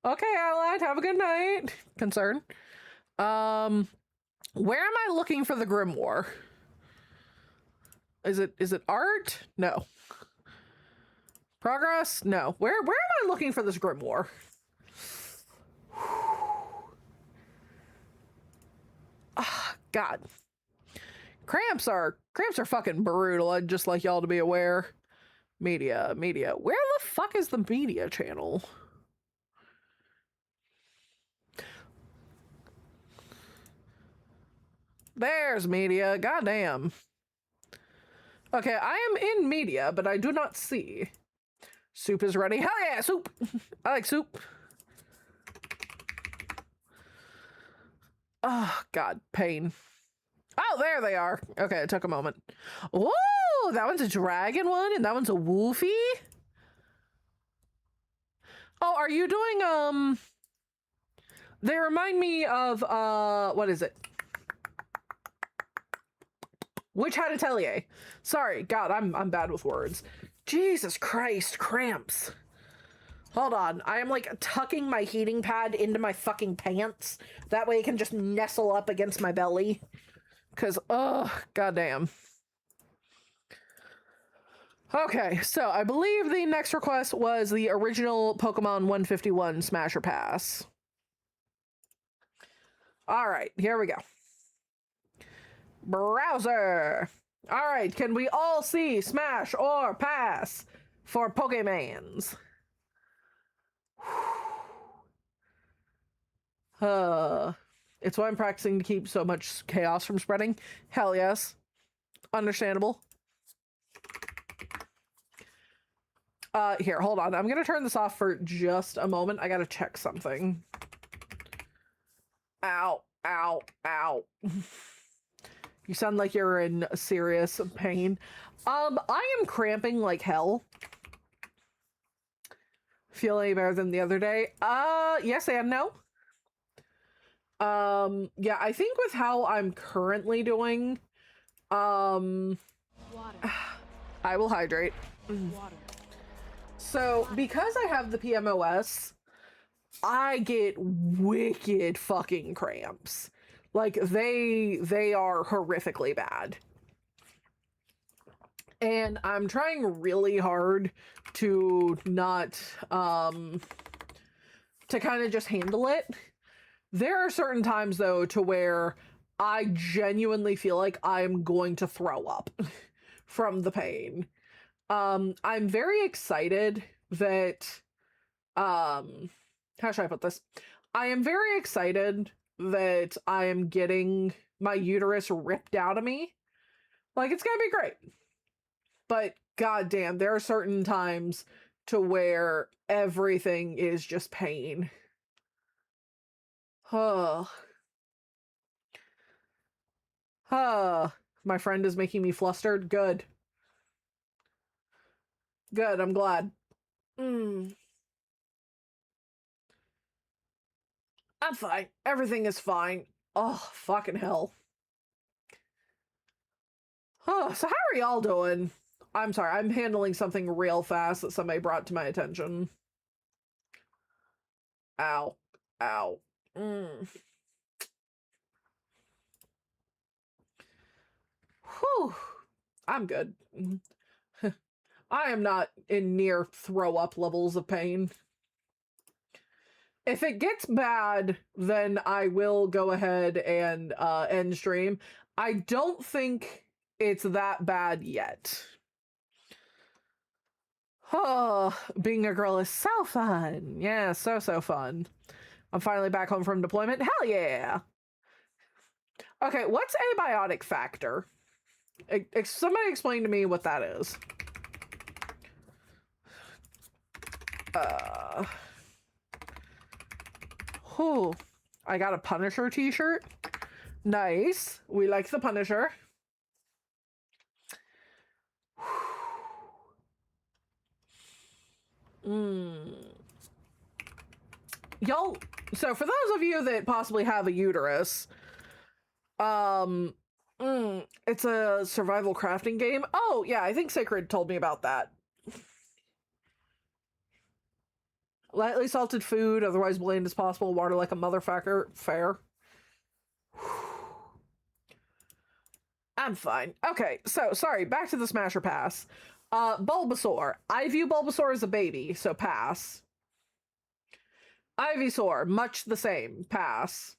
Okay, Adeline, have a good night. Concern. Where am I looking for the grimoire? Is it art? No. Progress? No. Where am I looking for this grimoire? Ah, God. Cramps are fucking brutal. I'd just like y'all to be aware. Media. Where the fuck is the media channel? There's media. Goddamn. Okay, I am in media, but I do not see. Soup is ready. Hell yeah, soup! I like soup. Oh, God, pain. Oh, there they are. Okay, it took a moment. Whoa, that one's a dragon one, and that one's a woofy. Oh, are you doing, they remind me of, what is it? Witch Hat Atelier. Sorry, God, I'm bad with words. Jesus Christ, cramps. Hold on, I am like tucking my heating pad into my fucking pants. That way it can just nestle up against my belly. Cause, goddamn. Okay, so I believe the next request was the original Pokemon 151 Smasher Pass. All right, here we go. Browser. All right, can we all see Smash or Pass for Pokemans? It's why I'm practicing to keep so much chaos from spreading. Hell yes. Understandable. Here, hold on. I'm gonna turn this off for just a moment. I gotta check something. Ow, ow, ow. You sound like you're in serious pain. I am cramping like hell. Feel any better than the other day? Yes and no. Yeah, I think with how I'm currently doing, Water. I will hydrate. Water. So, because I have the PMOS, I get wicked fucking cramps. Like, they are horrifically bad. And I'm trying really hard to not, to kind of just handle it. There are certain times, though, to where I genuinely feel like I'm going to throw up from the pain. I'm very excited that, how should I put this? I am very excited that I am getting my uterus ripped out of me. Like, it's gonna be great. But goddamn, there are certain times to where everything is just pain. Huh. Huh. My friend is making me flustered. Good. Good, I'm glad. I'm fine. Everything is fine. Oh, fucking hell. Huh, so how are y'all doing? I'm sorry, I'm handling something real fast that somebody brought to my attention. Ow. Ow. Whew. I'm good. I am not in near throw up levels of pain. If it gets bad, then I will go ahead and end stream. I don't think it's that bad yet. Oh, being a girl is so fun. Yeah, so fun. I'm finally back home from deployment. Hell yeah. Okay, what's abiotic factor? Somebody explain to me what that is. Whew. I got a Punisher t-shirt. Nice. We like the Punisher. Y'all, so for those of you that possibly have a uterus, it's a survival crafting game. Oh, yeah, I think Sacred told me about that. Lightly salted food, otherwise bland as possible, water like a motherfucker. Fair. I'm fine. Okay, so, sorry, back to the Smash or Pass. Bulbasaur. I view Bulbasaur as a baby, so pass. Ivysaur, much the same, pass.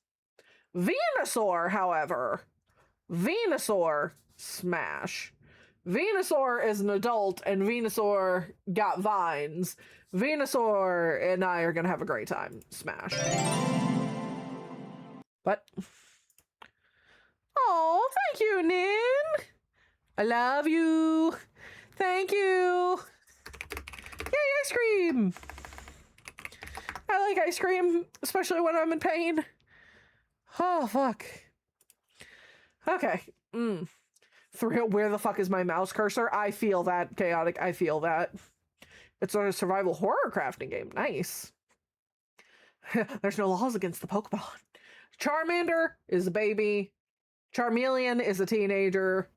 Venusaur, however, Venusaur, smash. Venusaur is an adult, and Venusaur got vines. Venusaur and I are gonna have a great time. Smash. What? Oh, thank you, Nin. I love you. Thank you. Yay, ice cream. I like ice cream, especially when I'm in pain. Oh, fuck. Okay. Where the fuck is my mouse cursor? I feel that, Chaotic. I feel that. It's a survival horror crafting game. Nice. There's no laws against the Pokemon. Charmander is a baby. Charmeleon is a teenager.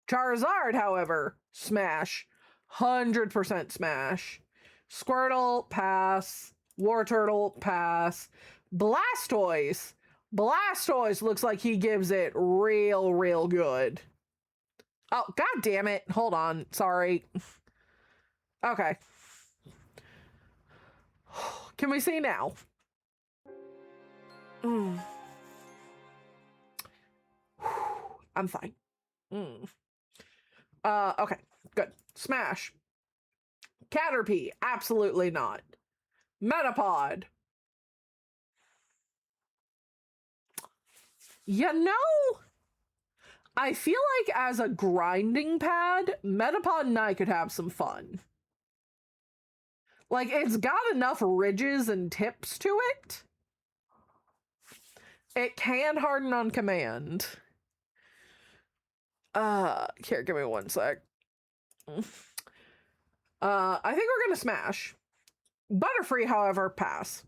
Charizard, however, smash. 100% smash. Squirtle, pass. Wartortle, pass. Blastoise. Blastoise looks like he gives it real good. Oh, god damn it. Hold on. Sorry. Okay. Can we see now? I'm fine. Okay, good. Smash. Caterpie, absolutely not. Metapod. You know, I feel like as a grinding pad, Metapod and I could have some fun. Like, it's got enough ridges and tips to it. It can harden on command. Here, give me one sec. I think we're gonna smash. Butterfree, however, pass.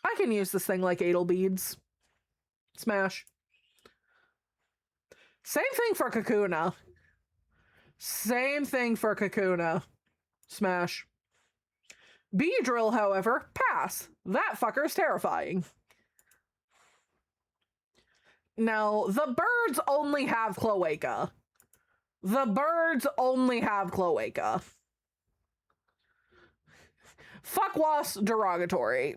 I can use this thing like Adel beads. Smash. Same thing for Kakuna. Same thing for Kakuna. Smash. Beedrill, however, pass. That fucker is terrifying. Now, the birds only have Cloaca. The birds only have Cloaca. Fuck was derogatory.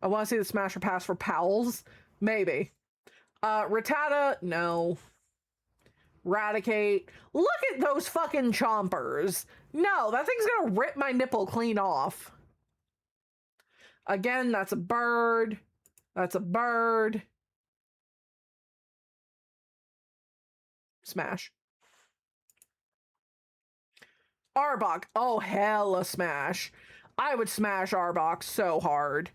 I want to see the smash or pass for Pals. Maybe. Rattata, no. Eradicate. Look at those fucking chompers. No, that thing's gonna rip my nipple clean off. Again, that's a bird. That's a bird. Smash. Arbok. Oh, hella smash. I would smash Arbok so hard.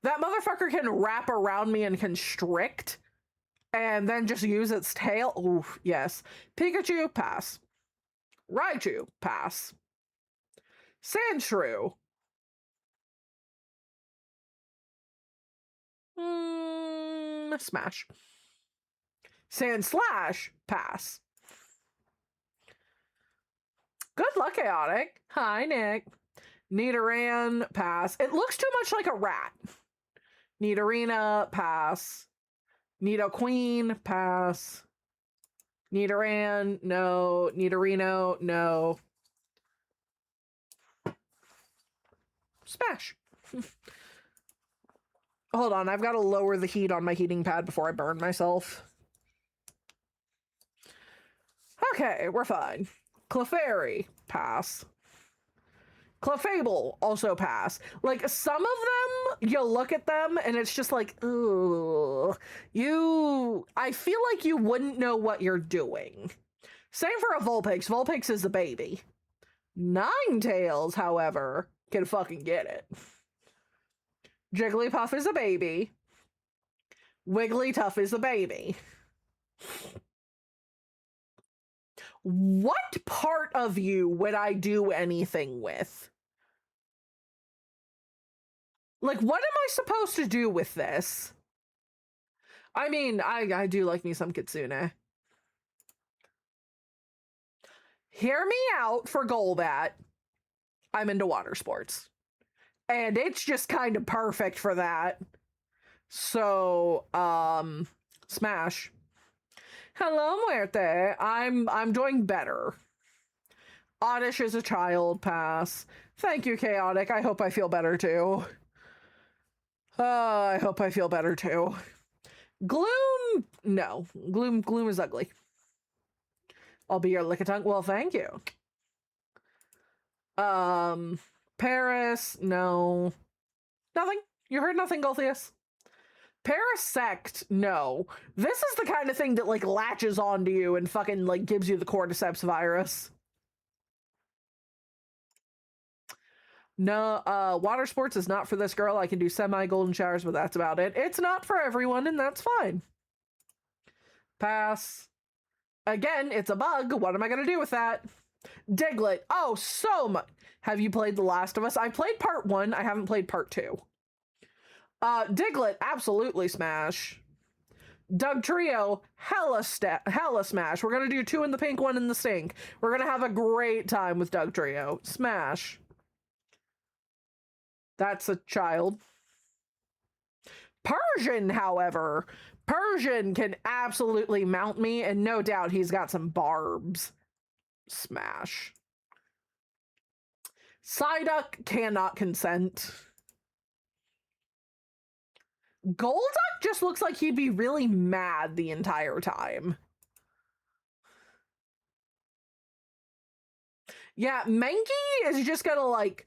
That motherfucker can wrap around me and constrict and then just use its tail. Oof, yes. Pikachu, pass. Raichu, pass. Sandshrew. Smash. Sandslash, pass. Good luck, Chaotic. Hi, Nick. Nidoran, pass. It looks too much like a rat. Nidorina, pass. Nidoqueen, pass. Nidoran, no. Nidorino, no. Smash. Hold on, I've got to lower the heat on my heating pad before I burn myself. Okay, we're fine. Clefairy, pass. Clefable, also pass. Like, some of them, you look at them and it's just like, ooh, I feel like you wouldn't know what you're doing. Same for a Vulpix. Vulpix is a baby. Ninetales, however, can fucking get it. Jigglypuff is a baby. Wigglytuff is a baby. What part of you would I do anything with? Like, what am I supposed to do with this? I mean, I do like me some Kitsune. Hear me out for Golbat. I'm into water sports. And it's just kind of perfect for that. So, smash. Hello, Muerte. I'm doing better. Oddish is a child, pass. Thank you, Chaotic. I hope I feel better too. I hope I feel better too. Gloom, no. Gloom is ugly. I'll be your Lickitung. Well, thank you. Paris, no. Nothing. You heard nothing, Golthius. Parasect, no. This is the kind of thing that, like, latches onto you and fucking, like, gives you the cordyceps virus. No, water sports is not for this girl. I can do semi-golden showers, but that's about it. It's not for everyone, and that's fine. Pass. Again, it's a bug. What am I going to do with that? Diglett. Oh, so much. Have you played The Last of Us? I played part 1. I haven't played part 2. Diglett, absolutely smash. Dugtrio, hella smash. We're going to do 2 in the pink, 1 in the stink. We're going to have a great time with Dugtrio. Smash. That's a child. Persian, however. Persian can absolutely mount me, and no doubt he's got some barbs. Smash. Psyduck cannot consent. Golduck just looks like he'd be really mad the entire time. Yeah, Mankey is just gonna, like...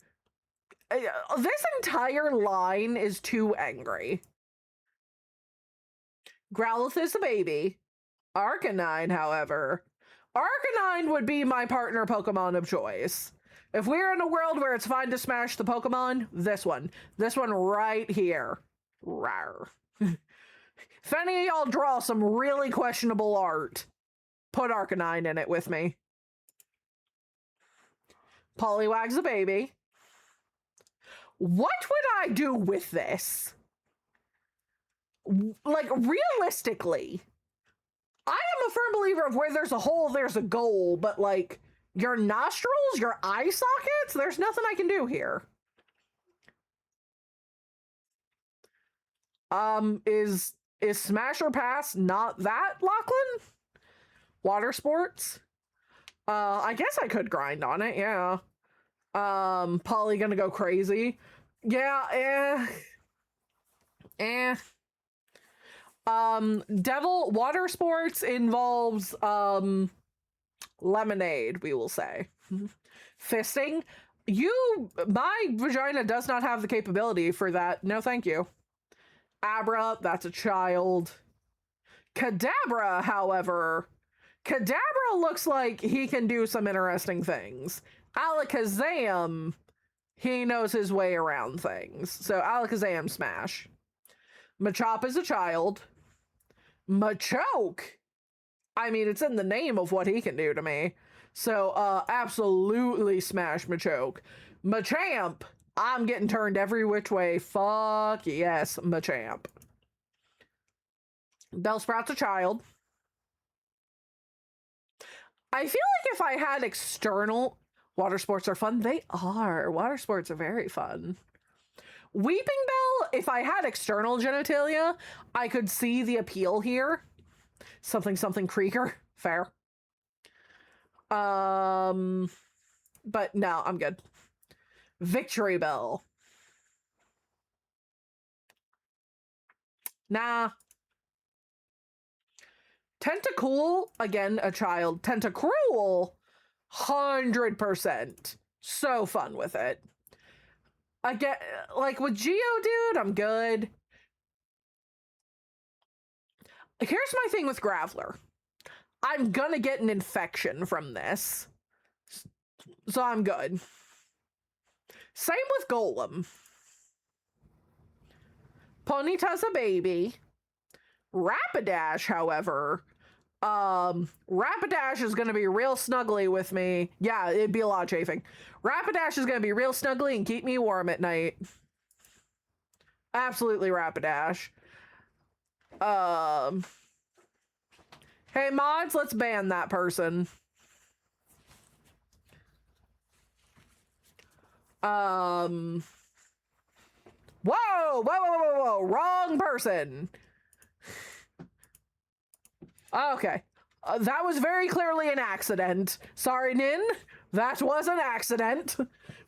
this entire line is too angry. Growlithe is a baby. Arcanine, however. Arcanine would be my partner Pokemon of choice. If we're in a world where it's fine to smash the Pokemon, this one. This one right here. Rawr. If any of y'all draw some really questionable art, put Arcanine in it with me. Poliwag's a baby. What would I do with this? Like, realistically, I am a firm believer of where there's a hole, there's a goal, but, like, your nostrils, your eye sockets, there's nothing I can do here. Is Smash or Pass not that, Lachlan? Water sports? I guess I could grind on it, yeah. Polly gonna go crazy. Yeah, Devil water sports involves Lemonade, we will say. Fisting? My vagina does not have the capability for that. No, thank you. Abra, that's a child. Kadabra, however, Kadabra looks like he can do some interesting things. Alakazam, he knows his way around things. So Alakazam smash. Machop is a child. Machoke, I mean, it's in the name of what he can do to me. So absolutely smash Machoke. Machamp, I'm getting turned every which way. Fuck yes, Machamp. Bellsprout's a child. I feel like if I had external... Water sports are fun. They are. Water sports are very fun. Weeping Bell, if I had external genitalia, I could see the appeal here. Something creaker. Fair. But no, I'm good. Victory Bell. Nah. Tentacool, again, a child. Tentacruel, 100%. So fun with it. Again, like with Geodude, I'm good. Here's my thing with Graveler. I'm gonna get an infection from this. So I'm good. Same with Golem. Ponyta's a baby. Rapidash, however, Rapidash is gonna be real snuggly with me. Yeah, it'd be a lot of chafing. Rapidash is gonna be real snuggly and keep me warm at night. Absolutely Rapidash. Hey mods, let's ban that person. Whoa, wrong person. Okay. That was very clearly an accident. Sorry, Nin. That was an accident.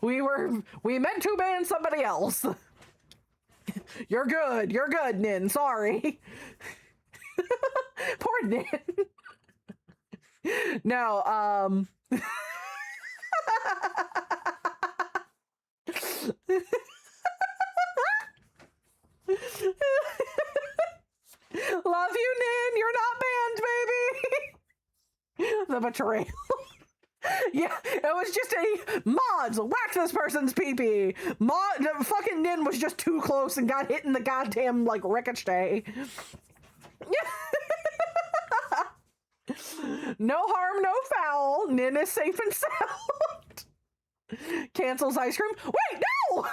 We meant to ban somebody else. You're good. You're good, Nin. Sorry. Poor Nin. No, love you, Nin. You're not banned, baby. The betrayal. Yeah, it was just a mods whack this person's pee-pee. Fucking Nin was just too close and got hit in the goddamn like ricochet. No harm, no foul. Nin is safe and sound. Cancels ice cream. Wait, no!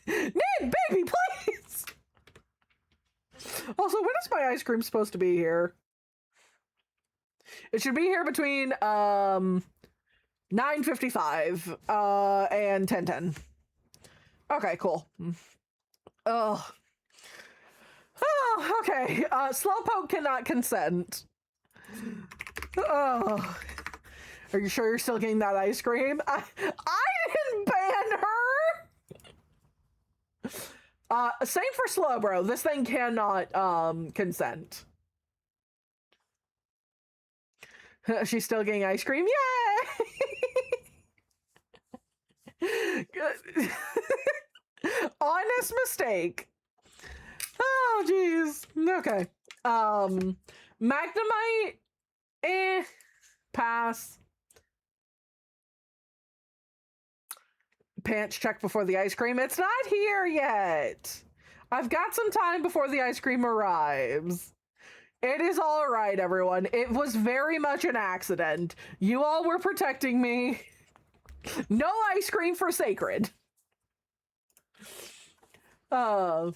Nin, baby, please. Also, when is my ice cream supposed to be here? It should be here between 9:55 and 10:10. Okay, cool. Oh, okay. Slowpoke cannot consent. Oh, are you sure you're still getting that ice cream? I didn't ban her. Same for Slowbro. This thing cannot consent. She's still getting ice cream. Yay! Good. Honest mistake. Oh, geez. Okay. Magnemite. Pass. Pants check before the ice cream. It's not here yet. I've got some time before the ice cream arrives. It is all right, everyone. It was very much an accident. You all were protecting me. No ice cream for Sacred. Farfetch.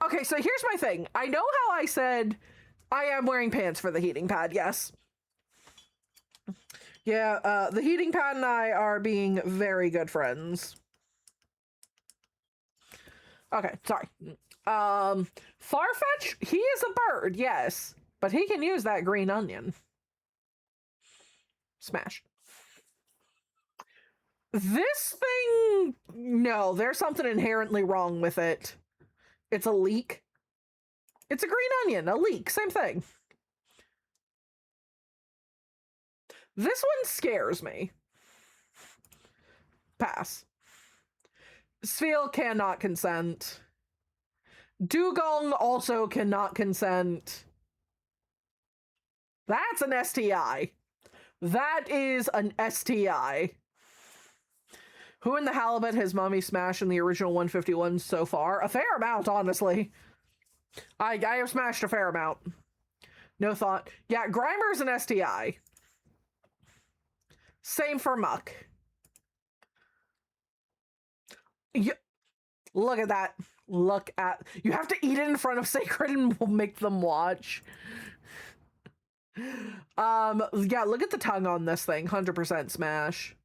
Okay, so here's my thing. I know how I said I am wearing pants for the heating pad, yes. Yeah, the heating pad and I are being very good friends. Okay, sorry. Farfetch, he is a bird, yes, but he can use that green onion. Smash. This thing, no, there's something inherently wrong with it. It's a leek. It's a green onion, a leek, same thing. This one scares me. Pass. Sfeel cannot consent. Dugong also cannot consent. That's an STI. That is an STI. Who in the halibut has mommy smashed in the original 151 so far? A fair amount, honestly. I have smashed a fair amount. No thought. Yeah, Grimer's an STI. Same for Muck. Look at that. Look at... You have to eat it in front of Sacred and we'll make them watch. Yeah, look at the tongue on this thing. 100% smash.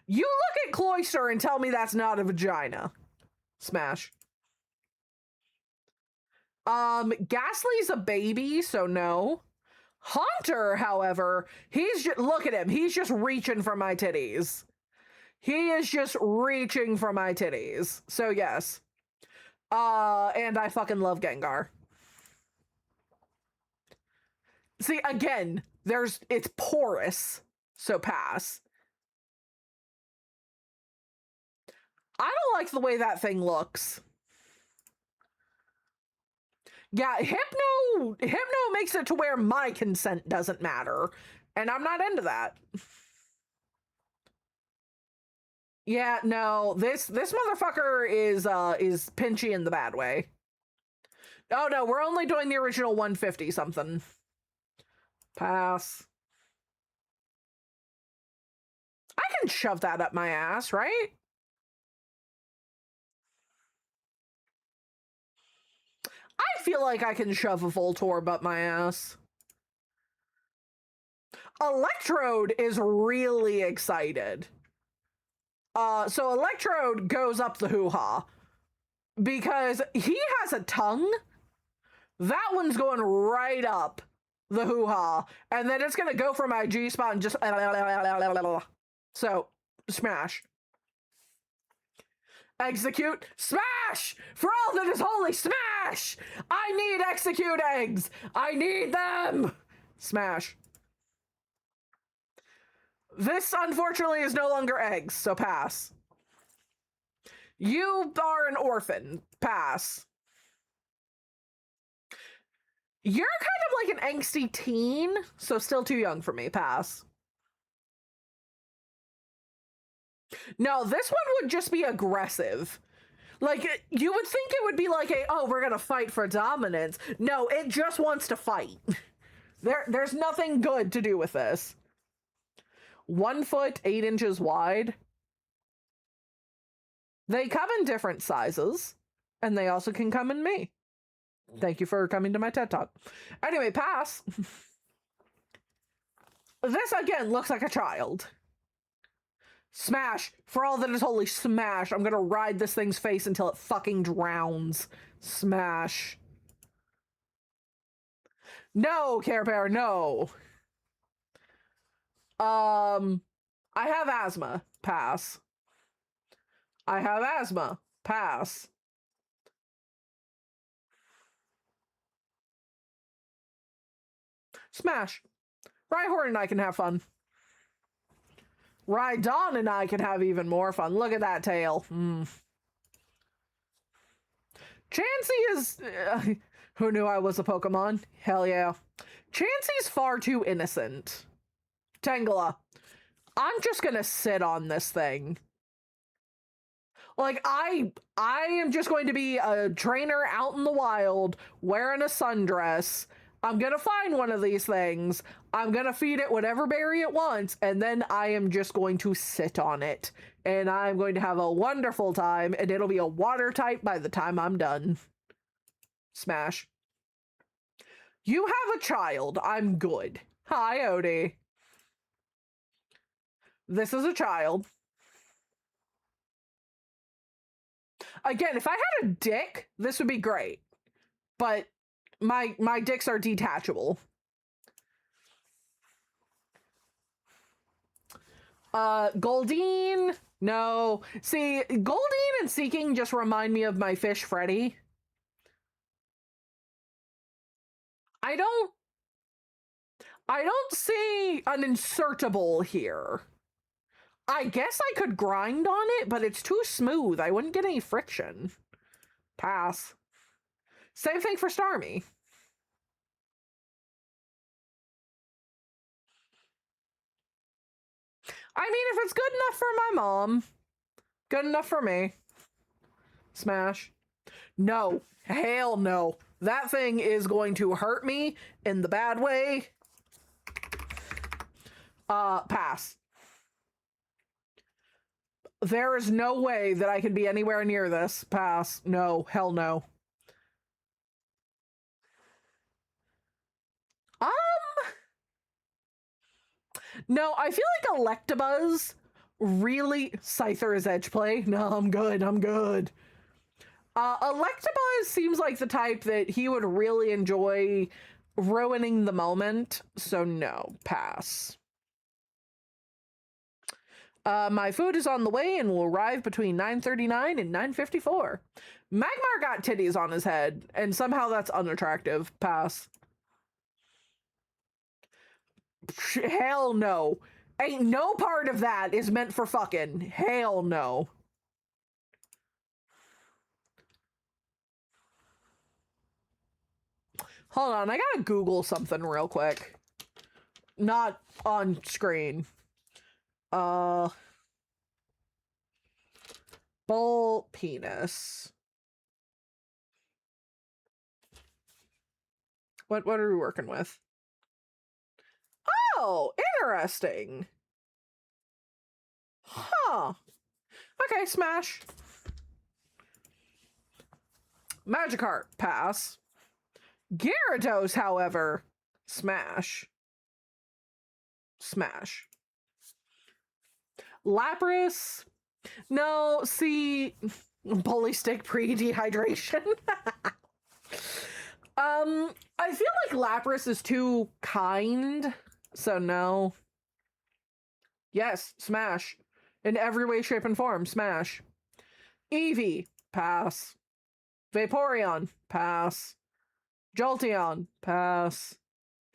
You look at Cloyster and tell me that's not a vagina. Smash. Ghastly's a baby, so no. Haunter, however, look at him. He's just reaching for my titties. He is just reaching for my titties. So yes. And I fucking love Gengar. See, again, it's porous, so pass. I don't like the way that thing looks. Yeah, Hypno makes it to where my consent doesn't matter, and I'm not into that. Yeah, no, this motherfucker is pinchy in the bad way. Oh no, we're only doing the original 150 something. Pass. I can shove that up my ass, right? I feel like I can shove a Voltorb up my ass. Electrode is really excited. So Electrode goes up the hoo-ha because he has a tongue. That one's going right up the hoo-ha, and then it's gonna go for my G-spot and just so smash. Execute, smash! For all that is holy, smash! I need execute eggs! I need them! Smash. This, unfortunately, is no longer eggs, so pass. You are an orphan. Pass. You're kind of like an angsty teen, so still too young for me. Pass. No, this one would just be aggressive. Like, you would think it would be like oh, we're gonna fight for dominance. No, it just wants to fight. There's nothing good to do with this. 1 foot, 8 inches wide. They come in different sizes, and they also can come in me. Thank you for coming to my TED Talk. Anyway, pass. This, again, looks like a child. Smash. For all that is holy, smash. I'm gonna ride this thing's face until it fucking drowns. Smash. No, Care Bear, no. I have asthma. Pass. I have asthma. Pass. Smash. Rhyhorn and I can have fun. Rhydon and I can have even more fun. Look at that tail. Chansey is... who knew I was a Pokemon? Hell yeah. Chansey's far too innocent. Tangela, I'm just gonna sit on this thing. Like, I am just going to be a trainer out in the wild, wearing a sundress. I'm gonna find one of these things. I'm gonna feed it whatever berry it wants, and then I am just going to sit on it. And I'm going to have a wonderful time, and it'll be a water type by the time I'm done. Smash. You have a child. I'm good. Hi, Odie. This is a child. Again, if I had a dick, this would be great. But my dicks are detachable. Goldeen? No. See, Goldeen and Seeking just remind me of my fish Freddy. I I don't see an insertable here. I guess I could grind on it, but it's too smooth. I wouldn't get any friction. Pass. Same thing for Starmie. I mean, if it's good enough for my mom, good enough for me. Smash. No. Hell no. That thing is going to hurt me in the bad way. Pass. There is no way that I can be anywhere near this. Pass. No. Hell no. No, I feel like Electabuzz really... Scyther is edge play. No, I'm good. I'm good. Electabuzz seems like the type that he would really enjoy ruining the moment. So no, pass. My food is on the way and will arrive between 9:39 and 9:54. Magmar got titties on his head, and somehow that's unattractive. Pass. Hell no. Ain't no part of that is meant for fucking. Hell no. Hold on, I gotta Google something real quick. Not on screen. Bull penis. What are we working with? Oh, interesting. Huh. Okay, smash. Magikarp, pass. Gyarados, however, smash. Smash. Lapras, no, see, bully stick pre-dehydration. I feel like Lapras is too kind, so no. Yes, smash. In every way, shape, and form, smash. Eevee, pass. Vaporeon, pass. Jolteon, pass.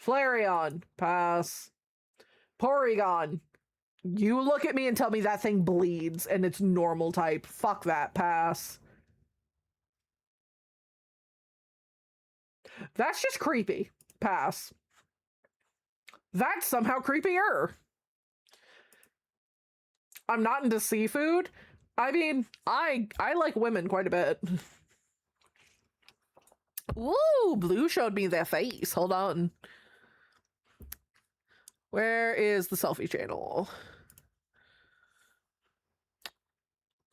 Flareon, pass. Porygon, you look at me and tell me that thing bleeds and it's normal type. Fuck that, pass. That's just creepy. Pass. That's somehow creepier. I'm not into seafood. I mean, I like women quite a bit. Ooh, Blue showed me their face. Hold on. Where is the selfie channel?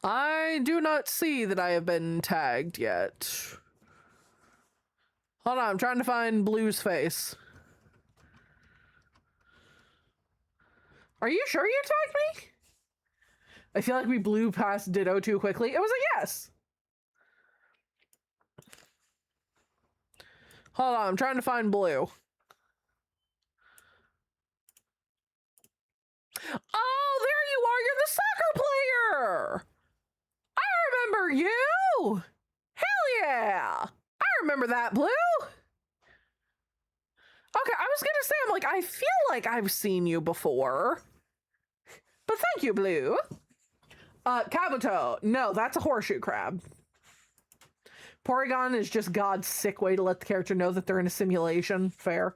I do not see that I have been tagged yet. Hold on, I'm trying to find Blue's face. Are you sure you tagged me? I feel like we blew past Ditto too quickly. It was a yes. Hold on, I'm trying to find Blue. Oh, there you are. You're the soccer player. I remember you. Hell yeah. I remember that, Blue. Okay, I was gonna say, I'm like, I feel like I've seen you before. But thank you, Blue. Kabuto. No, that's a horseshoe crab. Porygon is just God's sick way to let the character know that they're in a simulation. Fair.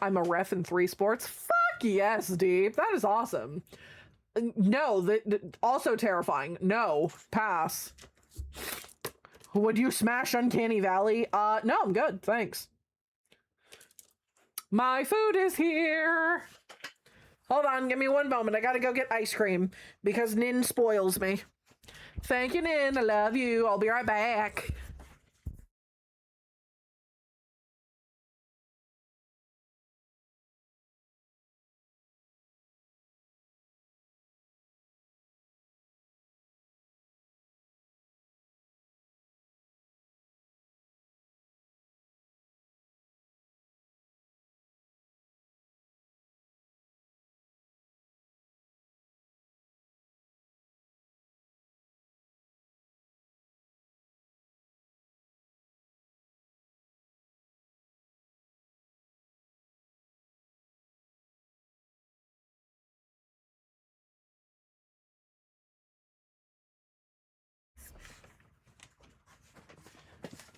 I'm a ref in 3 sports. Fuck yes, Deep. That is awesome. No, also terrifying. No, pass. Would you smash Uncanny Valley? No, I'm good. Thanks. My food is here. Hold on, give me one moment. I gotta go get ice cream because Nin spoils me. Thank you, Nin. I love you. I'll be right back.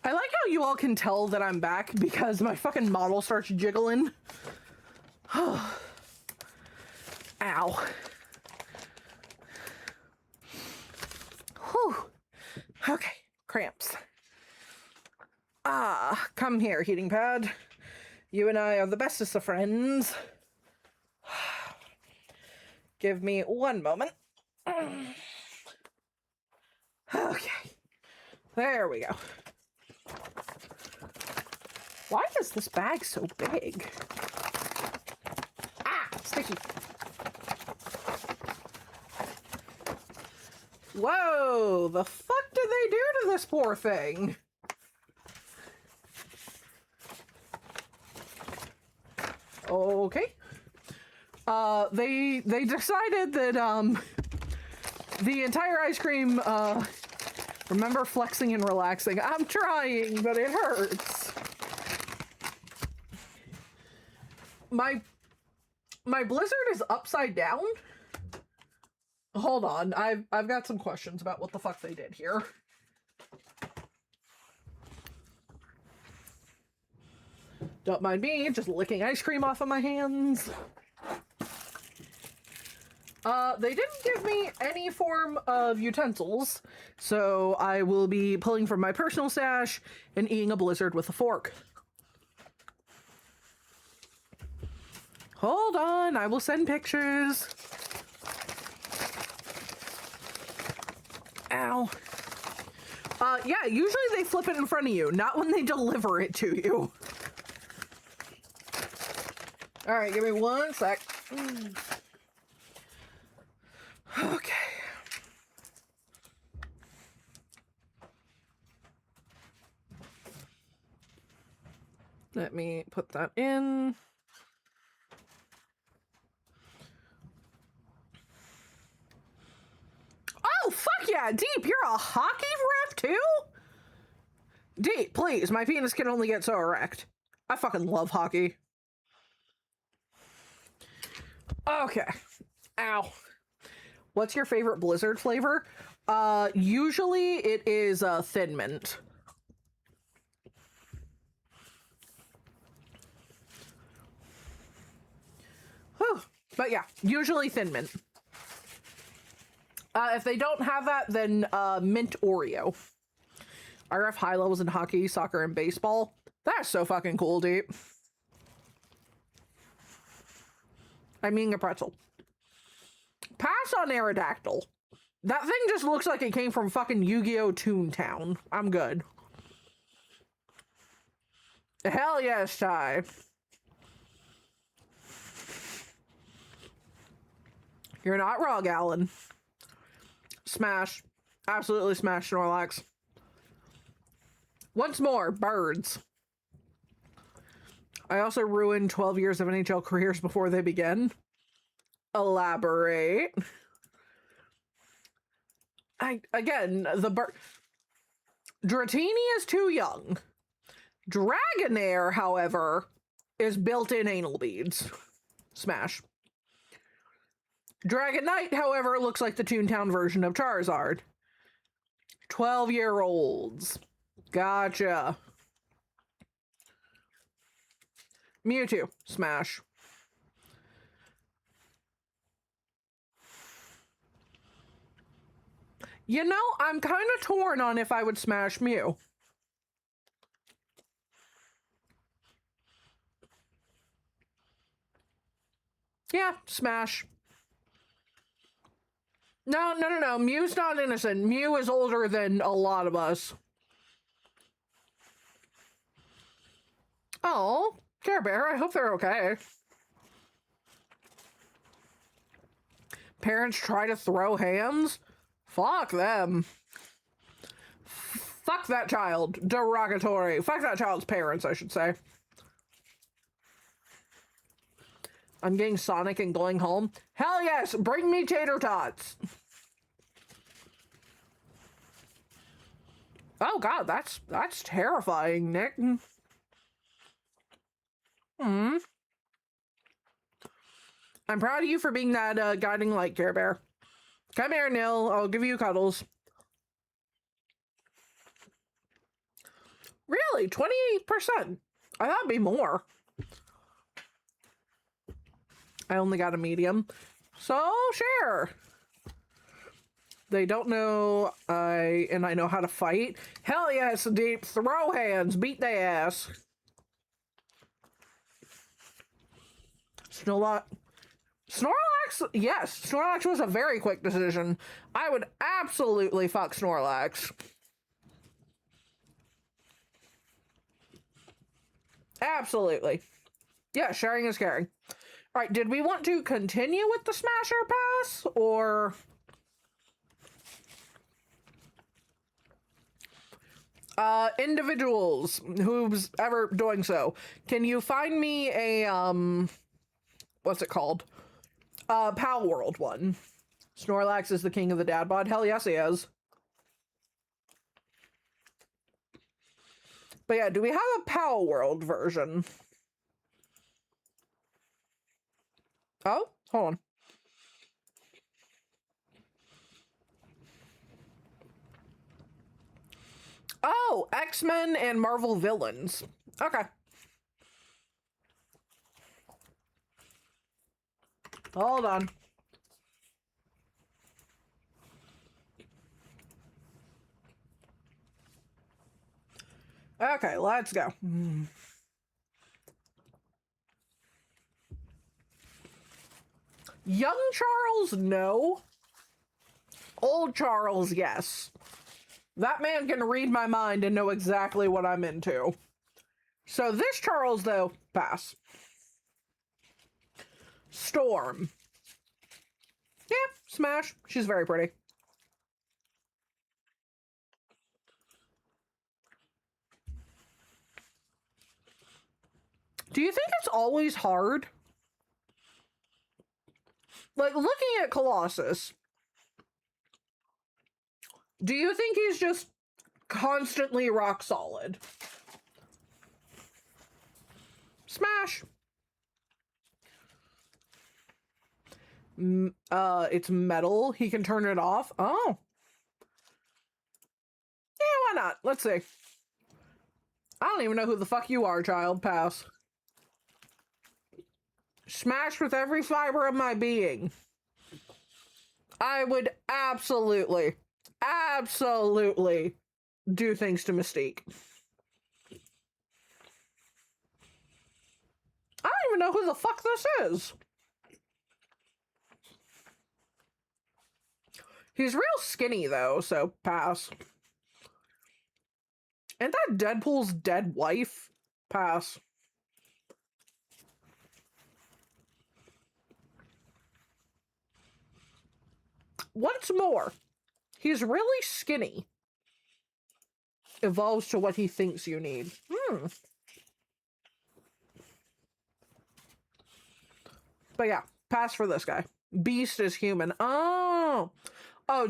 I like how you all can tell that I'm back because my fucking model starts jiggling. Ow. Whew. Okay, cramps. Come here, heating pad. You and I are the bestest of friends. Give me one moment. Okay. There we go. Why is this bag so big? Ah, sticky. Whoa, the fuck did they do to this poor thing? Okay. They decided that the entire ice cream remember flexing and relaxing. I'm trying, but it hurts. My blizzard is upside down. Hold on, I've got some questions about what the fuck they did here. Don't mind me, just licking ice cream off of my hands. They didn't give me any form of utensils, so I will be pulling from my personal stash and eating a blizzard with a fork. Hold on, I will send pictures. Ow. Yeah, usually they flip it in front of you, not when they deliver it to you. All right, give me one sec. Okay. Let me put that in. Oh, fuck yeah, Deep, you're a hockey ref too? Deep, please, my penis can only get so erect. I fucking love hockey. Okay. Ow. What's your favorite blizzard flavor? Usually it is Thin Mint. Whew. But yeah, usually Thin Mint. If they don't have that, then Mint Oreo. I ref high levels in hockey, soccer, and baseball. That's so fucking cool, dude. I'm eating a pretzel. Pass on Aerodactyl. That thing just looks like it came from fucking Yu-Gi-Oh! Toontown. I'm good. Hell yes, Ty. You're not wrong, Alan. Smash. Absolutely smash Snorlax. Once more, birds. I also ruined 12 years of NHL careers before they began. Elaborate. Again, the bird... Dratini is too young. Dragonair, however, is built-in anal beads. Smash. Dragonite, however, looks like the Toontown version of Charizard. 12-year-olds. Gotcha. Mewtwo. Smash. You know, I'm kind of torn on if I would smash Mew. Yeah, smash. No. Mew's not innocent. Mew is older than a lot of us. Oh, Care Bear, I hope they're okay. Parents try to throw hands? Fuck them. Fuck that child. Derogatory. Fuck that child's parents, I should say. I'm getting Sonic and going home. Hell yes, bring me tater tots. Oh god, that's terrifying, Nick. I'm proud of you for being that guiding light, Care Bear. Come here, Nil. I'll give you cuddles. Really? 28%? I thought it'd be more. I only got a medium. So, sure. They don't know I know how to fight. Hell yes, deep throw hands, beat their ass. Snorlax, yes, Snorlax was a very quick decision. I would absolutely fuck Snorlax. Absolutely. Yeah, sharing is caring. All right, did we want to continue with the Smasher Pass, or... individuals who's ever doing so, can you find me a, what's it called? Pal World one. Snorlax is the king of the dad bod. Hell yes, he is. But yeah, do we have a Pal World version? Oh, hold on. Oh, X-Men and Marvel villains. Okay. Hold on. Okay, let's go. Young Charles, no. Old Charles, yes. That man can read my mind and know exactly what I'm into. So this Charles, though, pass. Storm. Yeah, smash. She's very pretty. Do you think it's always hard? Like, looking at Colossus, do you think he's just constantly rock solid? Smash. It's metal. He can turn it off. Oh. Yeah, why not? Let's see. I don't even know who the fuck you are, child. Pass. Smash with every fiber of my being. I would absolutely do things to Mystique. I don't even know who the fuck this is. He's real skinny, though, so pass. And that Deadpool's dead wife? Pass. Once more, he's really skinny. Evolves to what he thinks you need. But yeah, pass for this guy. Beast is human. Oh,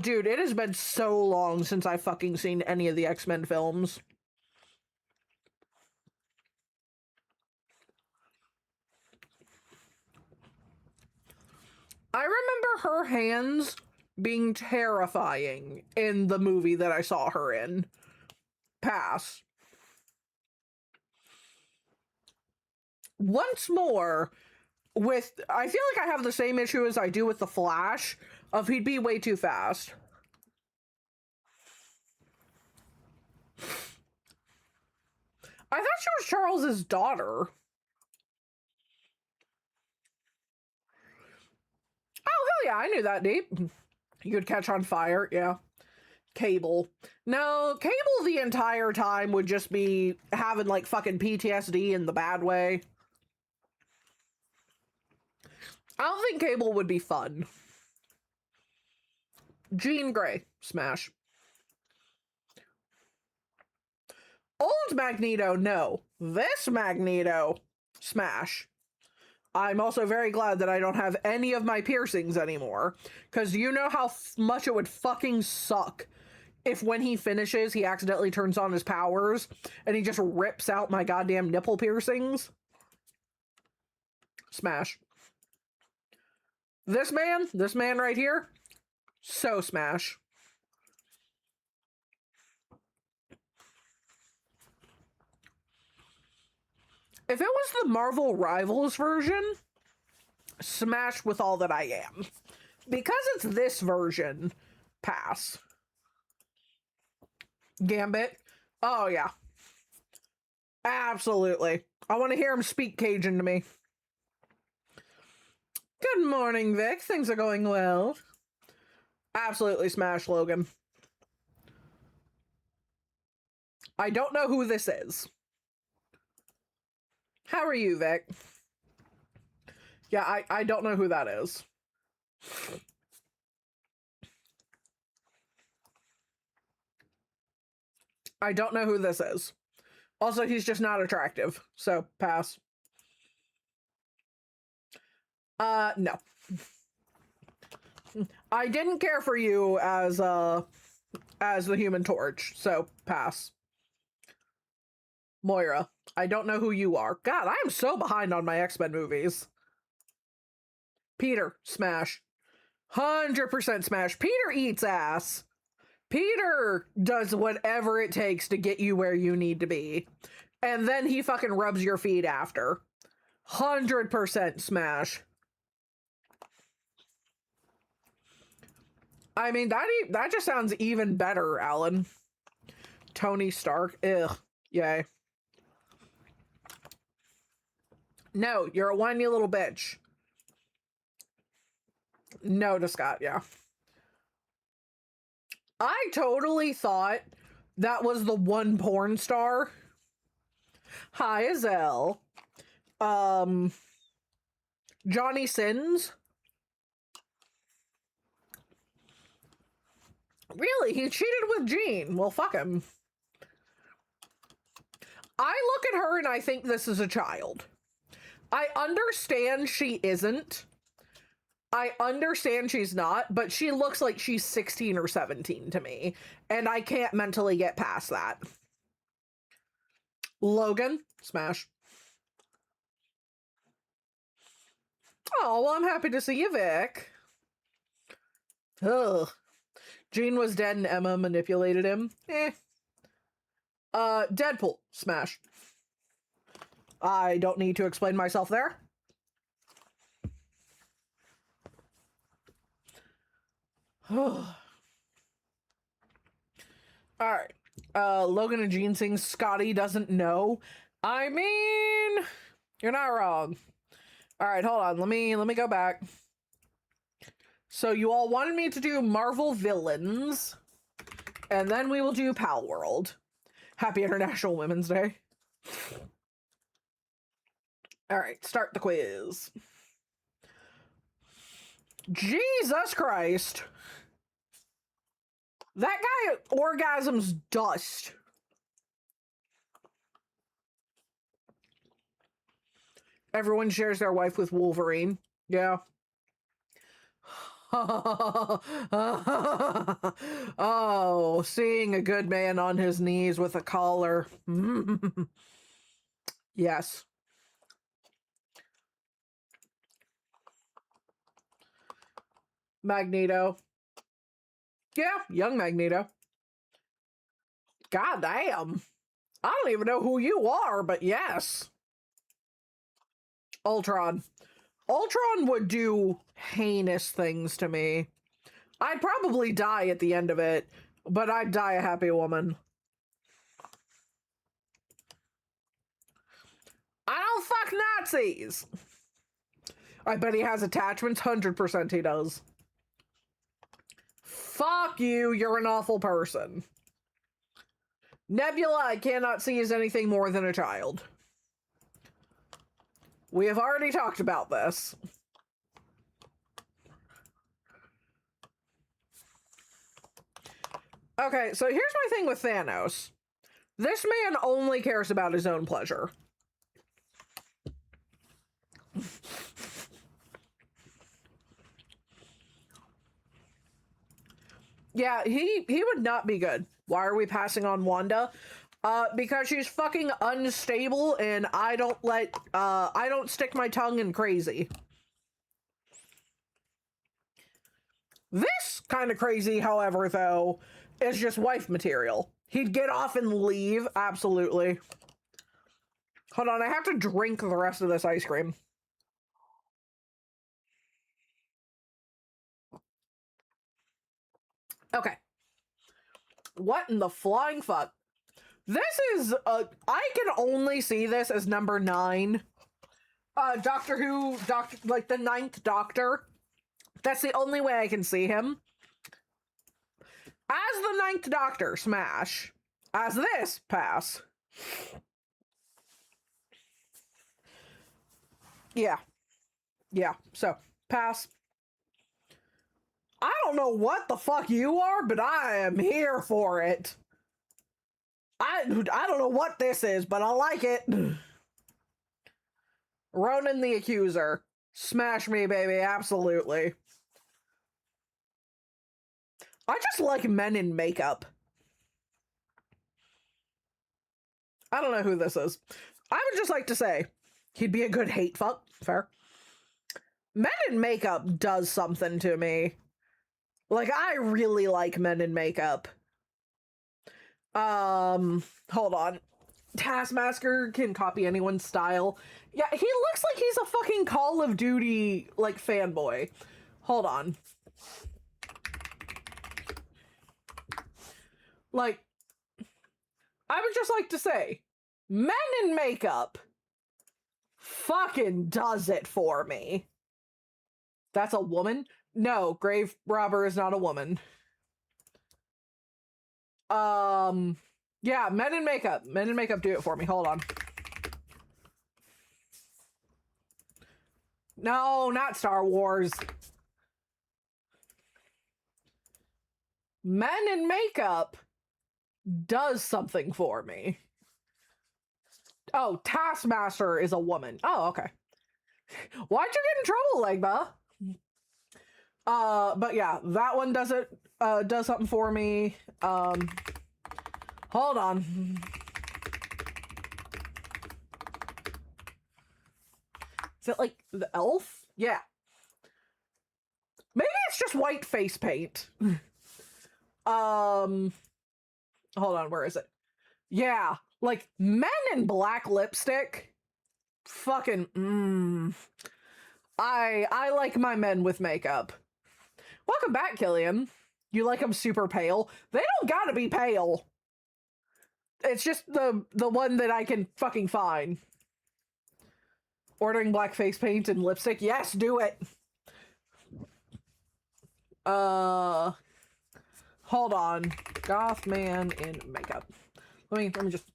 dude, it has been so long since I've fucking seen any of the X-Men films. I remember her hands being terrifying in the movie that I saw her in. Pass. Once more, I feel like I have the same issue as I do with the Flash, of he'd be way too fast. I thought she was Charles's daughter. Oh, hell yeah, I knew that, deep. You could catch on fire, yeah. Cable. No, Cable the entire time would just be having, like, fucking PTSD in the bad way. I don't think Cable would be fun. Jean Grey. Smash. Old Magneto, no. This Magneto. Smash. I'm also very glad that I don't have any of my piercings anymore. Because you know how much it would fucking suck if when he finishes, he accidentally turns on his powers and he just rips out my goddamn nipple piercings. Smash. This man right here, so smash. If it was the Marvel Rivals version, smash with all that I am. Because it's this version, pass. Gambit? Oh, yeah. Absolutely. I want to hear him speak Cajun to me. Good morning, Vic. Things are going well. Absolutely smash Logan. I don't know who this is. How are you, Vic? Yeah, I don't know who that is. I don't know who this is. Also, he's just not attractive, so pass. No. I didn't care for you as the Human Torch, so pass. Moira, I don't know who you are. God, I am so behind on my X-Men movies. Peter, smash. 100% smash. Peter eats ass. Peter does whatever it takes to get you where you need to be. And then he fucking rubs your feet after. 100% smash. I mean, that just sounds even better, Alan. Tony Stark. Ugh. Yay. No, you're a whiny little bitch. No to Scott, yeah. I totally thought that was the one porn star. Hi, Azelle. Johnny Sins. Really? He cheated with Jean. Well, fuck him. I look at her and I think this is a child. I understand she isn't. I understand she's not, but she looks like she's 16 or 17 to me, and I can't mentally get past that. Logan, smash. Oh, well, I'm happy to see you, Vic. Ugh. Jean was dead and Emma manipulated him. Deadpool, smash. I don't need to explain myself there. All right. Logan and Jean sings Scotty doesn't know. I mean, you're not wrong. All right, hold on. Let me go back. So you all wanted me to do Marvel villains, and then we will do Pal World. Happy International Women's Day. All right, start the quiz. Jesus Christ. That guy orgasms dust. Everyone shares their wife with Wolverine. Yeah. Oh, seeing a good man on his knees with a collar. Yes. Magneto. Yeah, young Magneto. God damn. I don't even know who you are, but yes. Ultron. Ultron would do heinous things to me. I'd probably die at the end of it, but I'd die a happy woman. I don't fuck Nazis. I bet he has attachments. 100% he does. Fuck you, you're an awful person. Nebula, I cannot see as anything more than a child. We have already talked about this. Okay, so here's my thing with Thanos. This man only cares about his own pleasure. Yeah, he would not be good. Why are we passing on Wanda? Because she's fucking unstable and I don't stick my tongue in crazy. This kind of crazy, however, though, is just wife material. He'd get off and leave, absolutely. Hold on, I have to drink the rest of this ice cream. Okay. What in the flying fuck? This is, I can only see this as number 9. Doctor Who, like the 9th Doctor. That's the only way I can see him. As the 9th Doctor, smash. As this, pass. Yeah. Yeah, so, pass. I don't know what the fuck you are, but I am here for it. I don't know what this is, but I like it. Ronan the Accuser. Smash me, baby, absolutely. I just like men in makeup. I don't know who this is. I would just like to say, he'd be a good hate fuck. Fair. Men in makeup does something to me. Like, I really like men in makeup. Hold on. Taskmaster can copy anyone's style. Yeah, he looks like he's a fucking Call of Duty, like, fanboy. Hold on. Like, I would just like to say, men in makeup fucking does it for me. That's a woman? No, grave robber is not a woman. Yeah, men in makeup. Men in makeup do it for me. Hold on. No, not Star Wars. Men in makeup does something for me. Oh, Taskmaster is a woman. Oh, okay. Why'd you get in trouble, Legba? But yeah, that one does something for me. Hold on. Is it like the elf? Yeah. Maybe it's just white face paint. Hold on, where is it? Yeah, like men in black lipstick. Fucking I like my men with makeup. Welcome back, Killian. You like them super pale? They don't gotta be pale. It's just the one that I can fucking find. Ordering black face paint and lipstick? Yes, do it. Hold on. Goth man in makeup. Let me just...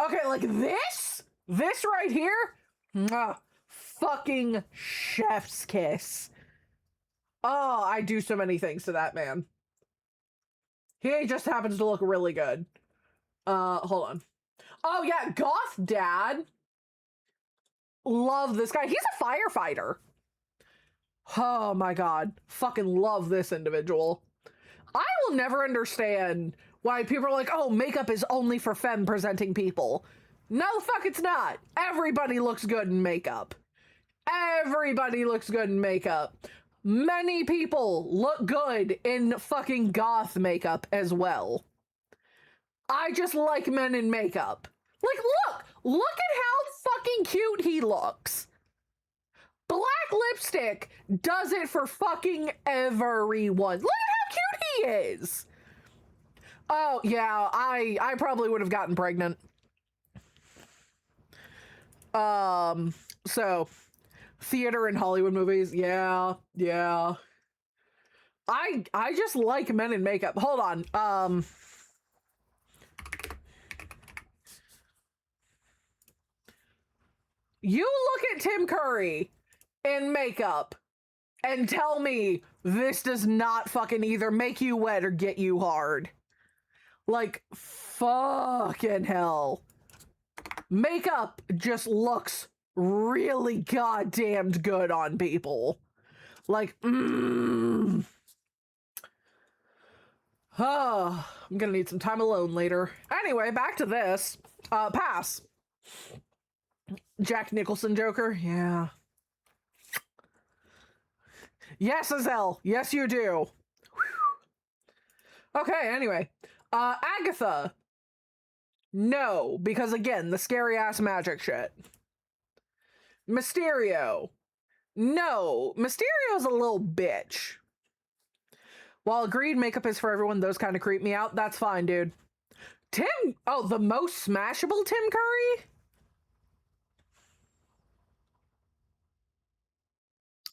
Okay, like this? This right here? Mwah. Fucking chef's kiss. Oh, I do so many things to that man. He just happens to look really good. Hold on. Oh yeah, Goth Dad. Love this guy. He's a firefighter. Oh my god. Fucking love this individual. I will never understand why people are like, oh, makeup is only for femme presenting people. No, fuck, it's not. Everybody looks good in makeup. Everybody looks good in makeup. Many people look good in fucking goth makeup as well. I just like men in makeup. Like, look at how fucking cute he looks. Black lipstick does it for fucking everyone. Look at how cute he is. Oh, yeah, I probably would have gotten pregnant. So, theater and Hollywood movies, yeah. I just like men in makeup. Hold on, you look at Tim Curry in makeup and tell me this does not fucking either make you wet or get you hard. Like, fucking hell. Makeup just looks really goddamned good on people. Like, I'm gonna need some time alone later. Anyway, back to this. Pass. Jack Nicholson Joker? Yeah. Yes, Azelle. Yes, you do. Whew. Okay, anyway. Agatha. No, because again, the scary ass magic shit. Mysterio. No, Mysterio's a little bitch. While agreed makeup is for everyone, those kind of creep me out. That's fine, dude. Tim, oh, the most smashable Tim Curry?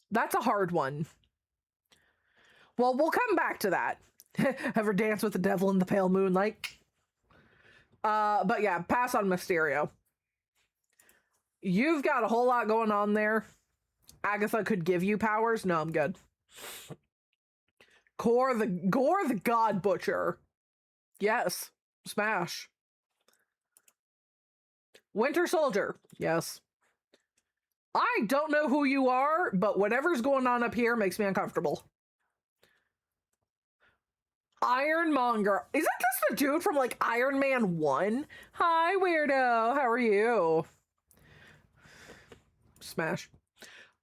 That's a hard one. Well, we'll come back to that. Ever dance with the devil in the pale moonlight? But yeah, pass on Mysterio. You've got a whole lot going on there. Agatha could give you powers. No, I'm good. Gore the God Butcher. Yes. Smash. Winter Soldier. Yes. I don't know who you are, but whatever's going on up here makes me uncomfortable. Ironmonger. Isn't this the dude from like Iron Man 1? Hi, weirdo. How are you? Smash.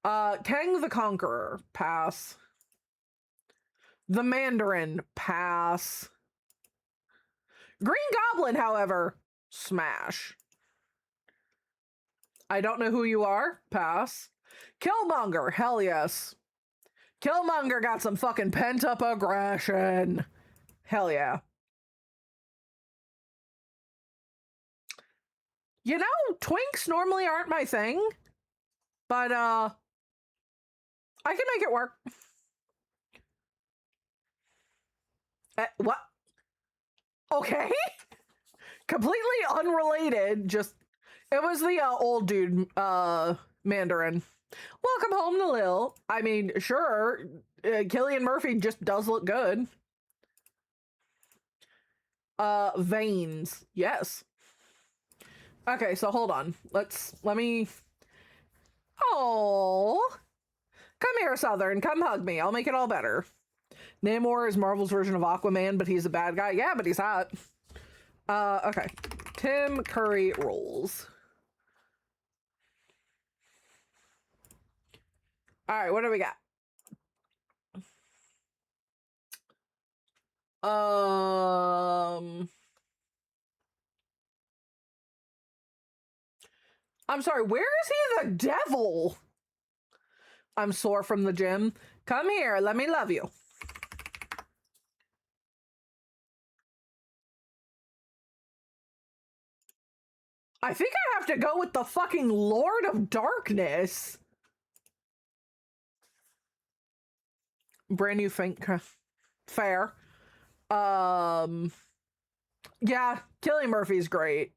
Kang the Conqueror. Pass. The Mandarin. Pass. Green Goblin, however. Smash. I don't know who you are. Pass. Killmonger. Hell yes. Killmonger got some fucking pent-up aggression. Hell yeah. You know, twinks normally aren't my thing, but I can make it work. What? Okay. Completely unrelated. Just, it was the old dude, Mandarin. Welcome home to Lil. I mean, sure, Cillian Murphy just does look good. Veins. Yes. Okay, so hold on. Let me... Oh. Come here, Southern. Come hug me. I'll make it all better. Namor is Marvel's version of Aquaman, but he's a bad guy. Yeah, but he's hot. Okay. Tim Curry rules. All right, what do we got? I'm sorry, where is he the devil? I'm sore from the gym. Come here, let me love you. I think I have to go with the fucking Lord of Darkness. Brand new fair. Yeah, Cillian Murphy's great.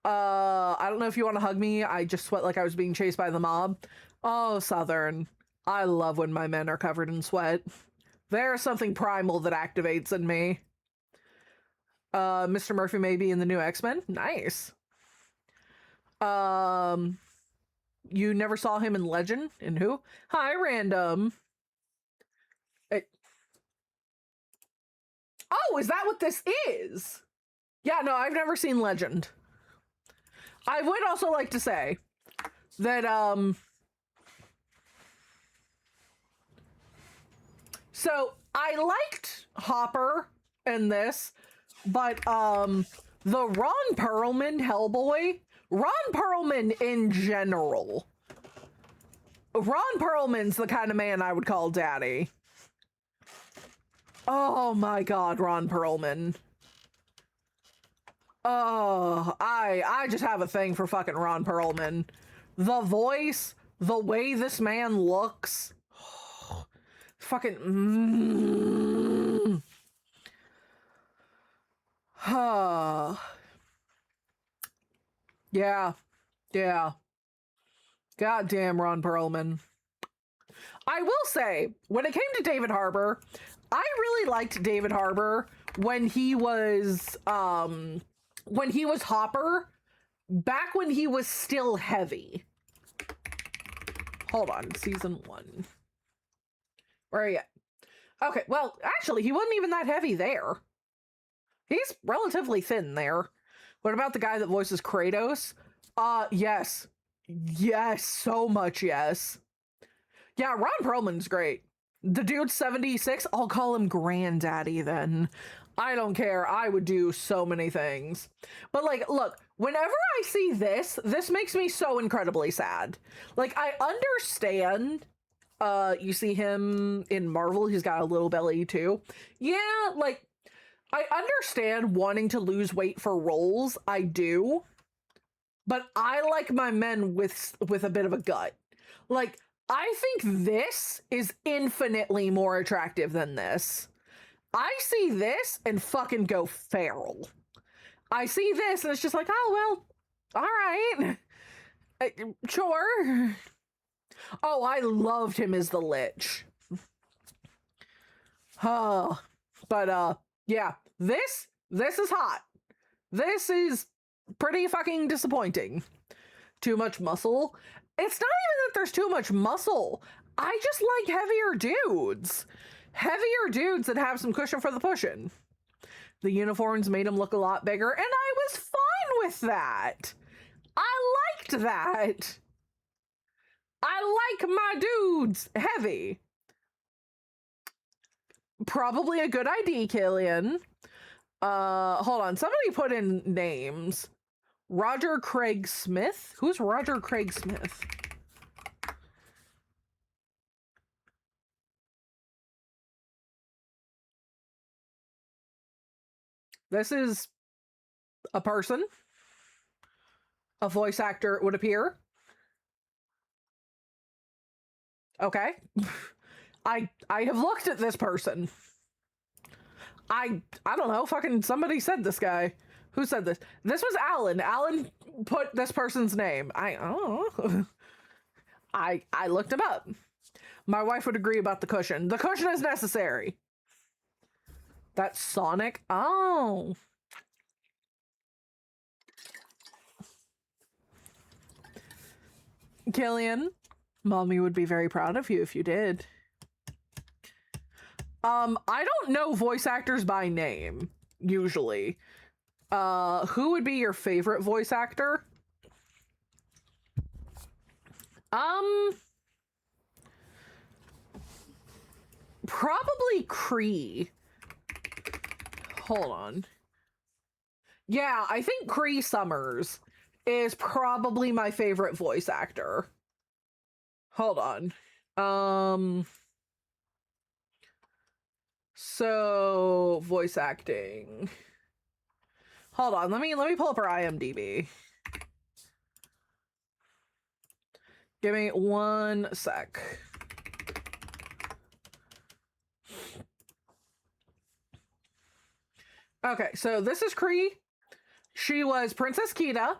I don't know if you want to hug me. I just sweat like I was being chased by the mob. Oh, Southern. I love when my men are covered in sweat. There's something primal that activates in me. Mr. Murphy may be in the new X-Men. Nice. You never saw him in Legend? In who? Hi, random. Oh, is that what this is? Yeah, no, I've never seen Legend. I would also like to say that, so I liked Hopper in this, but, the Ron Perlman Hellboy, Ron Perlman in general, Ron Perlman's the kind of man I would call daddy. Oh my God, Ron Perlman. Oh, I just have a thing for fucking Ron Perlman. The voice, the way this man looks. Fucking... Yeah. Yeah. Goddamn Ron Perlman. I will say, when it came to David Harbour, I really liked David Harbour when he was Hopper, back when he was still heavy. Hold on, season 1. Where are you at? Okay, well, actually, he wasn't even that heavy there. He's relatively thin there. What about the guy that voices Kratos? Yes. Yes, so much yes. Yeah, Ron Perlman's great. The dude's 76. I'll call him Granddaddy then. I don't care. I would do so many things. But like, look, whenever I see this makes me so incredibly sad. Like, I understand, you see him in Marvel, he's got a little belly too. Yeah, like, I understand wanting to lose weight for roles. I do. But I like my men with a bit of a gut. Like, I think this is infinitely more attractive than this. I see this and fucking go feral. I see this and it's just like, oh, well, all right. Sure. Oh, I loved him as the Lich. But, yeah, this is hot. This is pretty fucking disappointing. Too much muscle. It's not even that there's too much muscle. I just like heavier dudes. Heavier dudes that have some cushion for the pushing. The uniforms made him look a lot bigger, and I was fine with that. I liked that. I like my dudes heavy. Probably a good idea, Killian. Hold on. Somebody put in names. Roger Craig Smith? Who's Roger Craig Smith? This is a person. A voice actor, it would appear. Okay. I have looked at this person. I don't know, fucking somebody said this guy. Who said this? This was Alan. Alan put this person's name. I don't know. I looked him up. My wife would agree about the cushion. The cushion is necessary. That's Sonic. Oh. Killian, mommy would be very proud of you if you did. I don't know voice actors by name, usually. Who would be your favorite voice actor? Probably Kree. Hold on. Yeah, I think Kree Summers is probably my favorite voice actor. Hold on. So voice acting. Hold on, let me pull up her IMDb. Give me 1 sec. Okay, so this is Kree. She was Princess Kita.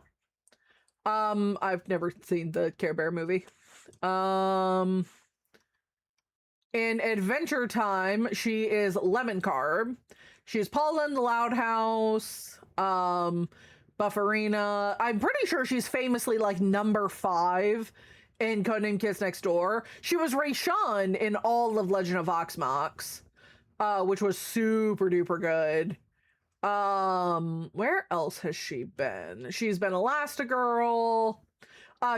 I've never seen the Care Bear movie. In Adventure Time, she is Lemon Carb. She's Paula in the Loud House. Bufferina. I'm pretty sure she's famously like number 5 in Codename Kids Next Door. She was Rayshawn in all of Legend of Voxmox, which was super duper good. Where else has she been? She's been Elastigirl.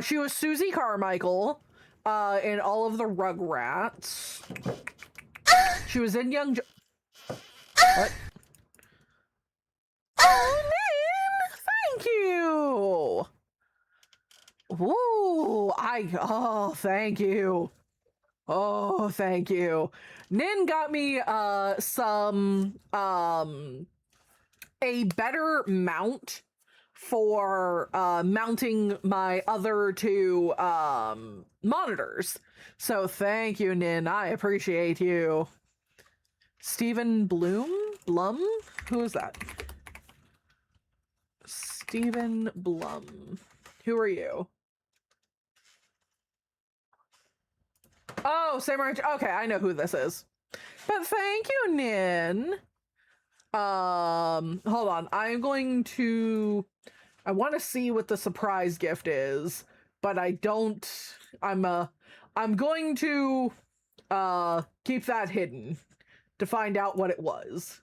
She was Susie Carmichael in all of the Rugrats. She was in Young What? Oh, man! Thank you! Ooh, thank you. Oh, thank you. Nin got me some a better mount for mounting my other 2 monitors. So thank you, Nin. I appreciate you. Stephen Blum? Who is that? Stephen Blum. Who are you? Oh, Samurai. Okay, I know who this is. But thank you, Nin. Hold on. I want to see what the surprise gift is, but I'm going to keep that hidden to find out what it was.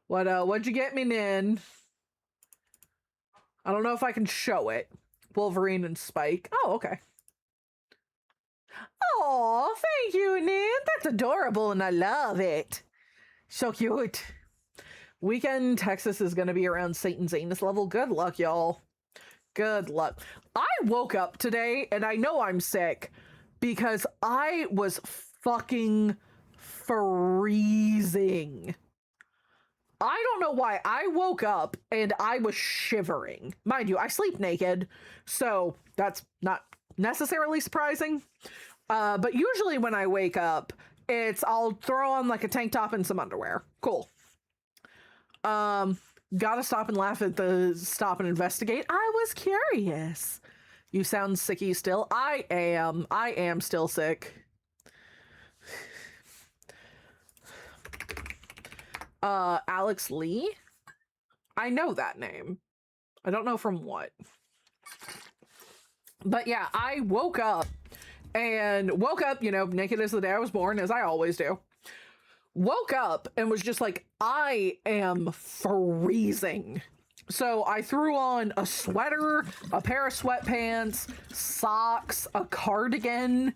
What'd you get me, Nin? I don't know if I can show it. Wolverine and Spike. Oh, okay. Oh, thank you, Nin. That's adorable and I love it. So cute. Weekend Texas is going to be around Satan's anus level. Good luck, y'all. Good luck. I woke up today and I know I'm sick because I was fucking freezing. I don't know why. I woke up and I was shivering. Mind you, I sleep naked, so that's not necessarily surprising. But usually when I wake up, I'll throw on like a tank top and some underwear. Cool. Gotta stop and laugh at the stop and investigate. I was curious. You sound sicky still. I am still sick. Alex Lee? I know that name. I don't know from what. But yeah, I woke up, you know, naked as the day I was born, as I always do. Woke up and was just like, I am freezing. So I threw on a sweater, a pair of sweatpants, socks, a cardigan,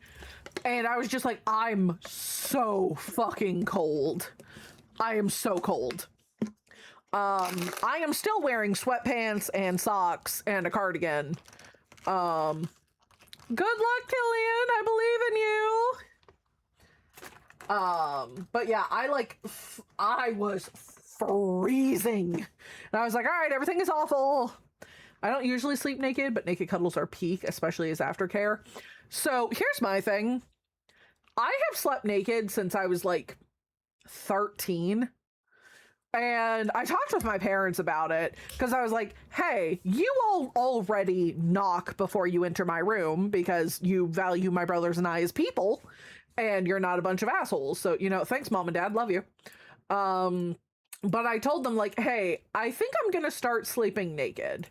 and I was just like, I'm so fucking cold. I am so cold. I am still wearing sweatpants and socks and a cardigan. Good luck, Killian. I believe in you. But yeah, I was freezing. And I was like, all right, everything is awful. I don't usually sleep naked, but naked cuddles are peak, especially as aftercare. So here's my thing. I have slept naked since I was like 13. And I talked with my parents about it because I was like, hey, you all already knock before you enter my room because you value my brothers and I as people and you're not a bunch of assholes. So, you know, thanks, mom and dad. Love you. But I told them like, hey, I think I'm going to start sleeping naked.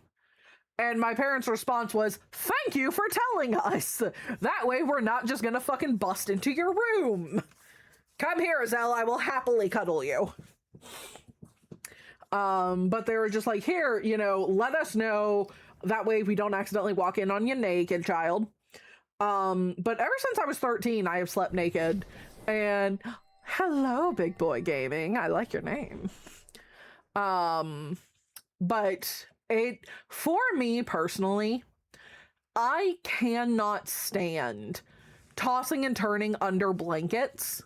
And my parents' response was, thank you for telling us. That way we're not just going to fucking bust into your room. Come here, Zell. I will happily cuddle you. But they were just like, here, you know, let us know. That way we don't accidentally walk in on you naked, child. But ever since I was 13, I have slept naked. And hello, Big Boy Gaming. I like your name. But for me personally, I cannot stand tossing and turning under blankets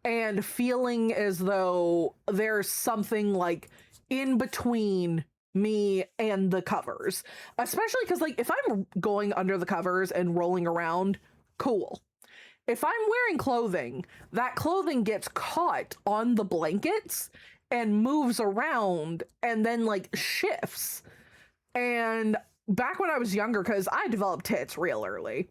and feeling as though there's something like in between me and the covers, especially because like if I'm going under the covers and rolling around, cool. If I'm wearing clothing, that clothing gets caught on the blankets and moves around and then like shifts. And back when I was younger, because I developed tits real early,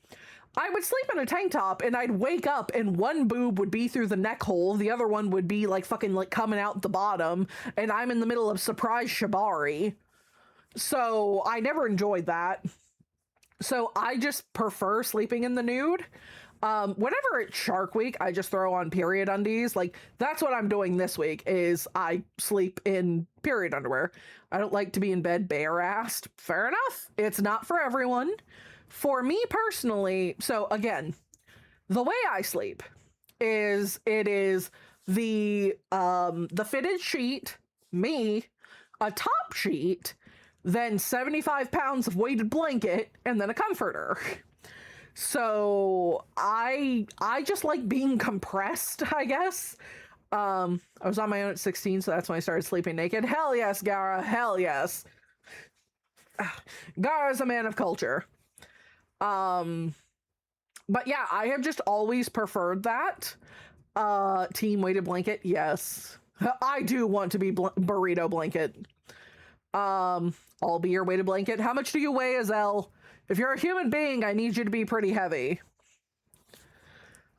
I would sleep in a tank top and I'd wake up and one boob would be through the neck hole. The other one would be like fucking like coming out the bottom. And I'm in the middle of surprise shibari. So I never enjoyed that. So I just prefer sleeping in the nude. Whenever it's Shark Week, I just throw on period undies. Like that's what I'm doing this week is I sleep in period underwear. I don't like to be in bed bare-assed. Fair enough. It's not for everyone. For me personally, so again, the way I sleep is it is the fitted sheet, me, a top sheet, then 75 pounds of weighted blanket, and then a comforter. So I just like being compressed, I guess. I was on my own at 16, so that's when I started sleeping naked. Hell yes, Gara. Hell yes. Gara's a man of culture. But yeah, I have just always preferred that. Team weighted blanket, yes. I do want to be burrito blanket. I'll be your weighted blanket. How much do you weigh, Azelle? If you're a human being, I need you to be pretty heavy.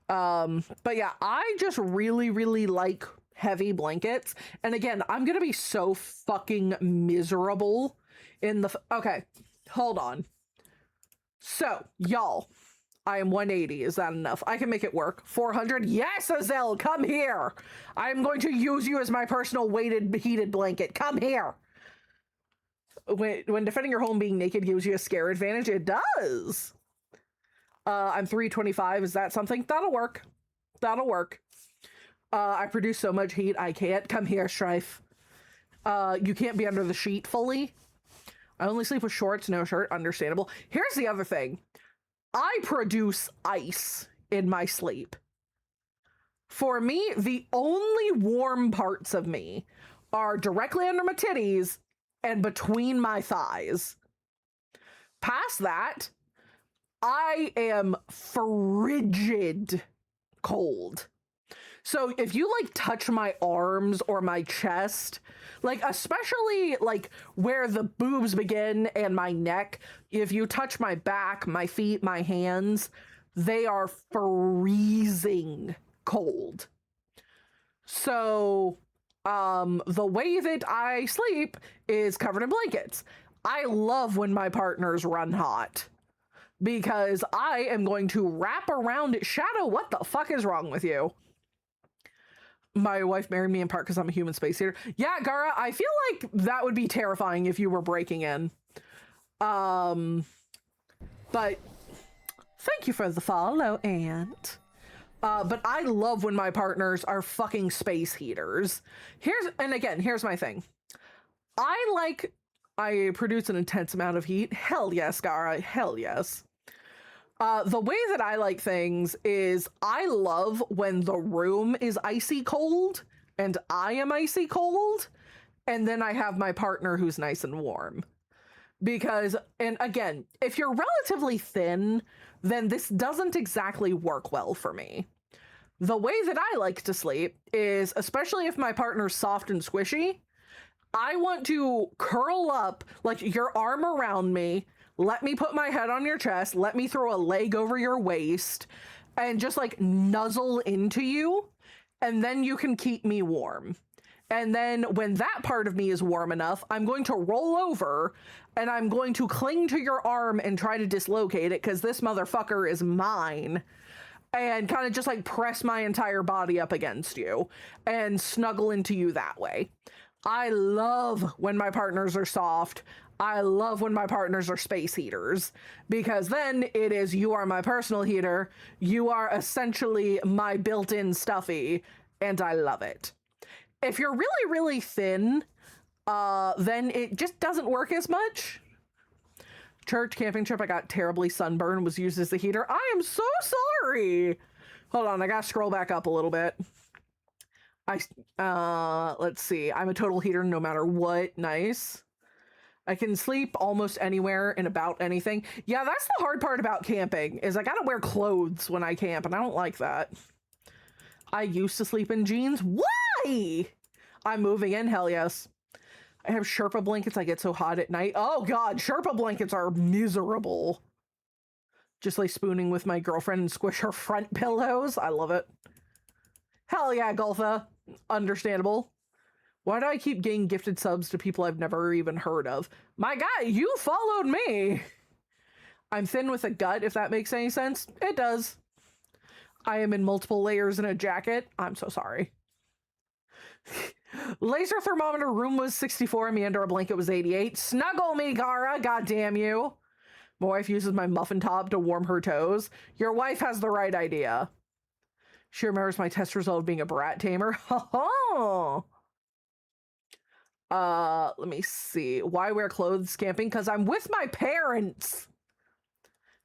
But yeah, I just really, really like heavy blankets. And again, I'm gonna be so fucking miserable in the... Okay, hold on. So, y'all, I am 180. Is that enough? I can make it work. 400? Yes, Azelle, come here. I'm going to use you as my personal weighted, heated blanket. Come here. When defending your home, being naked gives you a scare advantage. It does. I'm 325. Is that something? That'll work. That'll work. I produce so much heat, I can't. Come here, Strife. You can't be under the sheet fully. I only sleep with shorts, no shirt. Understandable. Here's the other thing. I produce ice in my sleep. For me, the only warm parts of me are directly under my titties and between my thighs. Past that, I am frigid cold. So if you like touch my arms or my chest, like especially like where the boobs begin and my neck, if you touch my back, my feet, my hands, they are freezing cold. So the way that I sleep is covered in blankets. I love when my partners run hot because I am going to wrap around it. Shadow, what the fuck is wrong with you? My wife married me in part because I'm a human space heater. Yeah, Gara, I feel like that would be terrifying if you were breaking in. But thank you for the follow, Ant. But I love when my partners are fucking space heaters. Here's my thing. I produce an intense amount of heat. Hell yes, Gara. Hell yes. The way that I like things is I love when the room is icy cold and I am icy cold, and then I have my partner who's nice and warm. Because, and again, if you're relatively thin, then this doesn't exactly work well for me. The way that I like to sleep is, especially if my partner's soft and squishy, I want to curl up, like your arm around me, let me put my head on your chest, let me throw a leg over your waist, and just like nuzzle into you, and then you can keep me warm. And then when that part of me is warm enough, I'm going to roll over and I'm going to cling to your arm and try to dislocate it because this motherfucker is mine. And kind of just like press my entire body up against you and snuggle into you that way. I love when my partners are soft. I love when my partners are space heaters, because then it is, you are my personal heater. You are essentially my built-in stuffy, and I love it. If you're really, really thin, then it just doesn't work as much. Church camping trip, I got terribly sunburned, was used as the heater. I am so sorry. Hold on, I gotta scroll back up a little bit. Let's see. I'm a total heater no matter what. Nice. I can sleep almost anywhere and about anything. Yeah, that's the hard part about camping, is I gotta wear clothes when I camp, and I don't like that. I used to sleep in jeans. Why? I'm moving in. Hell yes. I have Sherpa blankets. I get so hot at night. Oh God, Sherpa blankets are miserable. Just like spooning with my girlfriend and squish her front pillows. I love it. Hell yeah, Goltha. Understandable. Why do I keep getting gifted subs to people I've never even heard of? My guy, you followed me. I'm thin with a gut, if that makes any sense. It does. I am in multiple layers in a jacket. I'm so sorry. Laser thermometer room was 64. Me under a blanket was 88. Snuggle me, Gara. God damn you. My wife uses my muffin top to warm her toes. Your wife has the right idea. She remembers my test result of being a brat tamer. Oh. Let me see. Why wear clothes camping? Because I'm with my parents.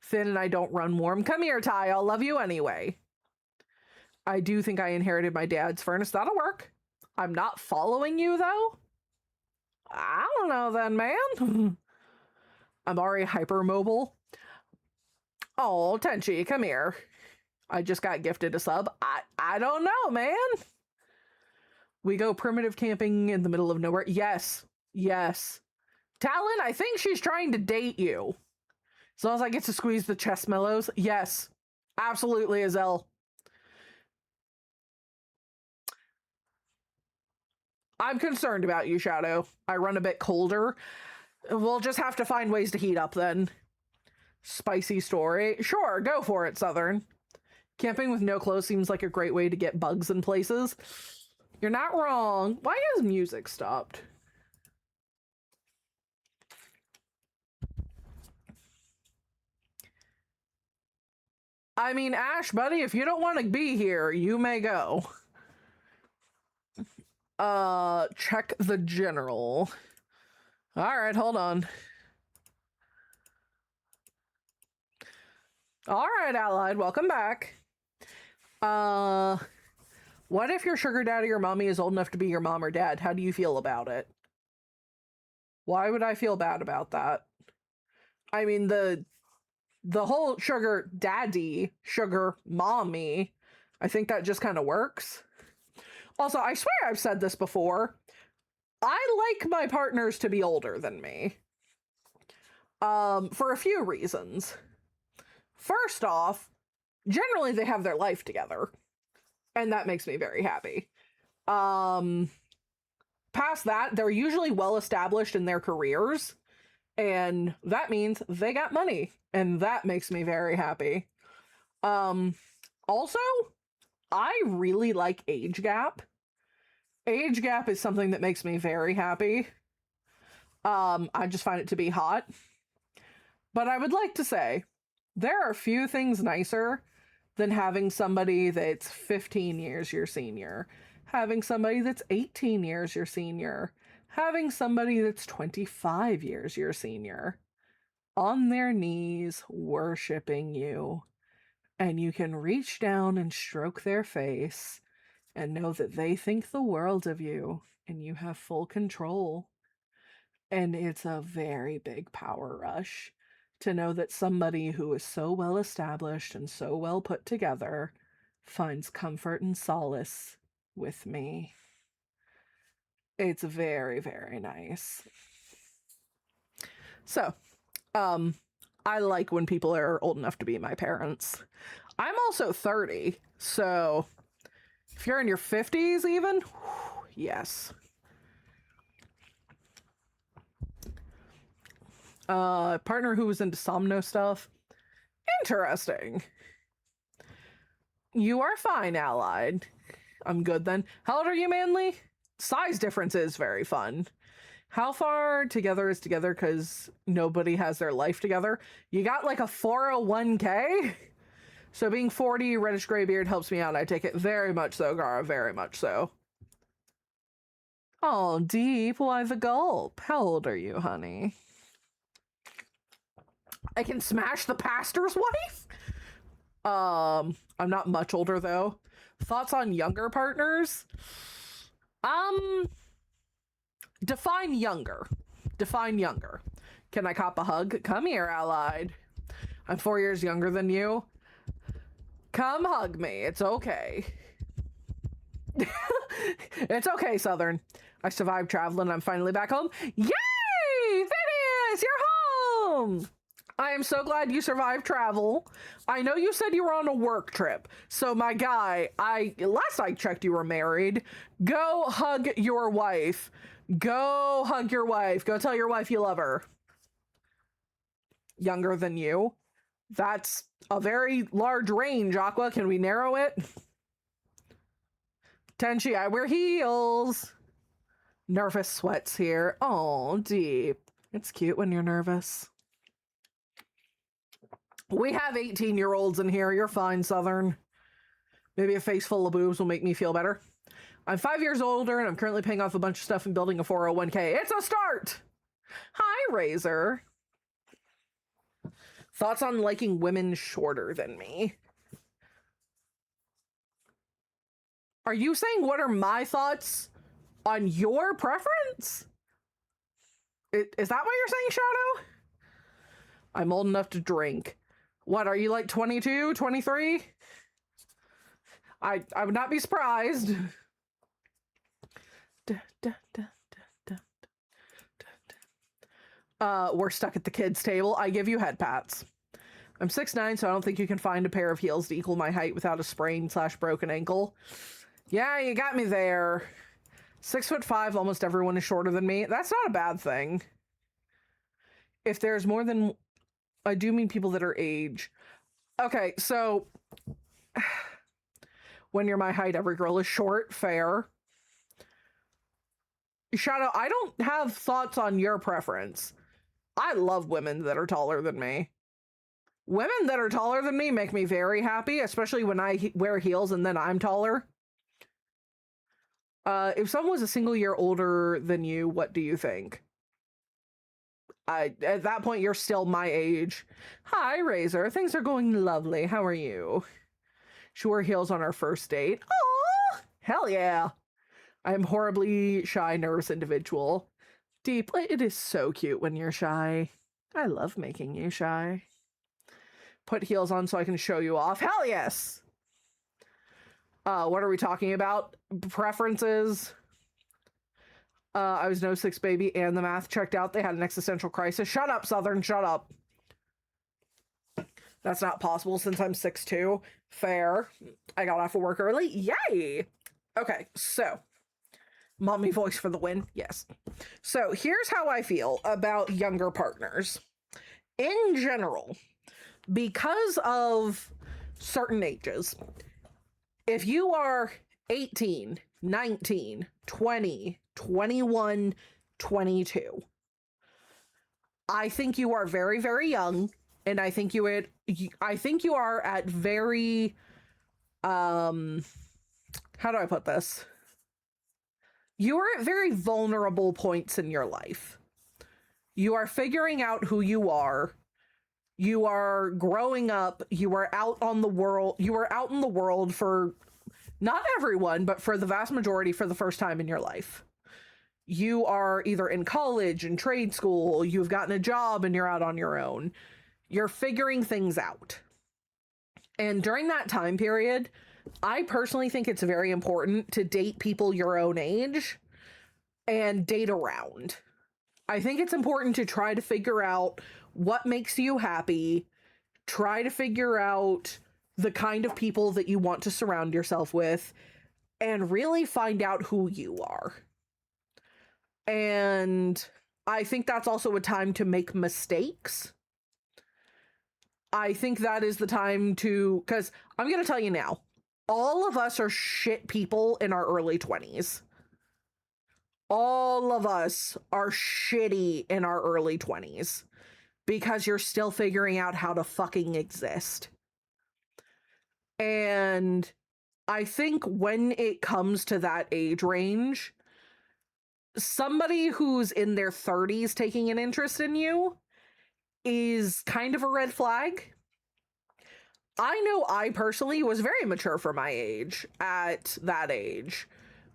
Thin and I don't run warm. Come here, Ty. I'll love you anyway. I do think I inherited my dad's furnace. That'll work. I'm not following you, though. I don't know then, man. I'm already hypermobile. Oh, Tenchi, come here. I just got gifted a sub. I don't know, man. We go primitive camping in the middle of nowhere. Yes. Yes. Talon, I think she's trying to date you. As long as I get to squeeze the chest mellows. Yes. Absolutely, Azelle. I'm concerned about you, Shadow. I run a bit colder. We'll just have to find ways to heat up then. Spicy story. Sure, go for it, Southern. Camping with no clothes seems like a great way to get bugs in places. You're not wrong. Why has music stopped? I mean, Ash, buddy, if you don't want to be here, you may go. Check the general. All right, hold on. All right, Allied, welcome back. What if your sugar daddy or mommy is old enough to be your mom or dad? How do you feel about it? Why would I feel bad about that? I mean, the whole sugar daddy, sugar mommy, I think that just kind of works. Also, I swear I've said this before. I like my partners to be older than me. For a few reasons. First off, generally they have their life together, and that makes me very happy. Past that, they're usually well established in their careers, and that means they got money, and that makes me very happy. Also, I really like age gap. Age gap is something that makes me very happy. I just find it to be hot. But I would like to say, there are few things nicer than having somebody that's 15 years your senior, having somebody that's 18 years your senior, having somebody that's 25 years your senior, on their knees worshiping you. And you can reach down and stroke their face and know that they think the world of you and you have full control. And it's a very big power rush to know that somebody who is so well established and so well put together finds comfort and solace with me. It's very, very nice. So, I like when people are old enough to be my parents. I'm also 30, so if you're in your 50s even, yes. Partner who was into somno stuff. Interesting. You are fine, Allied. I'm good then. How old are you, Manly? Size difference is very fun. How far together is together because nobody has their life together? You got like a 401k? So being 40, reddish gray beard helps me out. I take it very much so, Gara, very much so. Oh, deep. Why the gulp? How old are you, honey? I can smash the pastor's wife? I'm not much older though. Thoughts on younger partners? Define younger. Define younger. Can I cop a hug? Come here, Allied. I'm 4 years younger than you. Come hug me. It's okay. It's okay, Southern. I survived traveling. I'm finally back home. Yay! Phineas, you're home! I am so glad you survived travel. I know you said you were on a work trip. So my guy, last I checked you were married. Go hug your wife. Go hug your wife. Go tell your wife you love her. Younger than you. That's a very large range, Aqua. Can we narrow it? Tenchi, I wear heels. Nervous sweats here. Oh, deep. It's cute when you're nervous. We have 18-year-olds in here. You're fine, Southern. Maybe a face full of boobs will make me feel better. I'm 5 years older, and I'm currently paying off a bunch of stuff and building a 401k. It's a start! Hi, Razor. Thoughts on liking women shorter than me? Are you saying what are my thoughts on your preference? Is that what you're saying, Shadow? I'm old enough to drink. What, are you like 22, 23? I would not be surprised. We're stuck at the kids' table. I give you head pats. I'm 6'9", so I don't think you can find a pair of heels to equal my height without a sprain/broken ankle. Yeah, you got me there. 6'5", almost everyone is shorter than me. That's not a bad thing. If there's more than... I do mean people that are age. Okay, so... when you're my height, every girl is short. Fair. Shadow, I don't have thoughts on your preference. I love women that are taller than me. Women that are taller than me make me very happy, especially when I wear heels and then I'm taller. If someone was a single year older than you, what do you think? At that point, you're still my age. Hi, Razor. Things are going lovely. How are you? She wore heels on our first date. Oh, hell yeah. I'm horribly shy, nervous individual. Deep, it is so cute when you're shy. I love making you shy. Put heels on so I can show you off. Hell yes. What are we talking about? Preferences? I was no six baby and the math checked out. They had an existential crisis. Shut up, Southern. Shut up. That's not possible since I'm 6'2". Fair. I got off of work early. Yay. Okay, so mommy voice for the win. Yes. So here's how I feel about younger partners. In general, because of certain ages, if you are 18, 19, 20, 21, 22, I think you are very, very young. And I think you are at very, how do I put this? You are at very vulnerable points in your life. You are figuring out who you are. You are growing up. You are out on the world. You are out in the world for not everyone, but for the vast majority for the first time in your life. You are either in college, in trade school, you've gotten a job and you're out on your own. You're figuring things out. And during that time period, I personally think it's very important to date people your own age and date around. I think it's important to try to figure out what makes you happy, try to figure out the kind of people that you want to surround yourself with, and really find out who you are. And I think that's also a time to make mistakes. I think that is the time to, because I'm going to tell you now, all of us are shit people in our early 20s. All of us are shitty in our early 20s because you're still figuring out how to fucking exist. And I think when it comes to that age range, somebody who's in their 30s taking an interest in you is kind of a red flag. I know I personally was very mature for my age at that age,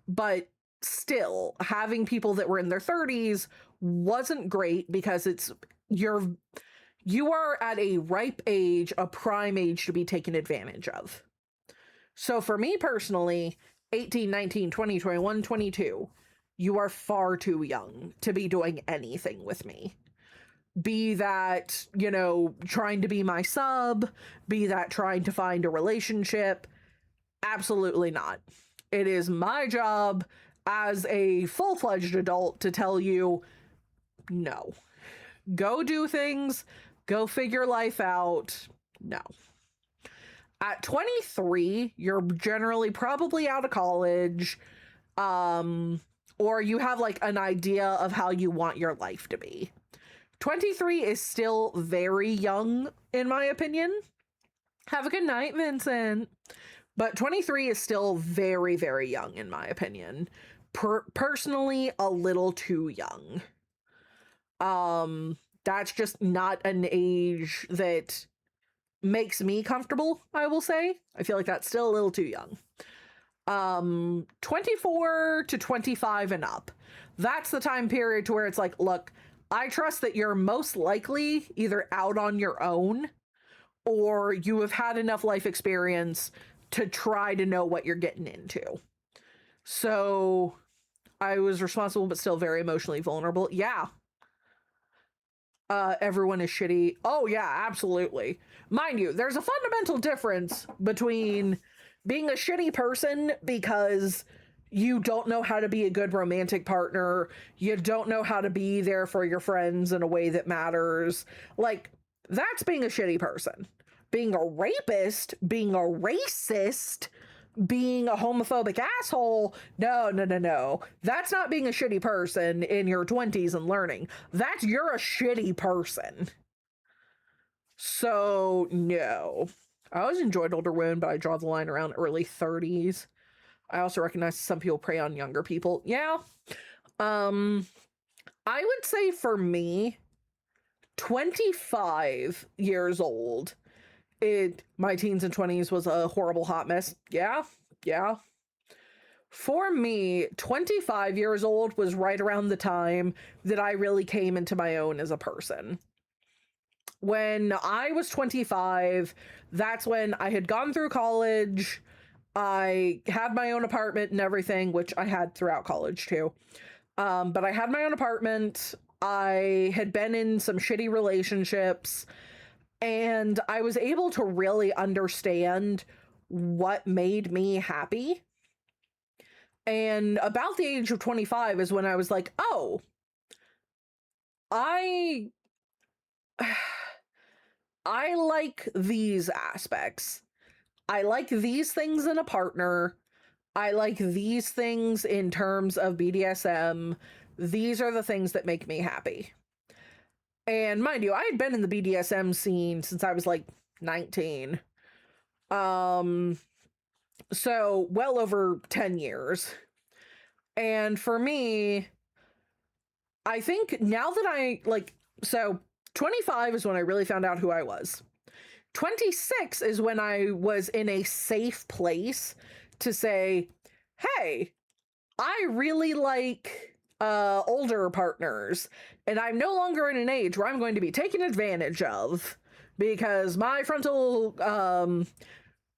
but still having people that were in their 30s wasn't great because you are at a ripe age, a prime age to be taken advantage of. So for me personally, 18, 19, 20, 21, 22, you are far too young to be doing anything with me. Be that, trying to be my sub, be that trying to find a relationship. Absolutely not. It is my job as a full-fledged adult to tell you, no. Go do things, go figure life out. No. At 23, you're generally probably out of college, or you have like an idea of how you want your life to be. 23 is still very young, in my opinion. Have a good night, Vincent. But 23 is still very, very young, in my opinion. Personally, a little too young. That's just not an age that makes me comfortable, I will say. I feel like that's still a little too young. 24 to 25 and up. That's the time period to where it's like, look, I trust that you're most likely either out on your own or you have had enough life experience to try to know what you're getting into. So I was responsible, but still very emotionally vulnerable. Yeah. Everyone is shitty. Oh yeah, absolutely. Mind you, there's a fundamental difference between being a shitty person because you don't know how to be a good romantic partner. You don't know how to be there for your friends in a way that matters. Like, that's being a shitty person. Being a rapist, being a racist, being a homophobic asshole. No. That's not being a shitty person in your 20s and learning. You're a shitty person. So, no. I always enjoyed older women, but I draw the line around early 30s. I also recognize some people prey on younger people. Yeah. I would say for me, 25 years old, my teens and 20s was a horrible hot mess. Yeah. For me, 25 years old was right around the time that I really came into my own as a person. When I was 25, that's when I had gone through college. I had my own apartment and everything, which I had throughout college too. But I had my own apartment. I had been in some shitty relationships, and I was able to really understand what made me happy. And about the age of 25 is when I was like, oh, I like these aspects. I like these things in a partner. I like these things in terms of BDSM. These are the things that make me happy. And mind you, I had been in the BDSM scene since I was like 19. So well over 10 years. And for me, I think now that so 25 is when I really found out who I was. 26 is when I was in a safe place to say, hey, I really like older partners, and I'm no longer in an age where I'm going to be taken advantage of because my frontal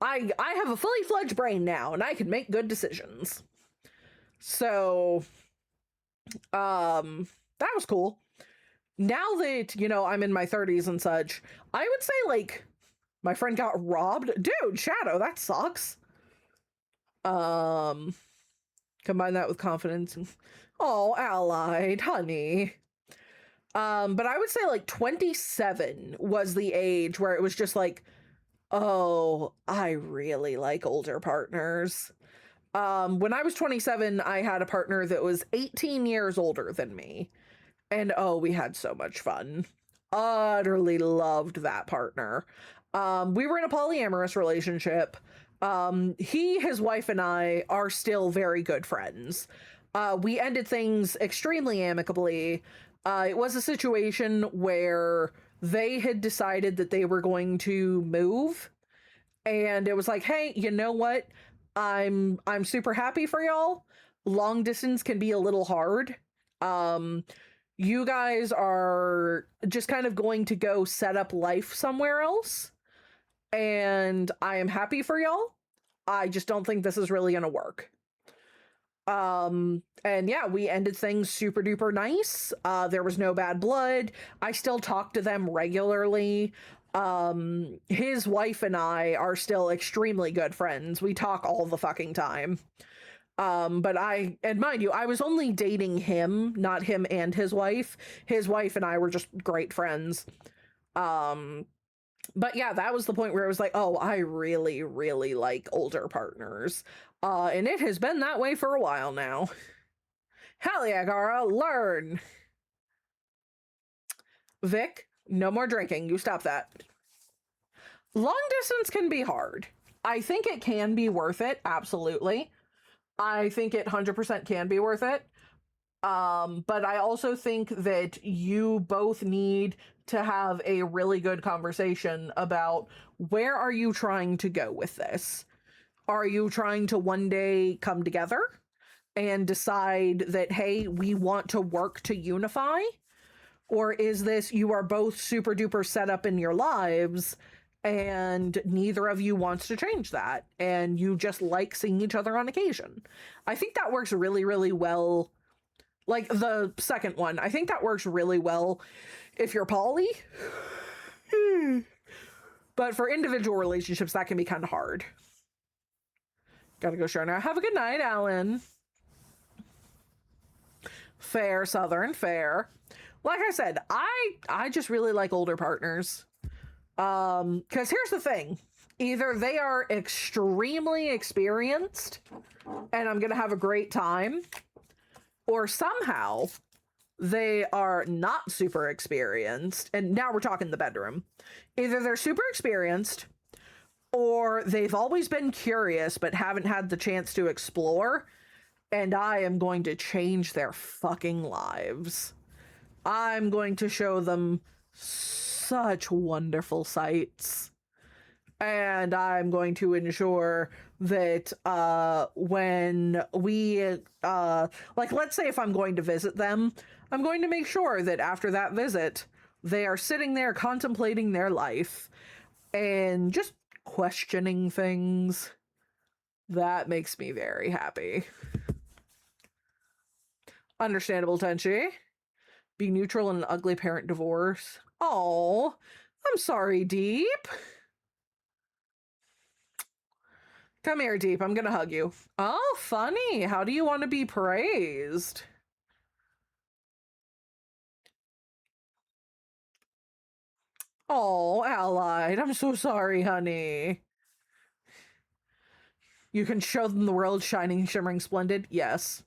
I have a fully fledged brain now and I can make good decisions. So that was cool. Now that, I'm in my 30s and such, I would say like my friend got robbed. Dude, Shadow, that sucks. Combine that with confidence. Oh, allied, honey. But I would say like 27 was the age where it was just like, oh, I really like older partners. When I was 27, I had a partner that was 18 years older than me. And oh, we had so much fun. Utterly loved that partner. We were in a polyamorous relationship. His wife and I are still very good friends. We ended things extremely amicably. It was a situation where they had decided that they were going to move. And it was like, hey, you know what? I'm super happy for y'all. Long distance can be a little hard. You guys are just kind of going to go set up life somewhere else. And I am happy for y'all. I just don't think this is really going to work. And yeah, we ended things super duper nice. There was no bad blood. I still talk to them regularly. His wife and I are still extremely good friends. We talk all the fucking time. But and mind you, I was only dating him, not him and his wife. His wife and I were just great friends. But yeah, that was the point where it was like, oh, I really, really like older partners. And it has been that way for a while now. Hell yeah, Gara, learn. Vic, no more drinking. You stop that. Long distance can be hard. I think it can be worth it. Absolutely. I think it 100% can be worth it. But I also think that you both need to have a really good conversation about where are you trying to go with this? Are you trying to one day come together and decide that, hey, we want to work to unify? Or is this you are both super duper set up in your lives and neither of you wants to change that and you just like seeing each other on occasion? I think that works really, really well. Like the second one, I think that works really well if you're poly. But for individual relationships, that can be kind of hard. Gotta go share now. Have a good night, Alan. Fair, Southern, fair. Like I said, I just really like older partners. Because here's the thing. Either they are extremely experienced and I'm gonna have a great time, or somehow they are not super experienced. And now we're talking the bedroom. Either they're super experienced or they've always been curious but haven't had the chance to explore, and I am going to change their fucking lives. I'm going to show them such wonderful sights. And I'm going to ensure that when we, like, let's say if I'm going to visit them, I'm going to make sure that after that visit, they are sitting there contemplating their life and just questioning things. That makes me very happy. Understandable, Tenchi. Be neutral in an ugly parent divorce. Oh, I'm sorry, Deep. Come here, Deep. I'm gonna hug you. Oh, funny. How do you want to be praised? Oh, Allied. I'm so sorry, honey. You can show them the world shining, shimmering, splendid. Yes.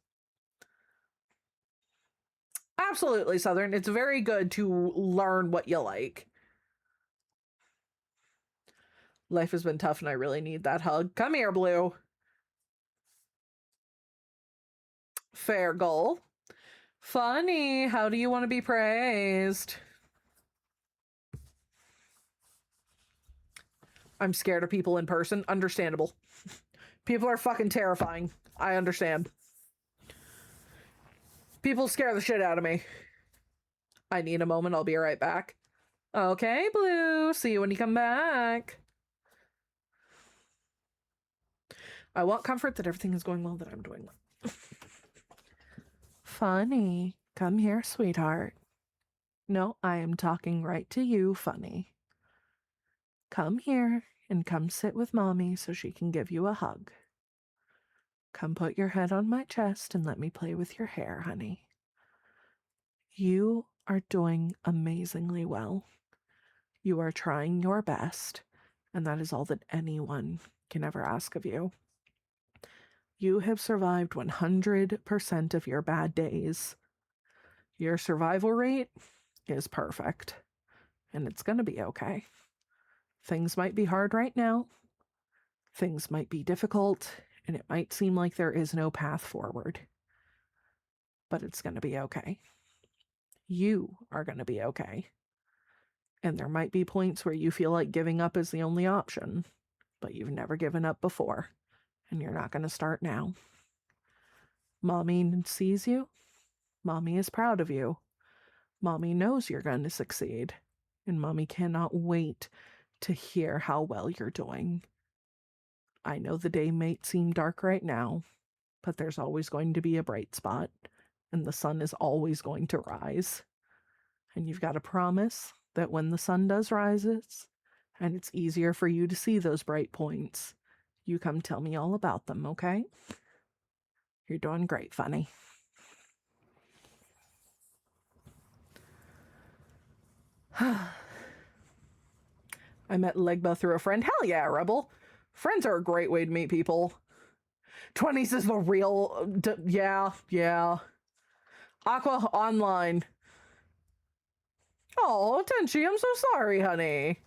Absolutely, Southern. It's very good to learn what you like. Life has been tough and I really need that hug. Come here, Blue. Fair goal. Funny. How do you want to be praised? I'm scared of people in person. Understandable. People are fucking terrifying. I understand. People scare the shit out of me. I need a moment. I'll be right back. Okay, Blue. See you when you come back. I want comfort that everything is going well, that I'm doing well. Funny. Come here, sweetheart. No, I am talking right to you, Funny. Come here and come sit with Mommy so she can give you a hug. Come put your head on my chest and let me play with your hair, honey. You are doing amazingly well. You are trying your best, and that is all that anyone can ever ask of you. You have survived 100% of your bad days. Your survival rate is perfect, and it's going to be okay. Things might be hard right now. Things might be difficult, and it might seem like there is no path forward. But it's going to be okay. You are going to be okay. And there might be points where you feel like giving up is the only option, but you've never given up before, and you're not going to start now. Mommy sees you. Mommy is proud of you. Mommy knows you're going to succeed, and Mommy cannot wait to hear how well you're doing. I know the day may seem dark right now, but there's always going to be a bright spot, and the sun is always going to rise. And you've got to promise that when the sun does rises, and it's easier for you to see those bright points, you come tell me all about them, okay? You're doing great, Funny. I met Legba through a friend. Hell yeah, Rebel. Friends are a great way to meet people. 20s is the real... yeah. Aqua online. Oh, Tenchi, I'm so sorry, honey.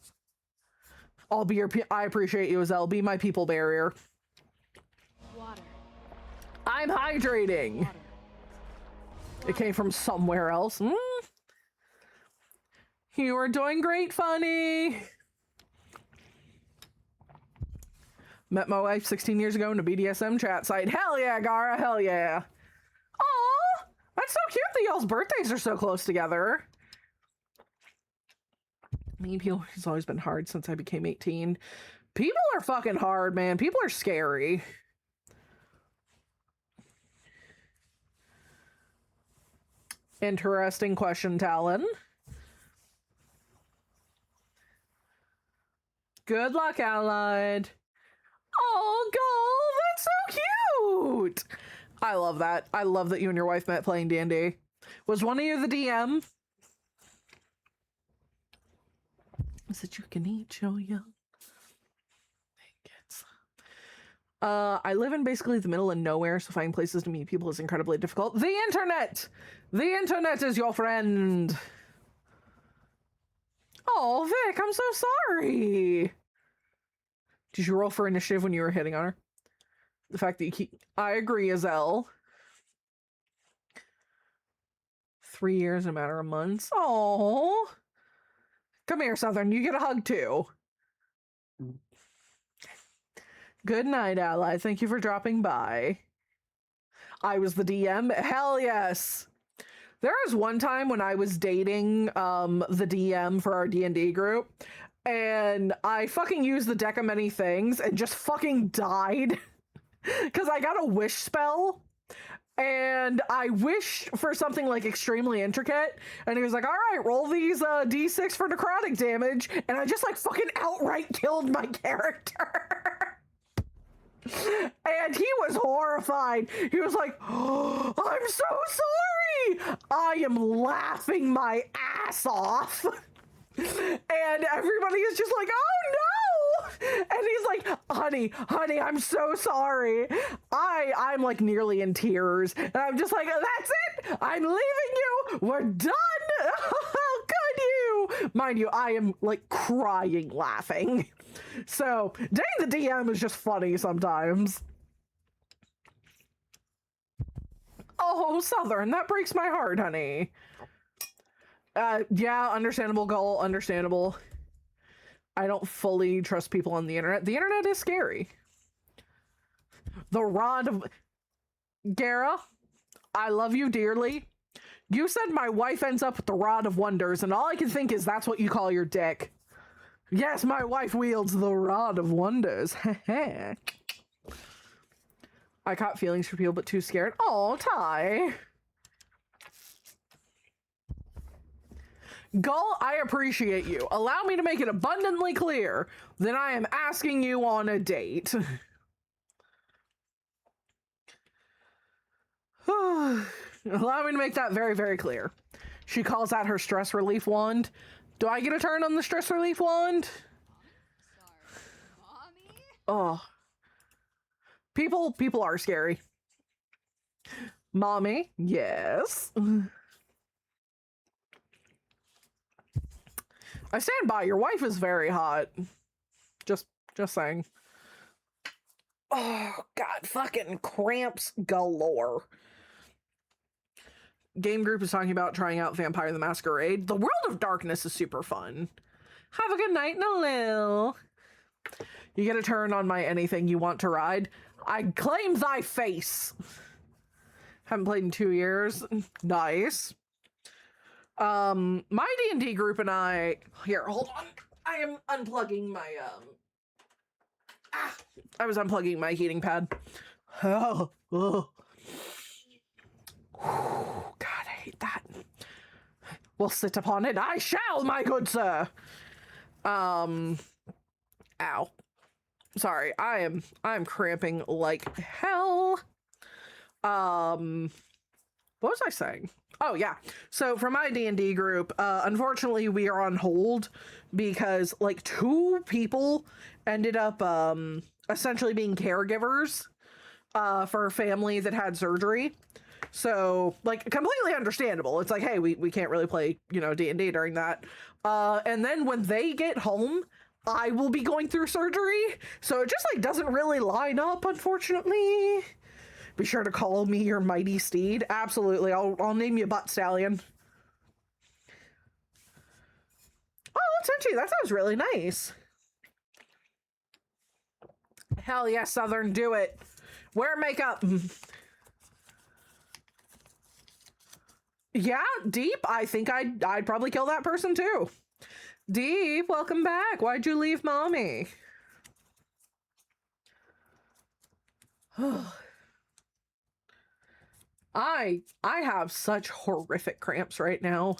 I'll be your... I appreciate you, Azelle. Be my people barrier. Water. I'm hydrating. Water. It came from somewhere else. You are doing great, Funny. Met my wife 16 years ago in a BDSM chat site. Hell yeah, Gara. Hell yeah. Aw, that's so cute that y'all's birthdays are so close together. Maybe it's always been hard since I became 18. People are fucking hard, man. People are scary. Interesting question, Talon. Good luck, Allied. Oh, Gold, that's so cute. I love that. I love that you and your wife met playing D&D. Was one of you the DM? Is it you can eat, show you? I live in basically the middle of nowhere, so finding places to meet people is incredibly difficult. The internet! The internet is your friend. Oh, Vic, I'm so sorry. Did you roll for initiative when you were hitting on her? The fact that you keep... I agree, Azelle. 3 years in a matter of months. Oh, come here, Southern. You get a hug too. Good night, ally. Thank you for dropping by. I was the DM. Hell yes. There was one time when I was dating the DM for our D&D group, and I fucking used the deck of many things and just fucking died because I got a wish spell. And I wished for something like extremely intricate, and he was like, all right, roll these d6 for necrotic damage, and I just like fucking outright killed my character. And he was horrified. He was like, oh, I'm so sorry. I am laughing my ass off. And everybody is just like, oh no! And he's like, honey, I'm so sorry. I'm like nearly in tears. And I'm just like, that's it! I'm leaving you! We're done! How could you? Mind you, I am like crying laughing. So, dating the DM is just funny sometimes. Oh, Southern, that breaks my heart, honey. Yeah, understandable, Gull, understandable. I don't fully trust people on the internet. The internet is scary. The rod of... Gara, I love you dearly. You said my wife ends up with the rod of wonders, and all I can think is that's what you call your dick. Yes, my wife wields the rod of wonders. I caught feelings for people, but too scared. Oh, Ty. Gull, I appreciate you. Allow me to make it abundantly clear that I am asking you on a date. Allow me to make that very, very clear. She calls out her stress relief wand. Do I get a turn on the stress relief wand? Oh. People are scary. Mommy, yes. I stand by. Your wife is very hot. Just saying. Oh, God. Fucking cramps galore. Game group is talking about trying out Vampire the Masquerade. The World of Darkness is super fun. Have a good night, Nalil. You get a turn on my anything you want to ride. I claim thy face. Haven't played in 2 years. Nice. My D&D group and I... Here, hold on. I am unplugging my, I was unplugging my heating pad. Oh. God, I hate that. We'll sit upon it. I shall, my good sir. Ow. Sorry, I'm cramping like hell. What was I saying? Oh, yeah. So for my D&D group, unfortunately, we are on hold because, like, 2 people ended up essentially being caregivers for a family that had surgery. So, like, completely understandable. It's like, hey, we can't really play, D&D during that. And then when they get home, I will be going through surgery. So it just, like, doesn't really line up, unfortunately. Be sure to call me your mighty steed. Absolutely. I'll name you Butt Stallion. Oh, that's actually, that sounds really nice. Hell yeah, Southern, do it. Wear makeup. Yeah, Deep, I think I'd probably kill that person too. Deep, welcome back. Why'd you leave mommy? I have such horrific cramps right now.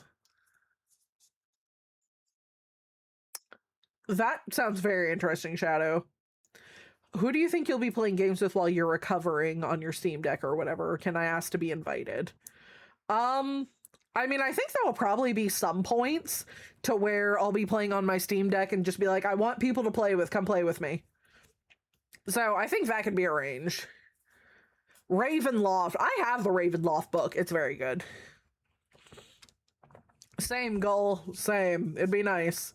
That sounds very interesting, Shadow. Who do you think you'll be playing games with while you're recovering on your Steam Deck or whatever? Can I ask to be invited? I mean, I think there will probably be some points to where I'll be playing on my Steam Deck and just be like, I want people to play with, come play with me. So I think that can be arranged. Ravenloft. I have the Ravenloft book. It's very good. Same goal. Same. It'd be nice.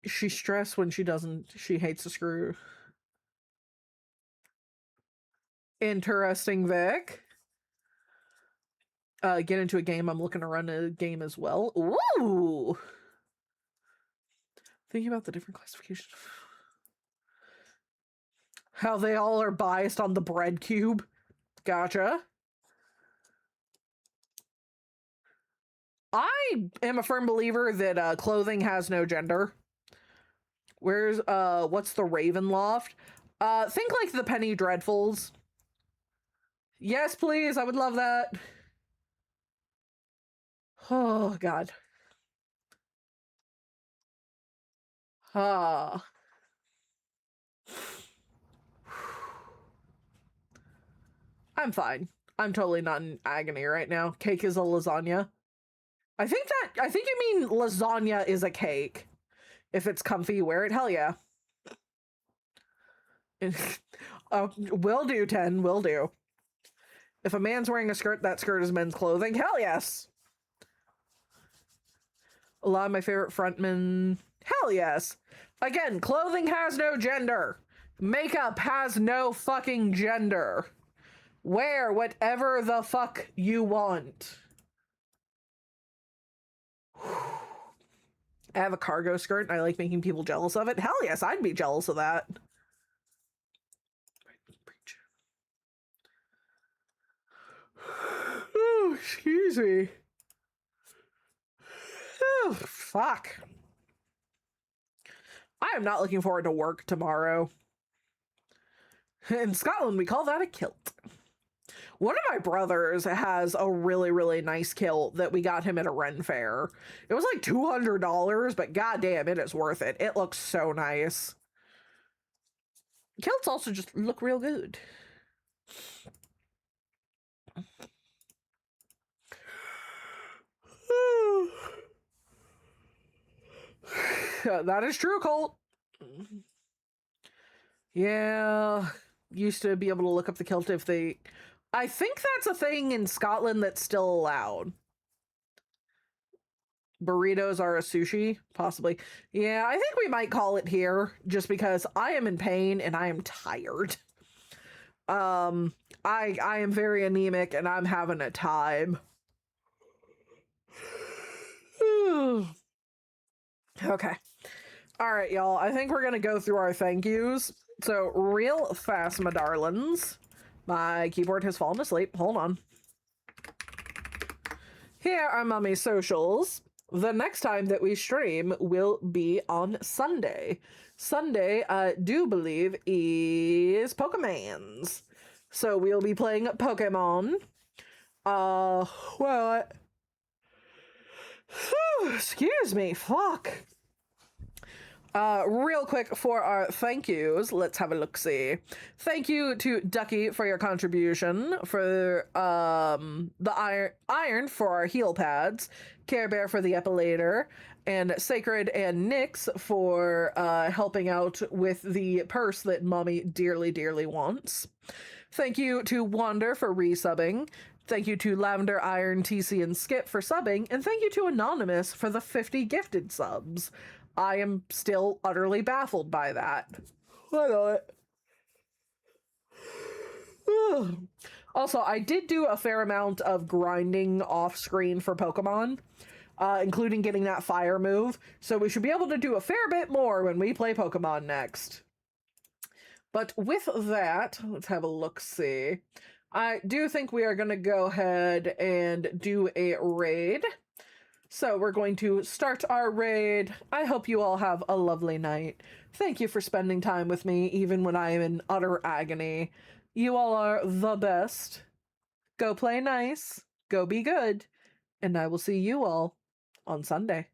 She's stressed when she doesn't. She hates a screw. Interesting, Vic. Get into a game. I'm looking to run a game as well. Ooh. Thinking about the different classifications. How they all are biased on the bread cube. Gotcha. I am a firm believer that clothing has no gender. Where's what's the Ravenloft? Think like the Penny Dreadfuls. Yes, please. I would love that. Oh God. Ah. I'm fine. I'm totally not in agony right now. Cake is a lasagna. I think you mean lasagna is a cake. If it's comfy, wear it. Hell yeah. Will do, 10. Will do. If a man's wearing a skirt, that skirt is men's clothing. Hell yes. A lot of my favorite frontmen. Hell yes. Again, clothing has no gender. Makeup has no fucking gender. Wear whatever the fuck you want. I have a cargo skirt and I like making people jealous of it. Hell yes, I'd be jealous of that. Oh, excuse me. Oh, fuck. I am not looking forward to work tomorrow. In Scotland, we call that a kilt. One of my brothers has a really, really nice kilt that we got him at a Ren fair. It was like $200, but goddamn, it is worth it. It looks so nice. Kilts also just look real good. That is true, Colt. Yeah, used to be able to look up the kilt if they... I think that's a thing in Scotland that's still allowed. Burritos are a sushi, possibly. Yeah, I think we might call it here, just because I am in pain and I am tired. I am very anemic and I'm having a time. Okay. All right, y'all. I think we're gonna go through our thank yous. So real fast, my darlings. My keyboard has fallen asleep. Hold on. Here are Mummy's socials. The next time that we stream will be on Sunday. Sunday, I do believe, is Pokemans. So we'll be playing Pokemon. Well, excuse me, fuck. Real quick for our thank yous, let's have a look-see. Thank you to Ducky for your contribution, for the iron for our heel pads, Care Bear for the epilator, and Sacred and Nyx for helping out with the purse that Mommy dearly, dearly wants. Thank you to Wander for resubbing. Thank you to Lavender, Iron, TC, and Skip for subbing, and thank you to Anonymous for the 50 gifted subs. I am still utterly baffled by that. I know it. Also, I did do a fair amount of grinding off screen for Pokemon, including getting that fire move, so we should be able to do a fair bit more when we play Pokemon next. But with that, let's have a look-see. I do think we are going to go ahead and do a raid. So we're going to start our raid. I hope you all have a lovely night. Thank you for spending time with me, even when I am in utter agony. You all are the best. Go play nice. Go be good. And I will see you all on Sunday.